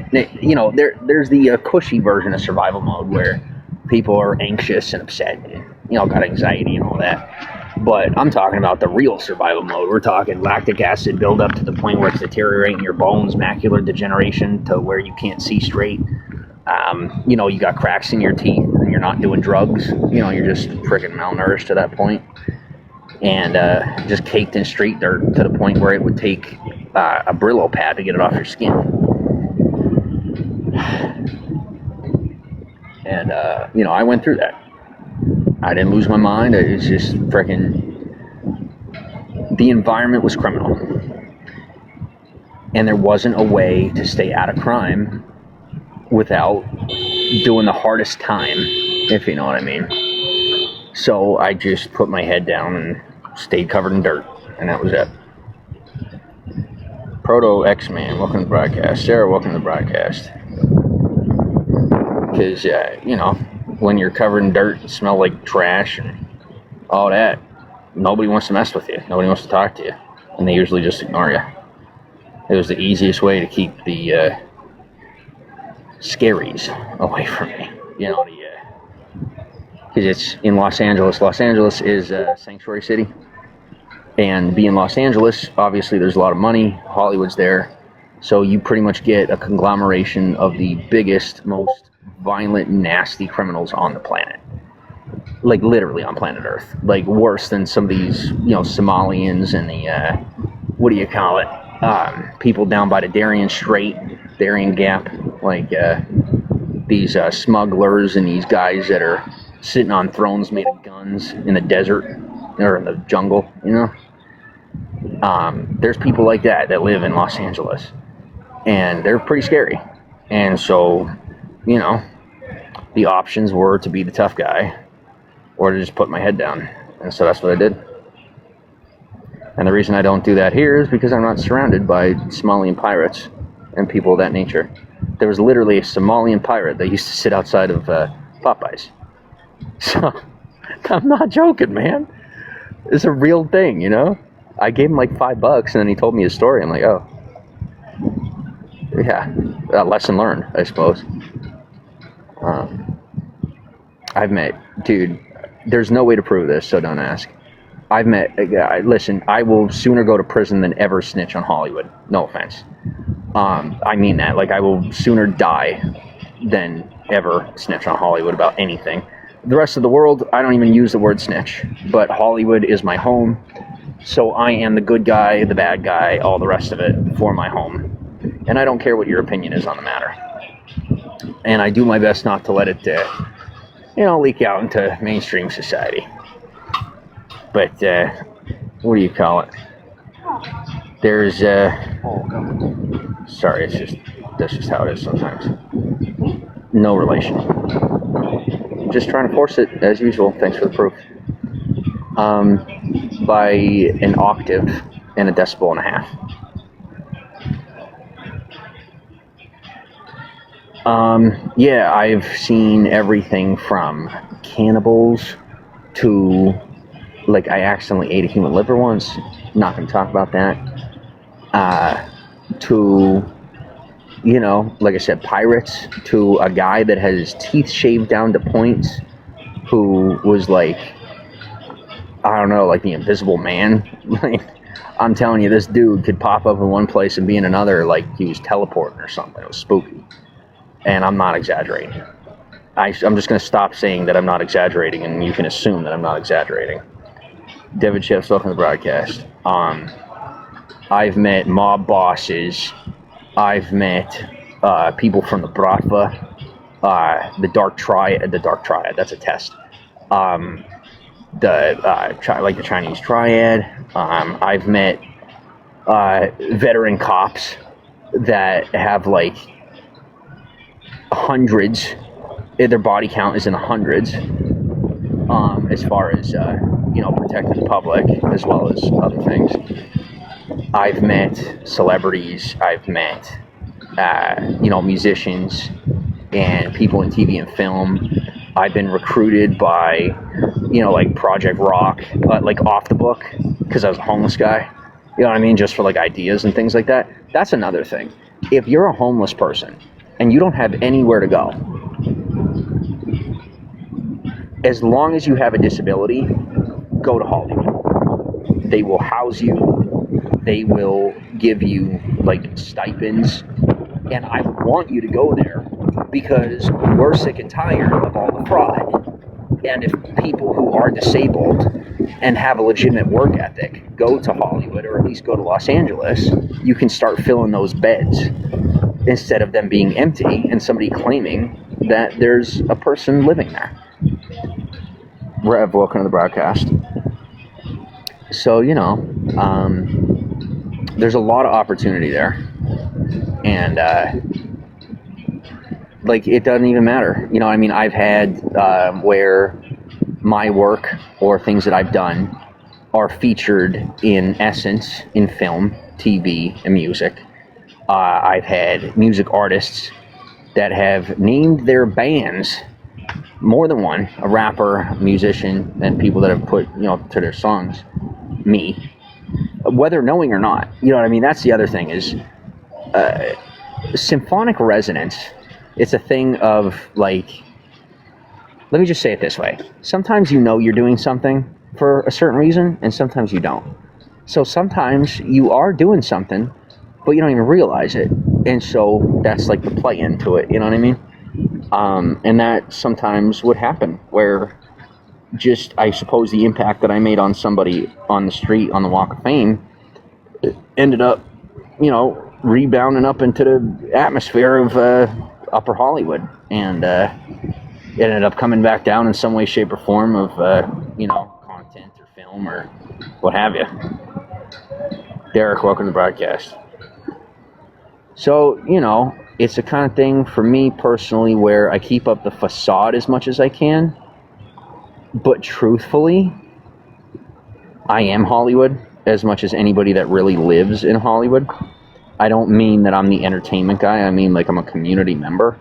A: you know, there's the cushy version of survival mode where people are anxious and upset and, you know, got anxiety and all that. But I'm talking about the real survival mode. We're talking lactic acid buildup to the point where it's deteriorating your bones, macular degeneration to where you can't see straight. You know, you got cracks in your teeth and you're not doing drugs. You know, you're just freaking malnourished to that point. And just caked in street dirt to the point where it would take a Brillo pad to get it off your skin. And, you know, I went through that. I didn't lose my mind. It's just freaking... The environment was criminal. And there wasn't a way to stay out of crime without doing the hardest time, if you know what I mean. So I just put my head down and stayed covered in dirt, and that was it. Proto X-Man, welcome to the broadcast. Sarah, welcome to the broadcast. Because, you know, when you're covered in dirt and smell like trash and all that, nobody wants to mess with you. Nobody wants to talk to you. And they usually just ignore you. It was the easiest way to keep the scaries away from me. You know, because it's in Los Angeles. Los Angeles is a sanctuary city. And being Los Angeles, obviously there's a lot of money. Hollywood's there. So you pretty much get a conglomeration of the biggest, most violent, nasty criminals on the planet. Like literally on planet Earth. Like worse than some of these, you know, Somalians and the, what do you call it? People down by the Darien Gap. Like these smugglers and these guys that are sitting on thrones made of guns in the desert or in the jungle, you know? There's people like that live in Los Angeles, and they're pretty scary. And so, you know, the options were to be the tough guy or to just put my head down. And so that's what I did. And the reason I don't do that here is because I'm not surrounded by Somalian pirates and people of that nature. There was literally a Somalian pirate that used to sit outside of Popeyes. So, I'm not joking, man. It's a real thing, you know? I gave him like $5 and then he told me his story. I'm like, oh. Yeah, lesson learned, I suppose. I've met, dude, there's no way to prove this, so don't ask. I've met a guy, listen, I will sooner go to prison than ever snitch on Hollywood. No offense. I mean that. Like, I will sooner die than ever snitch on Hollywood about anything. The rest of the world, I don't even use the word snitch. But Hollywood is my home. So I am the good guy, the bad guy, all the rest of it for my home. And I don't care what your opinion is on the matter. And I do my best not to let it, leak out into mainstream society. But, what do you call it? There's, sorry, that's just how it is sometimes. No relation. Just trying to force it, as usual. Thanks for the proof. By an octave and a decibel and a half. Yeah, I've seen everything from cannibals to, like, I accidentally ate a human liver once. not going to talk about that. To, you know, like I said, pirates, to a guy that has his teeth shaved down to points, who was like, I don't know, like the Invisible Man. Like, I'm telling you, this dude could pop up in one place and be in another, like he was teleporting or something. It was spooky. And I'm not exaggerating. I'm just going to stop saying that I'm not exaggerating, and you can assume that I'm not exaggerating. David Chef's welcome to the broadcast. I've met mob bosses. I've met people from the Bratva, the Dark Triad. That's a test. Like the Chinese Triad. I've met veteran cops that have like hundreds. Their body count is in the hundreds. As far as protecting the public as well as other things. I've met celebrities. I've met musicians and people in TV and film. I've been recruited by like Project Rock, like off the book, because I was a homeless guy. You know what I mean? Just for like ideas and things like that. That's another thing. If you're a homeless person and you don't have anywhere to go, as long as you have a disability, go to Hollywood. They will house you. They will give you like stipends. And I want you to go there because we're sick and tired of all the fraud. And if people who are disabled and have a legitimate work ethic go to Hollywood, or at least go to Los Angeles, you can start filling those beds instead of them being empty and somebody claiming that there's a person living there. Rev, welcome to the broadcast. So, there's a lot of opportunity there. And, it doesn't even matter. I've had where my work or things that I've done are featured in essence in film, TV, and music. I've had music artists that have named their bands, more than one, a rapper, a musician, and people that have put, to their songs, me, whether knowing or not. That's the other thing is symphonic resonance. It's a thing of let me just say it this way. Sometimes you're doing something for a certain reason, and sometimes you don't. So sometimes you are doing something, but you don't even realize it. And so that's like the play into it, you know what I mean? And that sometimes would happen where just, I suppose, the impact that I made on somebody on the street, on the Walk of Fame, ended up, rebounding up into the atmosphere of Upper Hollywood. And it ended up coming back down in some way, shape, or form of, content or film or what have you. Derek, welcome to the broadcast. So, it's the kind of thing for me personally where I keep up the facade as much as I can. But truthfully, I am Hollywood as much as anybody that really lives in Hollywood. I don't mean that I'm the entertainment guy. I mean I'm a community member,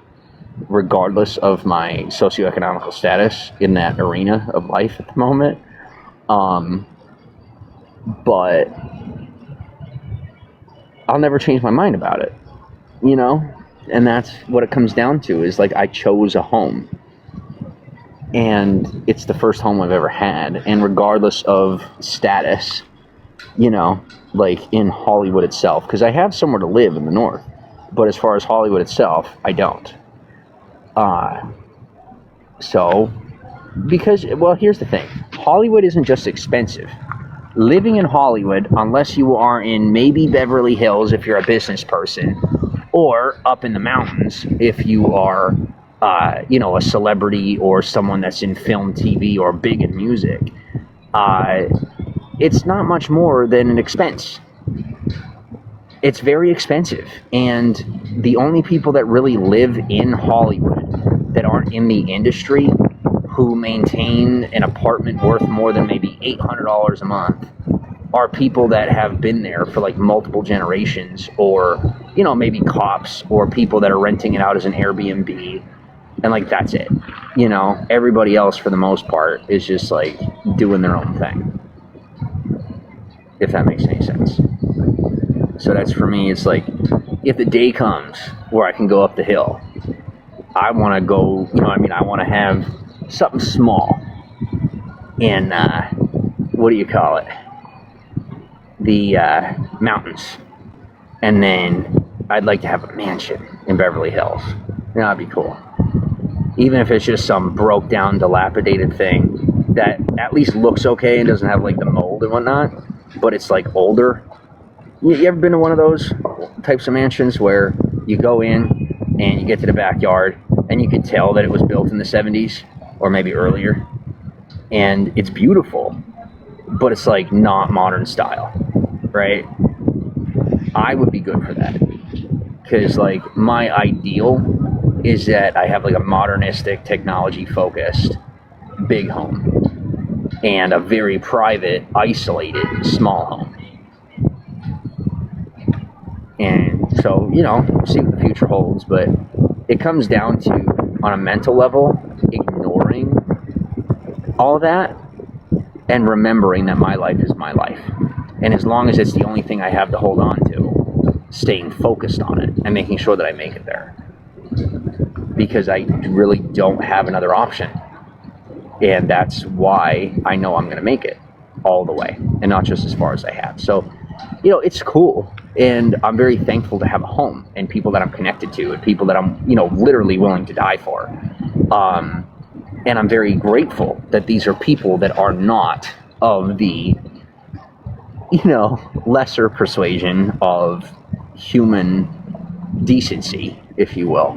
A: regardless of my socioeconomical status in that arena of life at the moment. But I'll never change my mind about it, And that's what it comes down to is I chose a home. And it's the first home I've ever had. And regardless of status, in Hollywood itself, because I have somewhere to live in the north. But as far as Hollywood itself, I don't. Because here's the thing. Hollywood isn't just expensive. Living in Hollywood, unless you are in maybe Beverly Hills if you're a business person, or up in the mountains if you are a celebrity or someone that's in film, TV, or big in music, it's not much more than an expense. It's very expensive. And the only people that really live in Hollywood that aren't in the industry who maintain an apartment worth more than maybe $800 a month are people that have been there for multiple generations, or maybe cops or people that are renting it out as an Airbnb, and that's it. Everybody else for the most part is just doing their own thing. if that makes any sense. So that's for me, it's like, if the day comes where I can go up the hill, I want to go, I want to have something small in, what do you call it? The mountains. And then I'd like to have a mansion in Beverly Hills. That'd be cool. Even if it's just some broke down, dilapidated thing that at least looks okay and doesn't have like the mold and whatnot, but it's like older. You ever been to one of those types of mansions where you go in and you get to the backyard and you can tell that it was built in the 70s or maybe earlier, and it's beautiful, but it's like not modern style, right? I would be good for that, because like my ideal is that I have like a modernistic, technology focused big home and a very private, isolated, small home. And so, see what the future holds, but it comes down to, on a mental level, ignoring all that and remembering that my life is my life. And as long as it's the only thing I have to hold on to, staying focused on it and making sure that I make it there. Because I really don't have another option. And that's why I know I'm going to make it all the way, and not just as far as I have. So, it's cool. And I'm very thankful to have a home and people that I'm connected to and people that I'm, literally willing to die for. And I'm very grateful that these are people that are not of the, lesser persuasion of human decency, if you will.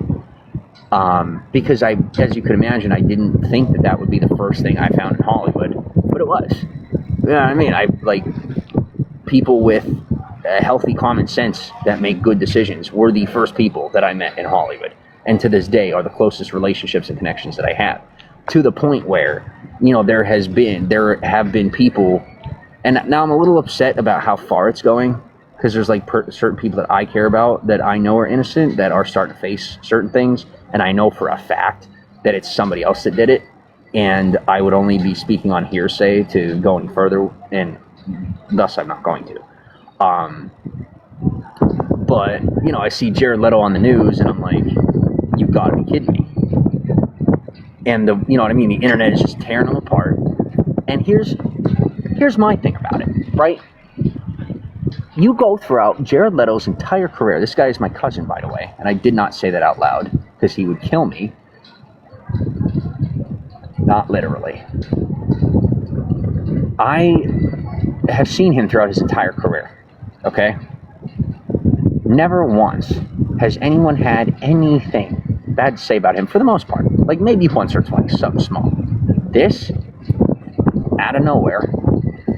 A: Because as you could imagine, I didn't think that would be the first thing I found in Hollywood, but it was. I like people with a healthy common sense that make good decisions were the first people that I met in Hollywood, and to this day are the closest relationships and connections that I have, to the point where, there have been people, and now I'm a little upset about how far it's going, because there's like certain people that I care about that I know are innocent that are starting to face certain things, and I know for a fact that it's somebody else that did it, and I would only be speaking on hearsay to go any further, and thus I'm not going to. But, I see Jared Leto on the news, and I'm like, you've got to be kidding me. And the internet is just tearing them apart. And here's my thing about it, right? You go throughout Jared Leto's entire career. This guy is my cousin, by the way, and I did not say that out loud because he would kill me. Not literally. I have seen him throughout his entire career, okay? Never once has anyone had anything bad to say about him, for the most part. Like maybe once or twice, something small. This, out of nowhere,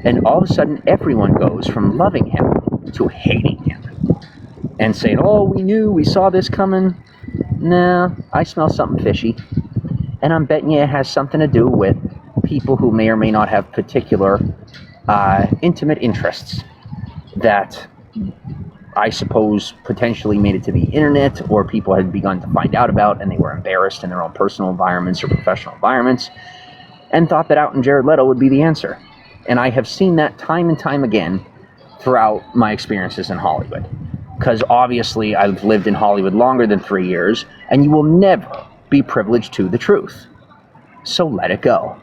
A: and all of a sudden everyone goes from loving him to hating him. And saying, oh, we saw this coming. Nah, I smell something fishy. And I'm betting you it has something to do with people who may or may not have particular intimate interests that I suppose potentially made it to the internet, or people had begun to find out about, and they were embarrassed in their own personal environments or professional environments, and thought that out in Jared Leto would be the answer. And I have seen that time and time again throughout my experiences in Hollywood. Because obviously I've lived in Hollywood longer than 3 years, and you will never be privileged to the truth. So let it go.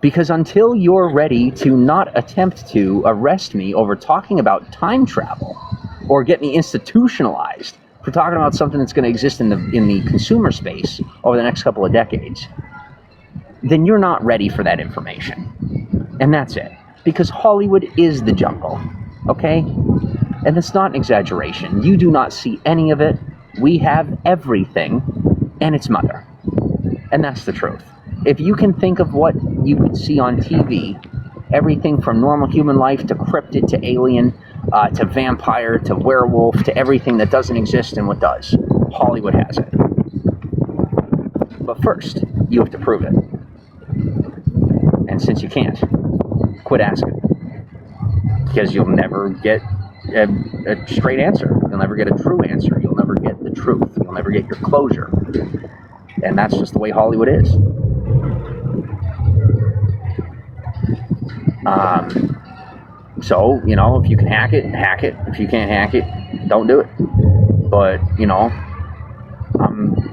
A: Because until you're ready to not attempt to arrest me over talking about time travel, or get me institutionalized for talking about something that's going to exist in the consumer space over the next couple of decades, then you're not ready for that information. And that's it. Because Hollywood is the jungle, okay? And it's not an exaggeration. You do not see any of it. We have everything and its mother. And that's the truth. If you can think of what you would see on TV, everything from normal human life to cryptid to alien, to vampire to werewolf to everything that doesn't exist and what does, Hollywood has it. But first, you have to prove it. And since you can't, quit asking. Because you'll never get a straight answer. You'll never get a true answer. You'll never get the truth. You'll never get your closure. And that's just the way Hollywood is. So, you know, if you can hack it, hack it. If you can't hack it, don't do it. But, you know,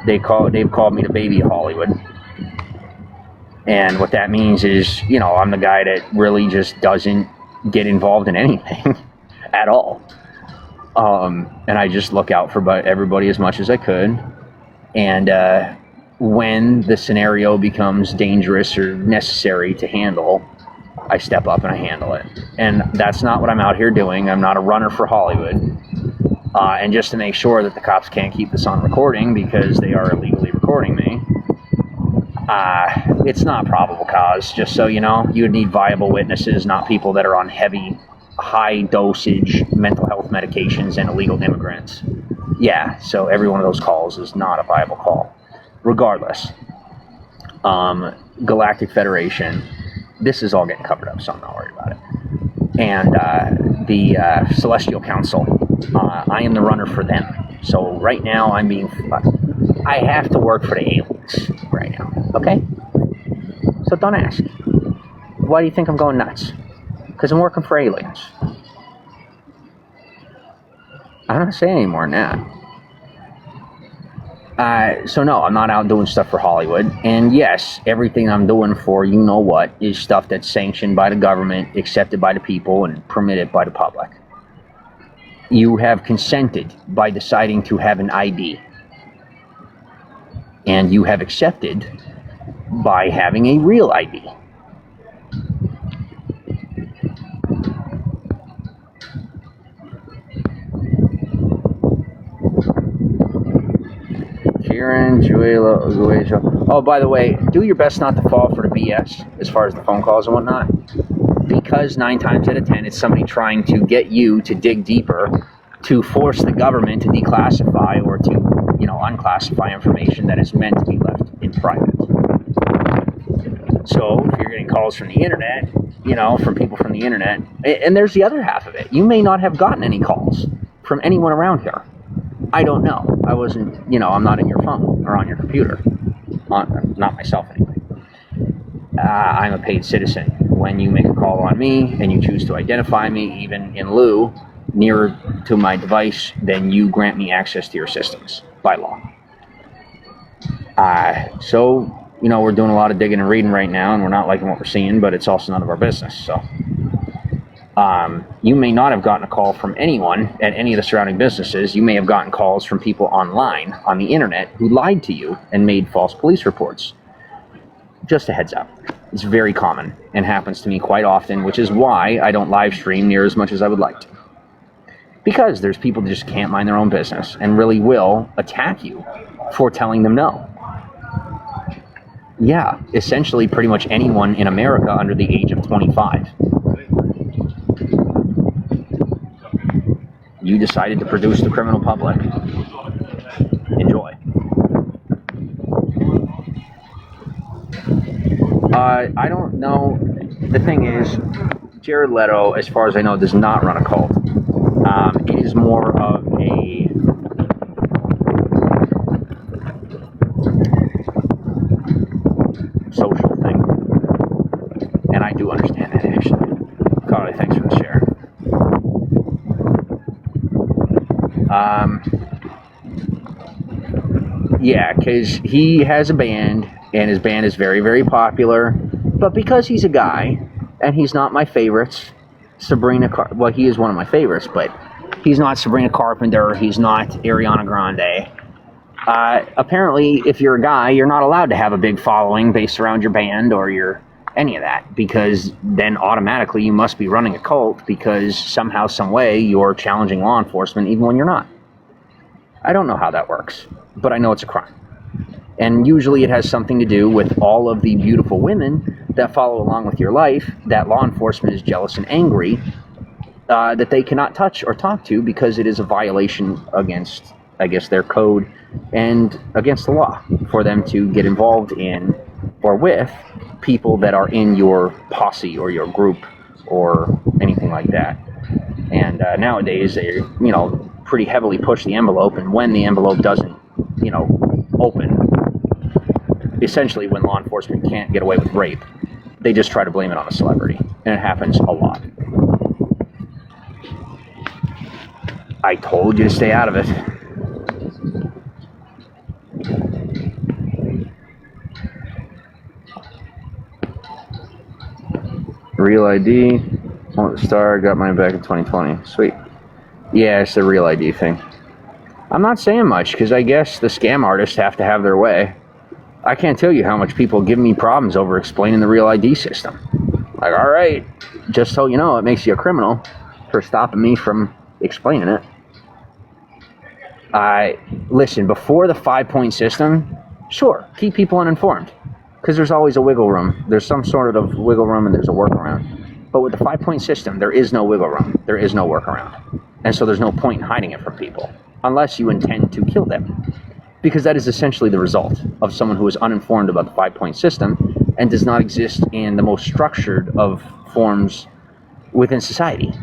A: they've called me the baby of Hollywood. And what that means is, you know, I'm the guy that really just doesn't get involved in anything at all. And I just look out for everybody as much as I could. And when the scenario becomes dangerous or necessary to handle, I step up and I handle it. And that's not what I'm out here doing. I'm not a runner for Hollywood. And just to make sure that the cops can't keep this on recording because they are illegally recording me, it's not probable cause, just so you know. You would need viable witnesses, not people that are on heavy, high dosage mental health medications and illegal immigrants. Yeah, so every one of those calls is not a viable call. Regardless, Galactic Federation, this is all getting covered up, so I'm not worried about it. And the Celestial Council, I am the runner for them. So right now I have to work for the aliens right now, okay? So don't ask. Why do you think I'm going nuts? Because I'm working for aliens. I'm not saying any more than that. So no, I'm not out doing stuff for Hollywood. And yes, everything I'm doing for you know what is stuff that's sanctioned by the government, accepted by the people, and permitted by the public. You have consented by deciding to have an ID. And you have accepted by having a real ID. Kieran, Juela. Oh, by the way, do your best not to fall for the BS as far as the phone calls and whatnot. Because 9 times out of 10, it's somebody trying to get you to dig deeper, to force the government to declassify or to, you know, unclassify information that is meant to be left in private. So if you're getting calls from the internet, you know, from people from the internet, and there's the other half of it. You may not have gotten any calls from anyone around here. I don't know. I wasn't, you know, I'm not in your phone or on your computer. Not myself anyway. I'm a paid citizen. When you make a call on me and you choose to identify me, even in lieu, nearer to my device, then you grant me access to your systems by law. So, you know, we're doing a lot of digging and reading right now, and we're not liking what we're seeing, but it's also none of our business. So, you may not have gotten a call from anyone at any of the surrounding businesses. You may have gotten calls from people online on the internet who lied to you and made false police reports. Just a heads up. It's very common and happens to me quite often, which is why I don't live stream near as much as I would like to. Because there's people that just can't mind their own business and really will attack you for telling them no. Yeah, essentially pretty much anyone in America under the age of 25. You decided to produce the criminal public. Enjoy. I don't know. The thing is, Jared Leto, as far as I know, does not run a cult. It is more of a social thing. And I do understand that, actually. Carly, thanks for the share. Yeah, because he has a band, and his band is very, very popular. But because he's a guy, and he's not my favorites, well, he is one of my favorites, but he's not Sabrina Carpenter, he's not Ariana Grande. Apparently, if you're a guy, you're not allowed to have a big following based around your band or any of that, because then automatically you must be running a cult because somehow, some way, you're challenging law enforcement even when you're not. I don't know how that works, but I know it's a crime. And usually it has something to do with all of the beautiful women that follow along with your life that law enforcement is jealous and angry that they cannot touch or talk to because it is a violation against, I guess, their code and against the law for them to get involved in or with people that are in your posse or your group or anything like that. And nowadays they, you know, pretty heavily push the envelope, and when the envelope doesn't, you know, open, essentially when law enforcement can't get away with rape, they just try to blame it on a celebrity, and it happens a lot. I told you to stay out of it. Real ID. Want the star. Got mine back in 2020. Sweet. Yeah, it's the real ID thing. I'm not saying much because I guess the scam artists have to have their way. I can't tell you how much people give me problems over explaining the real ID system. Like, all right, just so you know, it makes you a criminal for stopping me from explaining it. Listen, before the 5-point system, sure, keep people uninformed. Because there's always a wiggle room. There's some sort of wiggle room and there's a workaround. But with the 5-point system, there is no wiggle room. There is no workaround. And so there's no point in hiding it from people. Unless you intend to kill them. Because that is essentially the result of someone who is uninformed about the 5-point system and does not exist in the most structured of forms within society.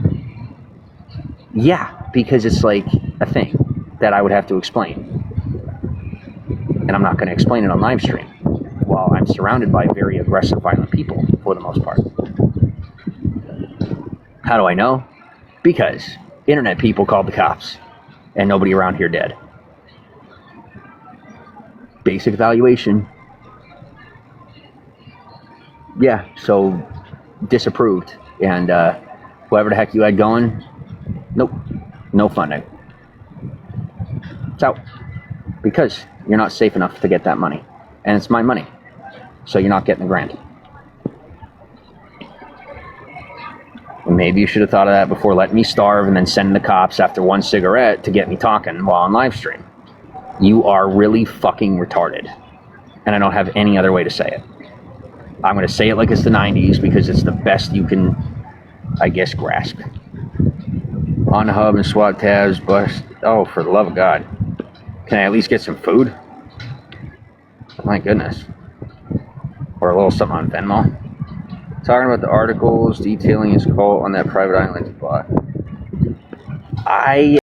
A: Yeah, because it's like a thing that I would have to explain. And I'm not going to explain it on live stream while I'm surrounded by very aggressive, violent people for the most part. How do I know? Because internet people called the cops and nobody around here did. Basic evaluation. Yeah, so disapproved. And whoever the heck you had going, nope, no funding. It's out. Because you're not safe enough to get that money. And it's my money. So you're not getting the grant. And maybe you should have thought of that before letting me starve and then sending the cops after one cigarette to get me talking while on live stream. You are really fucking retarded. And I don't have any other way to say it. I'm going to say it like it's the 90s because it's the best you can, I guess, grasp. On the hub and SWAT tabs, bust. Oh, for the love of God. Can I at least get some food? My goodness. Or a little something on Venmo. Talking about the articles detailing his cult on that private island spot. I